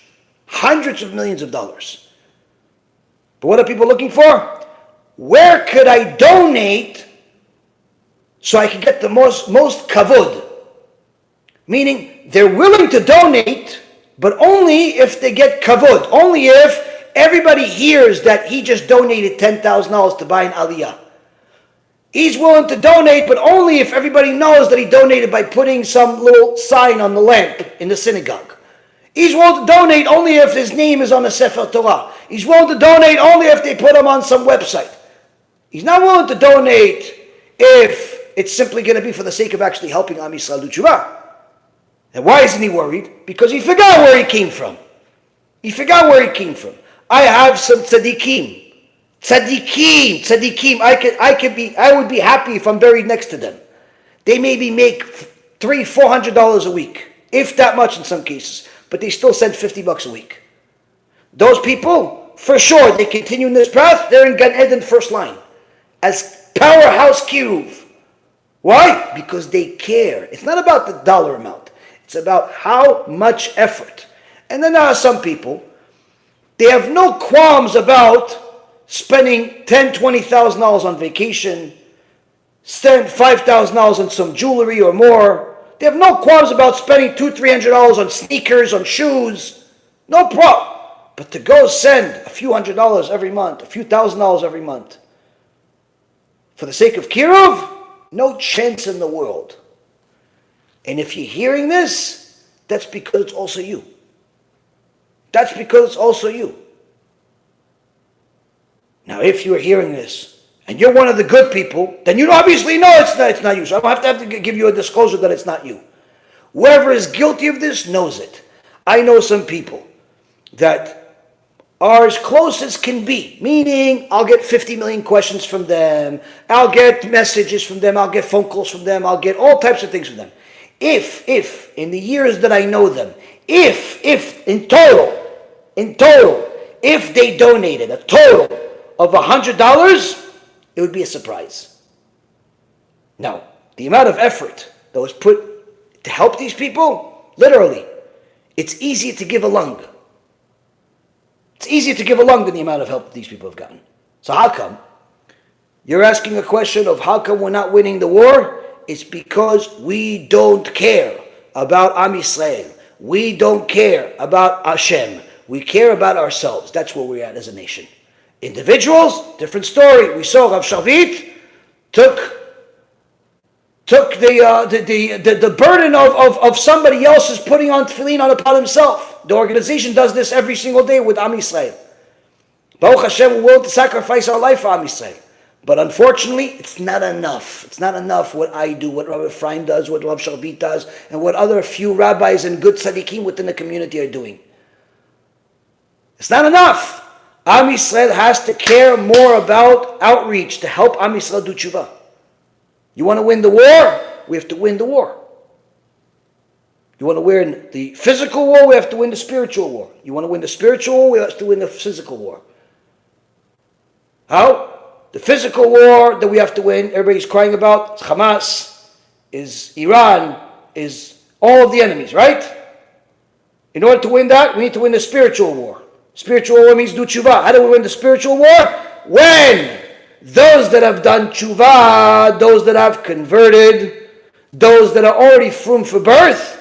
Hundreds of millions of dollars. But what are people looking for? Where could I donate so I can get the most kavod? Meaning, they're willing to donate, but only if they get kavod. Only if everybody hears that he just donated $10,000 to buy an aliyah. He's willing to donate, but only if everybody knows that he donated by putting some little sign on the lamp in the synagogue. He's willing to donate only if his name is on the Sefer Torah. He's willing to donate only if they put him on some website. He's not willing to donate if it's simply going to be for the sake of actually helping Am Yisrael do tshuva. And why isn't he worried? Because he forgot where he came from. He forgot where he came from. I have some tzaddikim. Tzaddikim. I would be happy if I'm buried next to them. They maybe make $300-400 a week, if that much in some cases, but they still send $50 a week. Those people, for sure, they continue in this path. They're in Gan Eden first line as powerhouse kiruv. Why? Because they care. It's not about the dollar amount. It's about how much effort. And then there are some people, they have no qualms about spending $10,000-20,000 on vacation, spend $5,000 on some jewelry or more. They have no qualms about spending $200-300 on sneakers, on shoes. No problem. But to go send a few $100s every month, a few $1,000s every month, for the sake of kiruv, no chance in the world. And if you're hearing this, that's because it's also you. That's because it's also you. Now, if you're hearing this, and you're one of the good people, then you obviously know it's not you. So I don't have to give you a disclosure that it's not you. Whoever is guilty of this knows it. I know some people that are as close as can be, meaning I'll get 50 million questions from them, I'll get messages from them, I'll get phone calls from them, I'll get all types of things from them. If, in the years that I know them, if, in total, if they donated a total of $100, it would be a surprise. Now, the amount of effort that was put to help these people, literally, it's easier to give a lung. It's easier to give a lung than the amount of help that these people have gotten. So how come? You're asking a question of how come we're not winning the war? It's because we don't care about Am Yisrael. We don't care about HaShem. We care about ourselves. That's where we're at as a nation. Individuals, different story. We saw Rav Shavit took the burden of somebody else's putting on tefillin on upon himself. The organization does this every single day with Am Yisrael. Baruch Hashem, we're willing to sacrifice our life for Am Yisrael. But unfortunately, it's not enough. It's not enough what I do, what Rabbi Ephraim does, what Rav Shalvit does, and what other few rabbis and good tzaddikim within the community are doing. It's not enough. Am Yisrael has to care more about outreach to help Am Yisrael do tshuva. You want to win the war? We have to win the war. You want to win the physical war? We have to win the spiritual war. You want to win the spiritual war? We have to win the physical war. How? The physical war that we have to win, everybody's crying about, is Hamas, is Iran, is all of the enemies, right? In order to win that, we need to win the spiritual war. Spiritual war means do tshuva. How do we win the spiritual war? When those that have done tshuva, those that have converted, those that are already from for birth,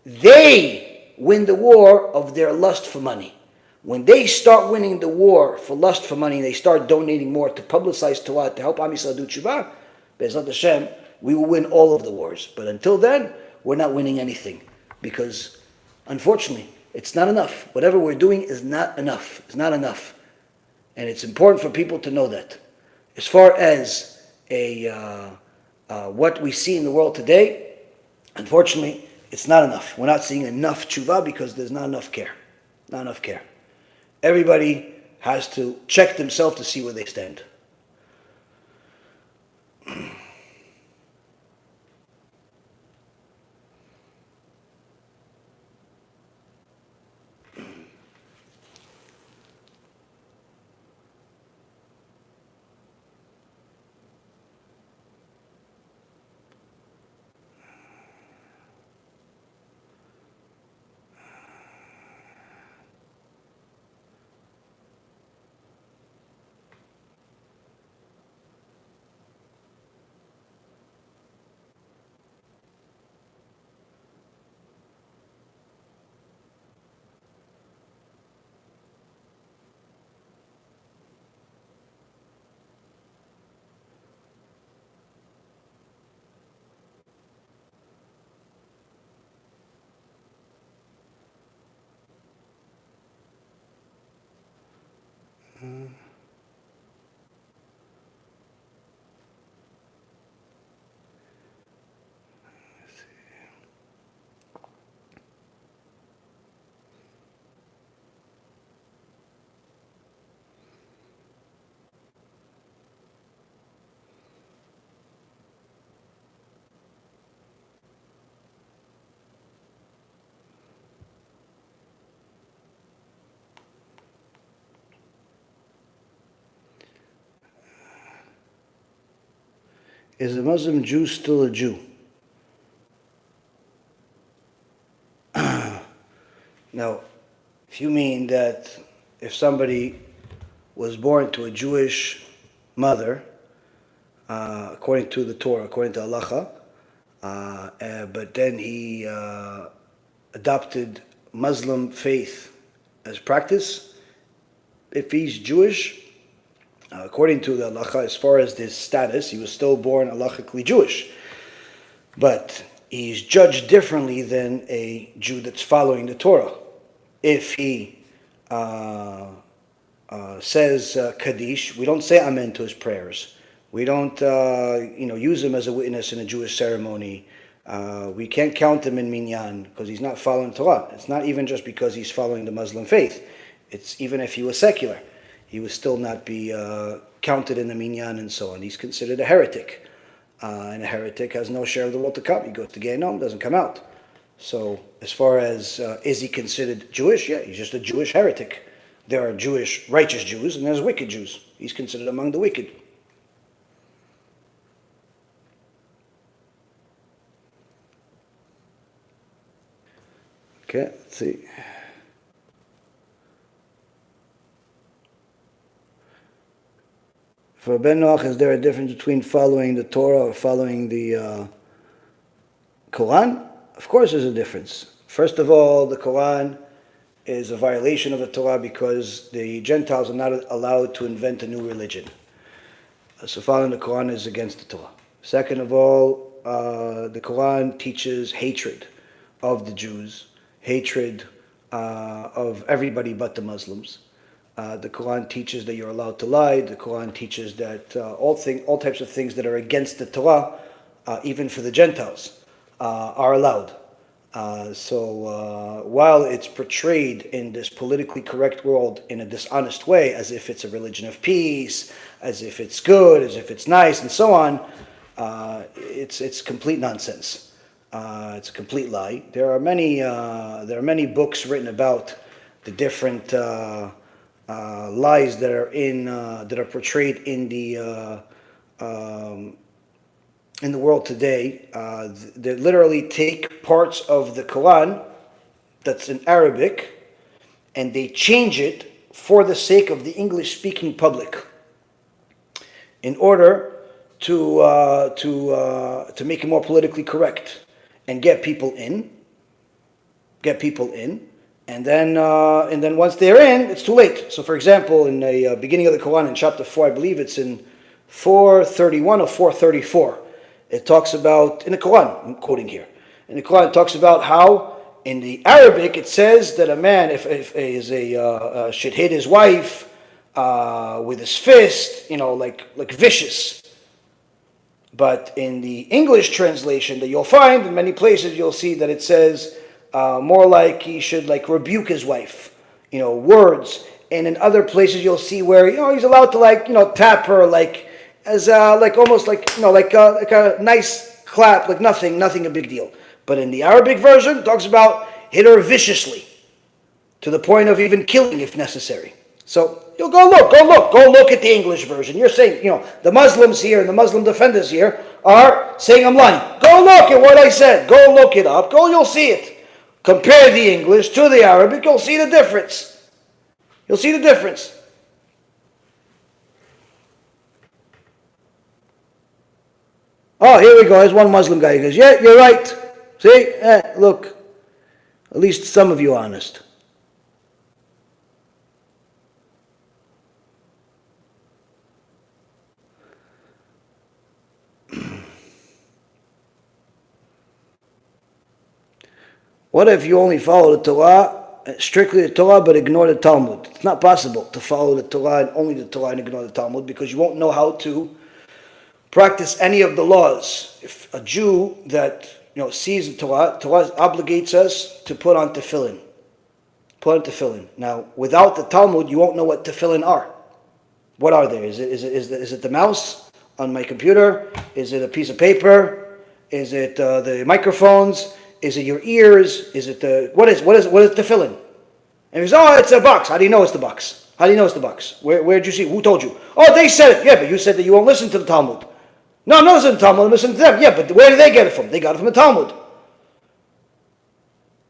they win the war of their lust for money. When they start winning the war for lust for money, they start donating more to publicize Torah, to help Am Yisrael do tshuva, BeEzrat HaShem, we will win all of the wars. But until then, we're not winning anything. Because, unfortunately, it's not enough. Whatever we're doing is not enough. It's not enough. And it's important for people to know that. As far as what we see in the world today, unfortunately, it's not enough. We're not seeing enough tshuva because there's not enough care. Not enough care. Everybody has to check themselves to see where they stand. Is a Muslim Jew still a Jew? Now, if you mean that if somebody was born to a Jewish mother, according to the Torah, according to Halacha, but then he adopted Muslim faith as practice, if he's Jewish, according to the halacha, as far as this status, he was still born halachically Jewish. But he's judged differently than a Jew that's following the Torah. If he says Kaddish, we don't say Amen to his prayers. We don't use him as a witness in a Jewish ceremony. We can't count him in minyan because he's not following Torah. It's not even just because he's following the Muslim faith. It's even if he was secular, he would still not be counted in the minyan and so on. He's considered a heretic. And a heretic has no share of the world to come. He goes to Gehinnom, doesn't come out. So as far as is he considered Jewish? Yeah, he's just a Jewish heretic. There are Jewish righteous Jews and there's wicked Jews. He's considered among the wicked. Okay, let's see. For Ben Noach, is there a difference between following the Torah or following the Quran? Of course there's a difference. First of all, the Quran is a violation of the Torah because the Gentiles are not allowed to invent a new religion. So following the Quran is against the Torah. Second of all, the Quran teaches hatred of the Jews, hatred of everybody but the Muslims. The Quran teaches that you're allowed to lie. The Quran teaches that all types of things that are against the Torah, even for the Gentiles, are allowed. So while it's portrayed in this politically correct world in a dishonest way, as if it's a religion of peace, as if it's good, as if it's nice, and so on, it's complete nonsense. It's a complete lie. There are many books written about the different lies that are portrayed in the world today. They literally take parts of the Quran that's in Arabic and they change it for the sake of the English-speaking public in order to make it more politically correct and get people in, and then once they're in, it's too late. So, for example, in the beginning of the Quran, in chapter 4, I believe it's in 431 or 434, it talks about, in the Quran, I'm quoting here, in the Quran it talks about how in the Arabic it says that a man, if should hit his wife with his fist, like vicious. But in the English translation that you'll find in many places, you'll see that it says more like he should rebuke his wife, words. And in other places you'll see where he's allowed to tap her almost like a nice clap, like nothing a big deal. But in the Arabic version, it talks about hit her viciously to the point of even killing if necessary. So you'll go look at the English version. You're saying, the Muslims here and the Muslim defenders here are saying I'm lying. Go look at what I said. Go look it up. You'll see it. Compare the English to the Arabic. You'll see the difference. You'll see the difference. Oh, here we go. There's one Muslim guy who goes, yeah, you're right. See? Look. At least some of you are honest. What if you only follow the Torah, strictly the Torah, but ignore the Talmud? It's not possible to follow the Torah and only the Torah and ignore the Talmud, because you won't know how to practice any of the laws. If a Jew that sees the Torah obligates us to put on tefillin. Now, without the Talmud, you won't know what tefillin are. What are they? Is it the mouse on my computer? Is it a piece of paper? Is it the microphones? Is it your ears? Is it what is tefillin? And he says, it's a box. How do you know it's the box? Where did you see? Who told you? Oh, they said it. Yeah, but you said that you won't listen to the Talmud. No, I'm not listening to the Talmud. I'm listening to them. Yeah, but where did they get it from? They got it from the Talmud.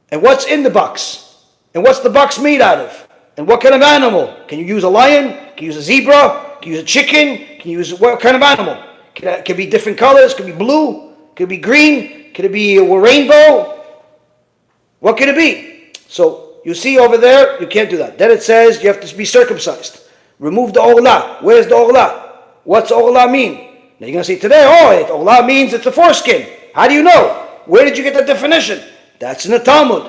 And what's in the box? And what's the box made out of? And what kind of animal? Can you use a lion? Can you use a zebra? Can you use a chicken? Can you use what kind of animal? Can it be different colors? Can it be blue? Can it be green? Could it be a rainbow? What could it be? So you see over there, you can't do that. Then it says you have to be circumcised. Remove the orla. Where's the orla? What's orla mean? Now you're going to say today, orla means it's a foreskin. How do you know? Where did you get that definition? That's in the Talmud.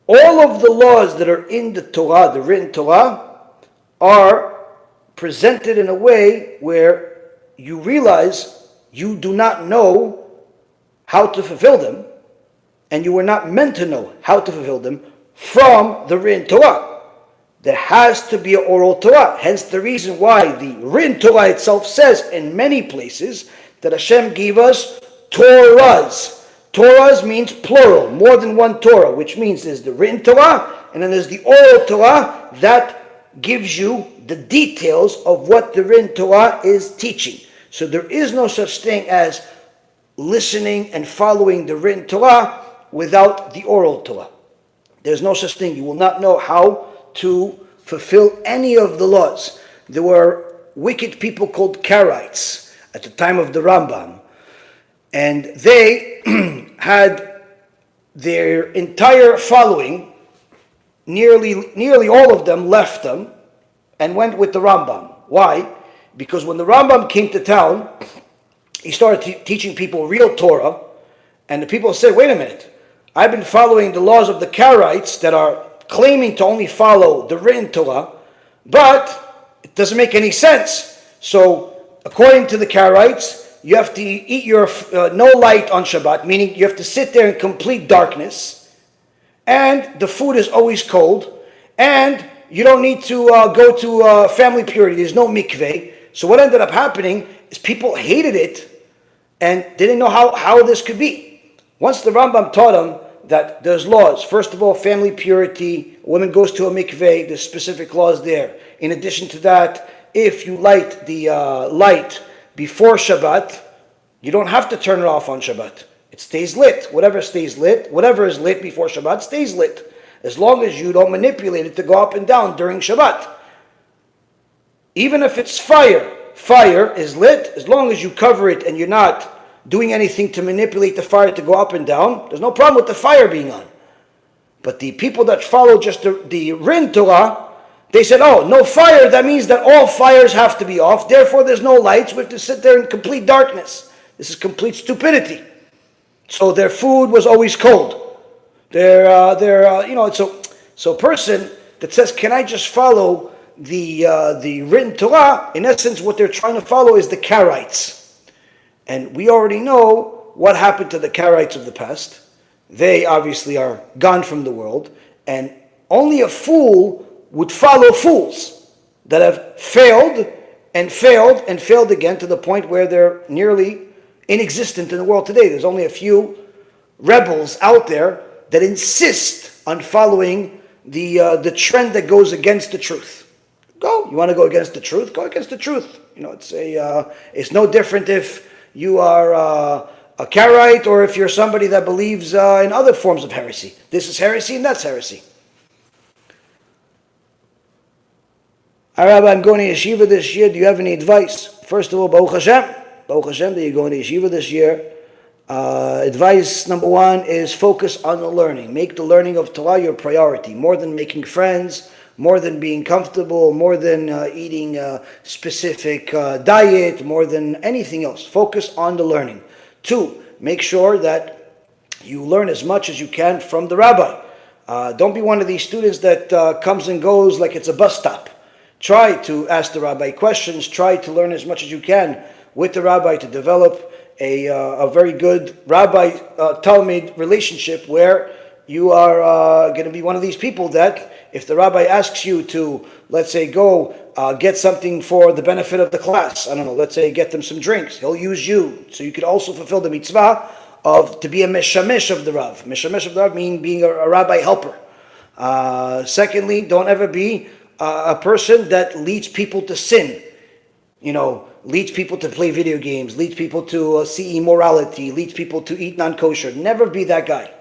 All of the laws that are in the Torah, the written Torah, are presented in a way where you realize you do not know how to fulfill them, and you were not meant to know how to fulfill them from the written Torah. There has to be an oral Torah. Hence the reason why the written Torah itself says in many places that Hashem gave us Torahs. Torahs means plural, more than one Torah, which means there's the written Torah, and then there's the oral Torah that gives you the details of what the written Torah is teaching. So there is no such thing as listening and following the written Torah without the oral Torah. There's no such thing. You will not know how to fulfill any of the laws. There were wicked people called Karaites at the time of the Rambam. And they had their entire following, nearly all of them left them and went with the Rambam. Why? Because when the Rambam came to town, he started teaching people real Torah, and the people said, wait a minute, I've been following the laws of the Karaites that are claiming to only follow the written Torah, but it doesn't make any sense. So, according to the Karaites, you have to eat your no light on Shabbat, meaning you have to sit there in complete darkness, and the food is always cold, and you don't need to go to family purity. There's no mikveh. So what ended up happening is people hated it and didn't know how this could be. Once the Rambam taught them that there's laws. First of all, family purity. A woman goes to a mikveh. There's specific laws there. In addition to that, if you light the light before Shabbat, you don't have to turn it off on Shabbat. It stays lit. Whatever is lit before Shabbat stays lit. As long as you don't manipulate it to go up and down during Shabbat. Even if it's fire is lit. As long as you cover it and you're not doing anything to manipulate the fire to go up and down, there's no problem with the fire being on. But the people that follow just the Rin Torah, they said, oh, no fire, that means that all fires have to be off, therefore there's no lights, we have to sit there in complete darkness. This is complete stupidity. So their food was always cold. So a person that says, can I just follow the written Torah, in essence what they're trying to follow is the Karaites. And we already know what happened to the Karaites of the past. They obviously are gone from the world, and only a fool would follow fools that have failed and failed and failed again to the point where they're nearly inexistent in the world today. There's only a few rebels out there that insist on following the trend that goes against the truth. You want to go against the truth? Go against the truth. It's no different if you are a Karaite or if you're somebody that believes in other forms of heresy. This is heresy and that's heresy. Hi, Rabbi, I'm going to yeshiva this year. Do you have any advice? First of all, Baruch HaShem. Baruch HaShem that you're going to yeshiva this year. Advice number one is focus on the learning. Make the learning of Torah your priority. More than making friends, more than being comfortable, more than eating a specific diet, more than anything else. Focus on the learning. Two, make sure that you learn as much as you can from the rabbi. Don't be one of these students that comes and goes like it's a bus stop. Try to ask the rabbi questions. Try to learn as much as you can with the rabbi to develop a very good rabbi-talmid relationship where you are going to be one of these people that if the rabbi asks you to, let's say, go get something for the benefit of the class, I don't know, let's say get them some drinks, he'll use you. So you could also fulfill the mitzvah to be a meshamesh of the Rav. Meshamesh of the Rav meaning being a rabbi helper. Secondly, don't ever be a person that leads people to sin. Leads people to play video games, leads people to see immorality, leads people to eat non-kosher. Never be that guy.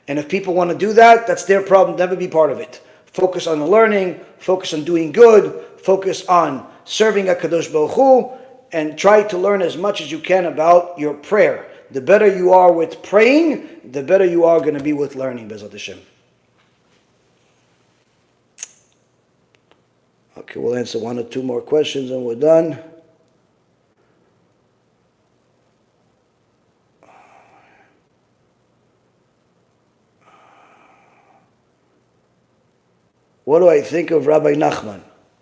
And if people want to do that, that's their problem. Never be part of it. Focus on the learning, focus on doing good, focus on serving HaKadosh Baruch Hu, and try to learn as much as you can about your prayer. The better you are with praying, the better you are going to be with learning, BeEzrat HaShem. Okay, we'll answer one or two more questions and we're done. What do I think of Rabbi Nachman?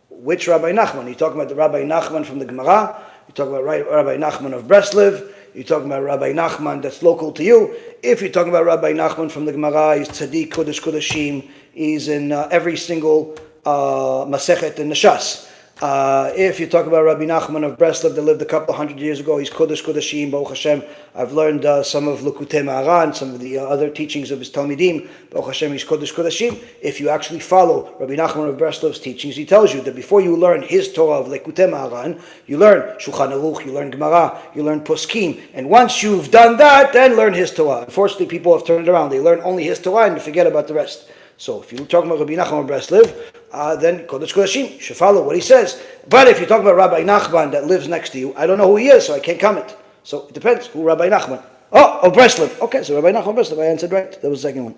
Which Rabbi Nachman? You're talking about the Rabbi Nachman from the Gemara? You're talking about Rabbi Nachman of Breslev? You're talking about Rabbi Nachman that's local to you? If you're talking about Rabbi Nachman from the Gemara, he's Tzaddik Kodesh Kodeshim. He's in every single Masechet in the Shas. If you talk about Rabbi Nachman of Breslev that lived a couple of hundred years ago, he's Kodesh Kodeshim, Baruch Hashem. I've learned some of Likutei Maharan, some of the other teachings of his Talmidim. Baruch Hashem, he's Kodesh Kodeshim. If you actually follow Rabbi Nachman of Breslev's teachings, he tells you that before you learn his Torah of Likutei Maharan, you learn Shulchan Aruch, you learn Gemara, you learn Poskim. And once you've done that, then learn his Torah. Unfortunately, people have turned it around. They learn only his Torah and they forget about the rest. So if you're talking about Rabbi Nachman of Breslev, then Kodesh Kodeshim, you should follow what he says. But if you're talking about Rabbi Nachman that lives next to you, I don't know who he is, so I can't comment. So it depends who Rabbi Nachman. Oh, Breslev. Okay, so Rabbi Nachman of Breslev, I answered right. That was the second one.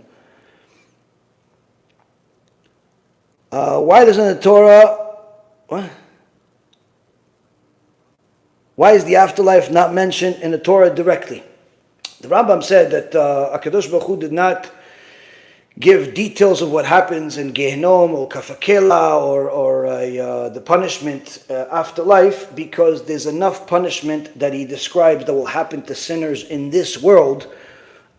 Why doesn't the Torah... What? Why is the afterlife not mentioned in the Torah directly? The Rambam said that HaKadosh Baruch Hu did not give details of what happens in Gehenom or Kafakela or the punishment after life, because there's enough punishment that he describes that will happen to sinners in this world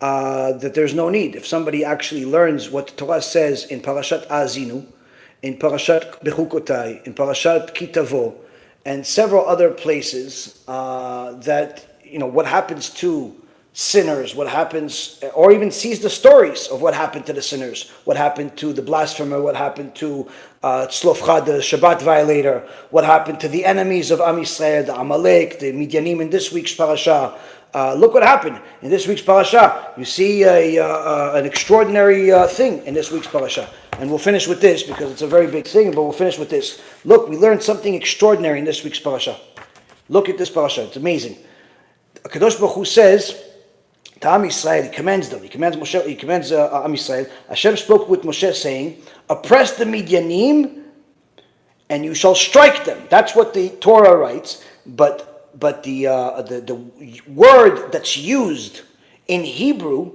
that there's no need. If somebody actually learns what the Torah says in Parashat Azinu, in Parashat Bechukotai, in Parashat Kitavo, and several other places that, what happens to sinners, what happens, or even sees the stories of what happened to the sinners, what happened to the blasphemer, what happened to Tzlofcha, the Shabbat violator, what happened to the enemies of Am Yisrael, the Amalek, the Midyanim in this week's parasha. Look what happened in this week's parasha. You see an extraordinary thing in this week's parasha. And we'll finish with this because it's a very big thing, but we'll finish with this. Look, we learned something extraordinary in this week's parasha. Look at this parasha. It's amazing. HaKadosh Baruch Hu says to Am Yisrael, he commands them, he commands Moshe, he commands Am Yisrael. Hashem spoke with Moshe saying, oppress the Midyanim and you shall strike them. That's what the Torah writes, but the word that's used in Hebrew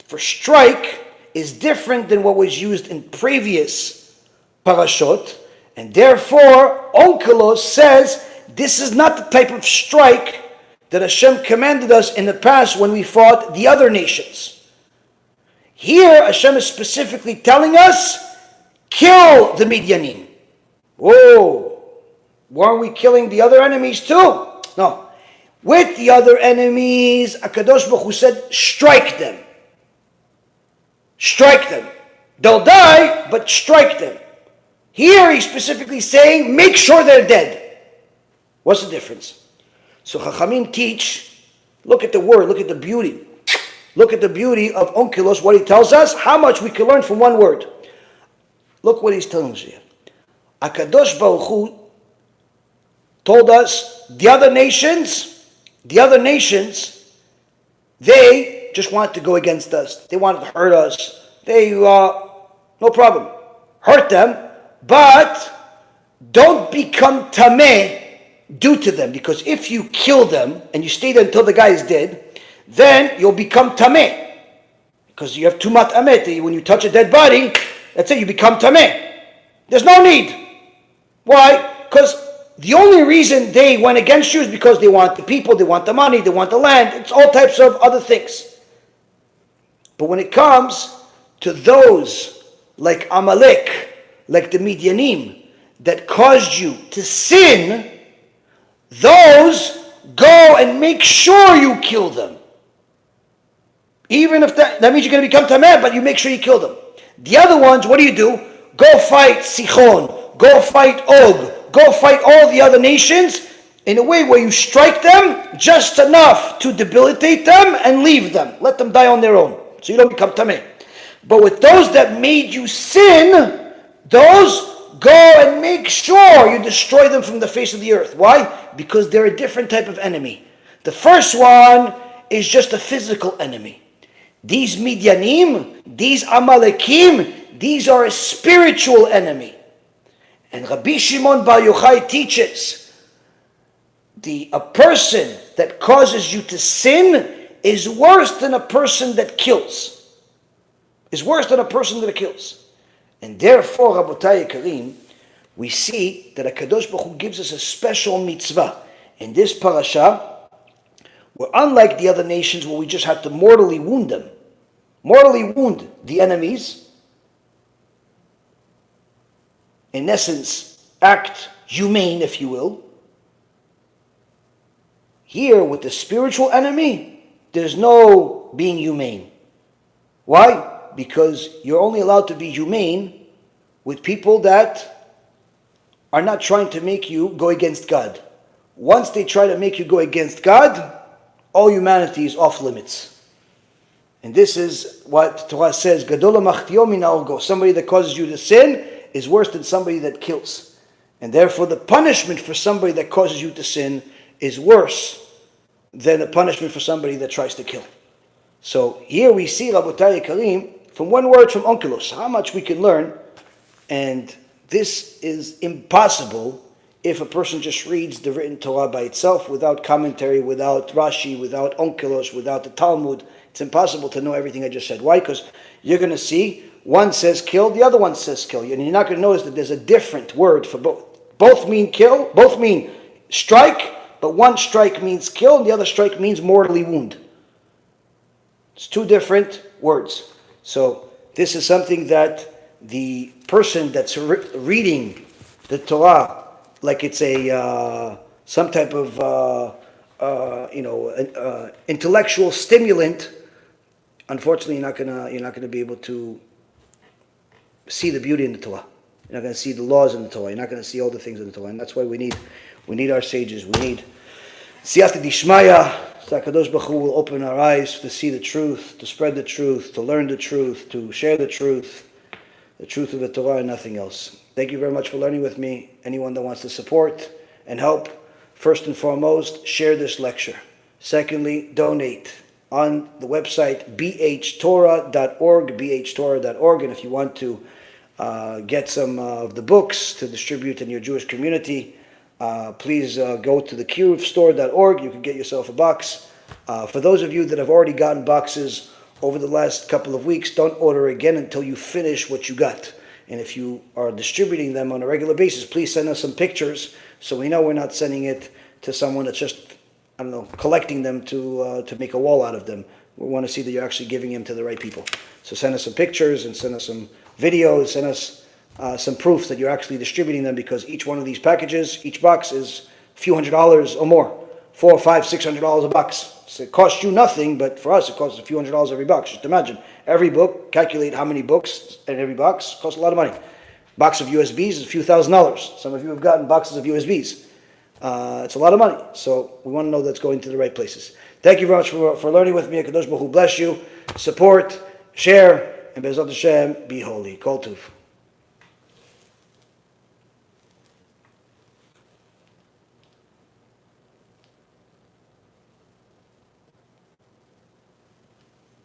for strike is different than what was used in previous parashot, and therefore Onkelos says this is not the type of strike that Hashem commanded us in the past when we fought the other nations. Here Hashem is specifically telling us, kill the Midyanim. Whoa, weren't we killing the other enemies too? No. With the other enemies, HaKadosh Baruch Hu said, strike them. Strike them. They'll die, but strike them. Here he's specifically saying, make sure they're dead. What's the difference? So Chachamim teach, look at the word, look at the beauty. Look at the beauty of Onkelos, what he tells us, how much we can learn from one word. Look what he's telling us here. HaKadosh Baruch Hu told us the other nations, they just wanted to go against us. They wanted to hurt us. They, no problem. Hurt them, but don't become tameh due to them. Because if you kill them and you stay there until the guy is dead, then you'll become tameh. Because you have tumat amet. When you touch a dead body, that's it, you become tameh. There's no need. Why? Because the only reason they went against you is because they want the people, they want the money, they want the land. It's all types of other things. But when it comes to those like Amalek, like the Midyanim, that caused you to sin, those go and make sure you kill them. Even if that means you're going to become tameh, but you make sure you kill them. The other ones, what do? Go fight Sichon, go fight Og, go fight all the other nations in a way where you strike them just enough to debilitate them and leave them. Let them die on their own, so you don't become tameh. But with those that made you sin, those go and make sure you destroy them from the face of the earth. Why? Because they're a different type of enemy. The first one is just a physical enemy. These Midyanim, these Amalekim, these are a spiritual enemy. And Rabbi Shimon Bar Yochai teaches, a person that causes you to sin is worse than a person that kills. Is worse than a person that kills. And therefore, Rabotai Karim, we see that HaKadosh Baruch Hu gives us a special mitzvah in this parasha, where unlike the other nations where we just had to mortally wound them, mortally wound the enemies, in essence, act humane, if you will. Here, with the spiritual enemy, there's no being humane. Why? Because you're only allowed to be humane with people that are not trying to make you go against God. Once they try to make you go against God, all humanity is off limits. And this is what Torah says, Gadol ha'machtio min ha'orgo. Somebody that causes you to sin is worse than somebody that kills. And therefore the punishment for somebody that causes you to sin is worse than the punishment for somebody that tries to kill. So here we see, Rabotai Karim, from one word from Onkelos, how much we can learn. And this is impossible if a person just reads the written Torah by itself, without commentary, without Rashi, without Onkelos, without the Talmud. It's impossible to know everything I just said. Why? Because you're going to see one says kill, the other one says kill. And you're not going to notice that there's a different word for both. Both mean kill, both mean strike, but one strike means kill and the other strike means mortally wound. It's two different words. So this is something that the person that's reading the Torah, like it's a some type of intellectual stimulant, unfortunately you're not gonna be able to see the beauty in the Torah. You're not going to see the laws in the Torah. You're not going to see all the things in the Torah. And that's why we need our sages. We need Siyata Dishmaya. So HaKadosh Baruch Hu will open our eyes to see the truth, to spread the truth, to learn the truth, to share the truth of the Torah and nothing else. Thank you very much for learning with me. Anyone that wants to support and help, first and foremost, share this lecture. Secondly, donate on the website bhtorah.org, bhtorah.org. And if you want to get some of the books to distribute in your Jewish community, please go to the kiruvstore.org. You can get yourself a box. For those of you that have already gotten boxes over the last couple of weeks, don't order again until you finish what you got. And if you are distributing them on a regular basis, please send us some pictures so we know we're not sending it to someone that's just, collecting them to make a wall out of them. We want to see that you're actually giving them to the right people. So send us some pictures and send us some videos, send us some proof that you're actually distributing them, because each one of these packages, each box is a few $100s or more, $400, $500, $600 a box. So it costs you nothing, but for us it costs a few $100s every box. Just imagine, every book, calculate how many books in every box, costs a lot of money. Box of USBs is a few $1,000s. Some of you have gotten boxes of USBs. It's a lot of money, so we want to know that's going to the right places. Thank you very much for learning with me. HaKadosh Baruch Hu bless you. Support, share, and BeEzrat HaShem, be holy. Kol Tuv.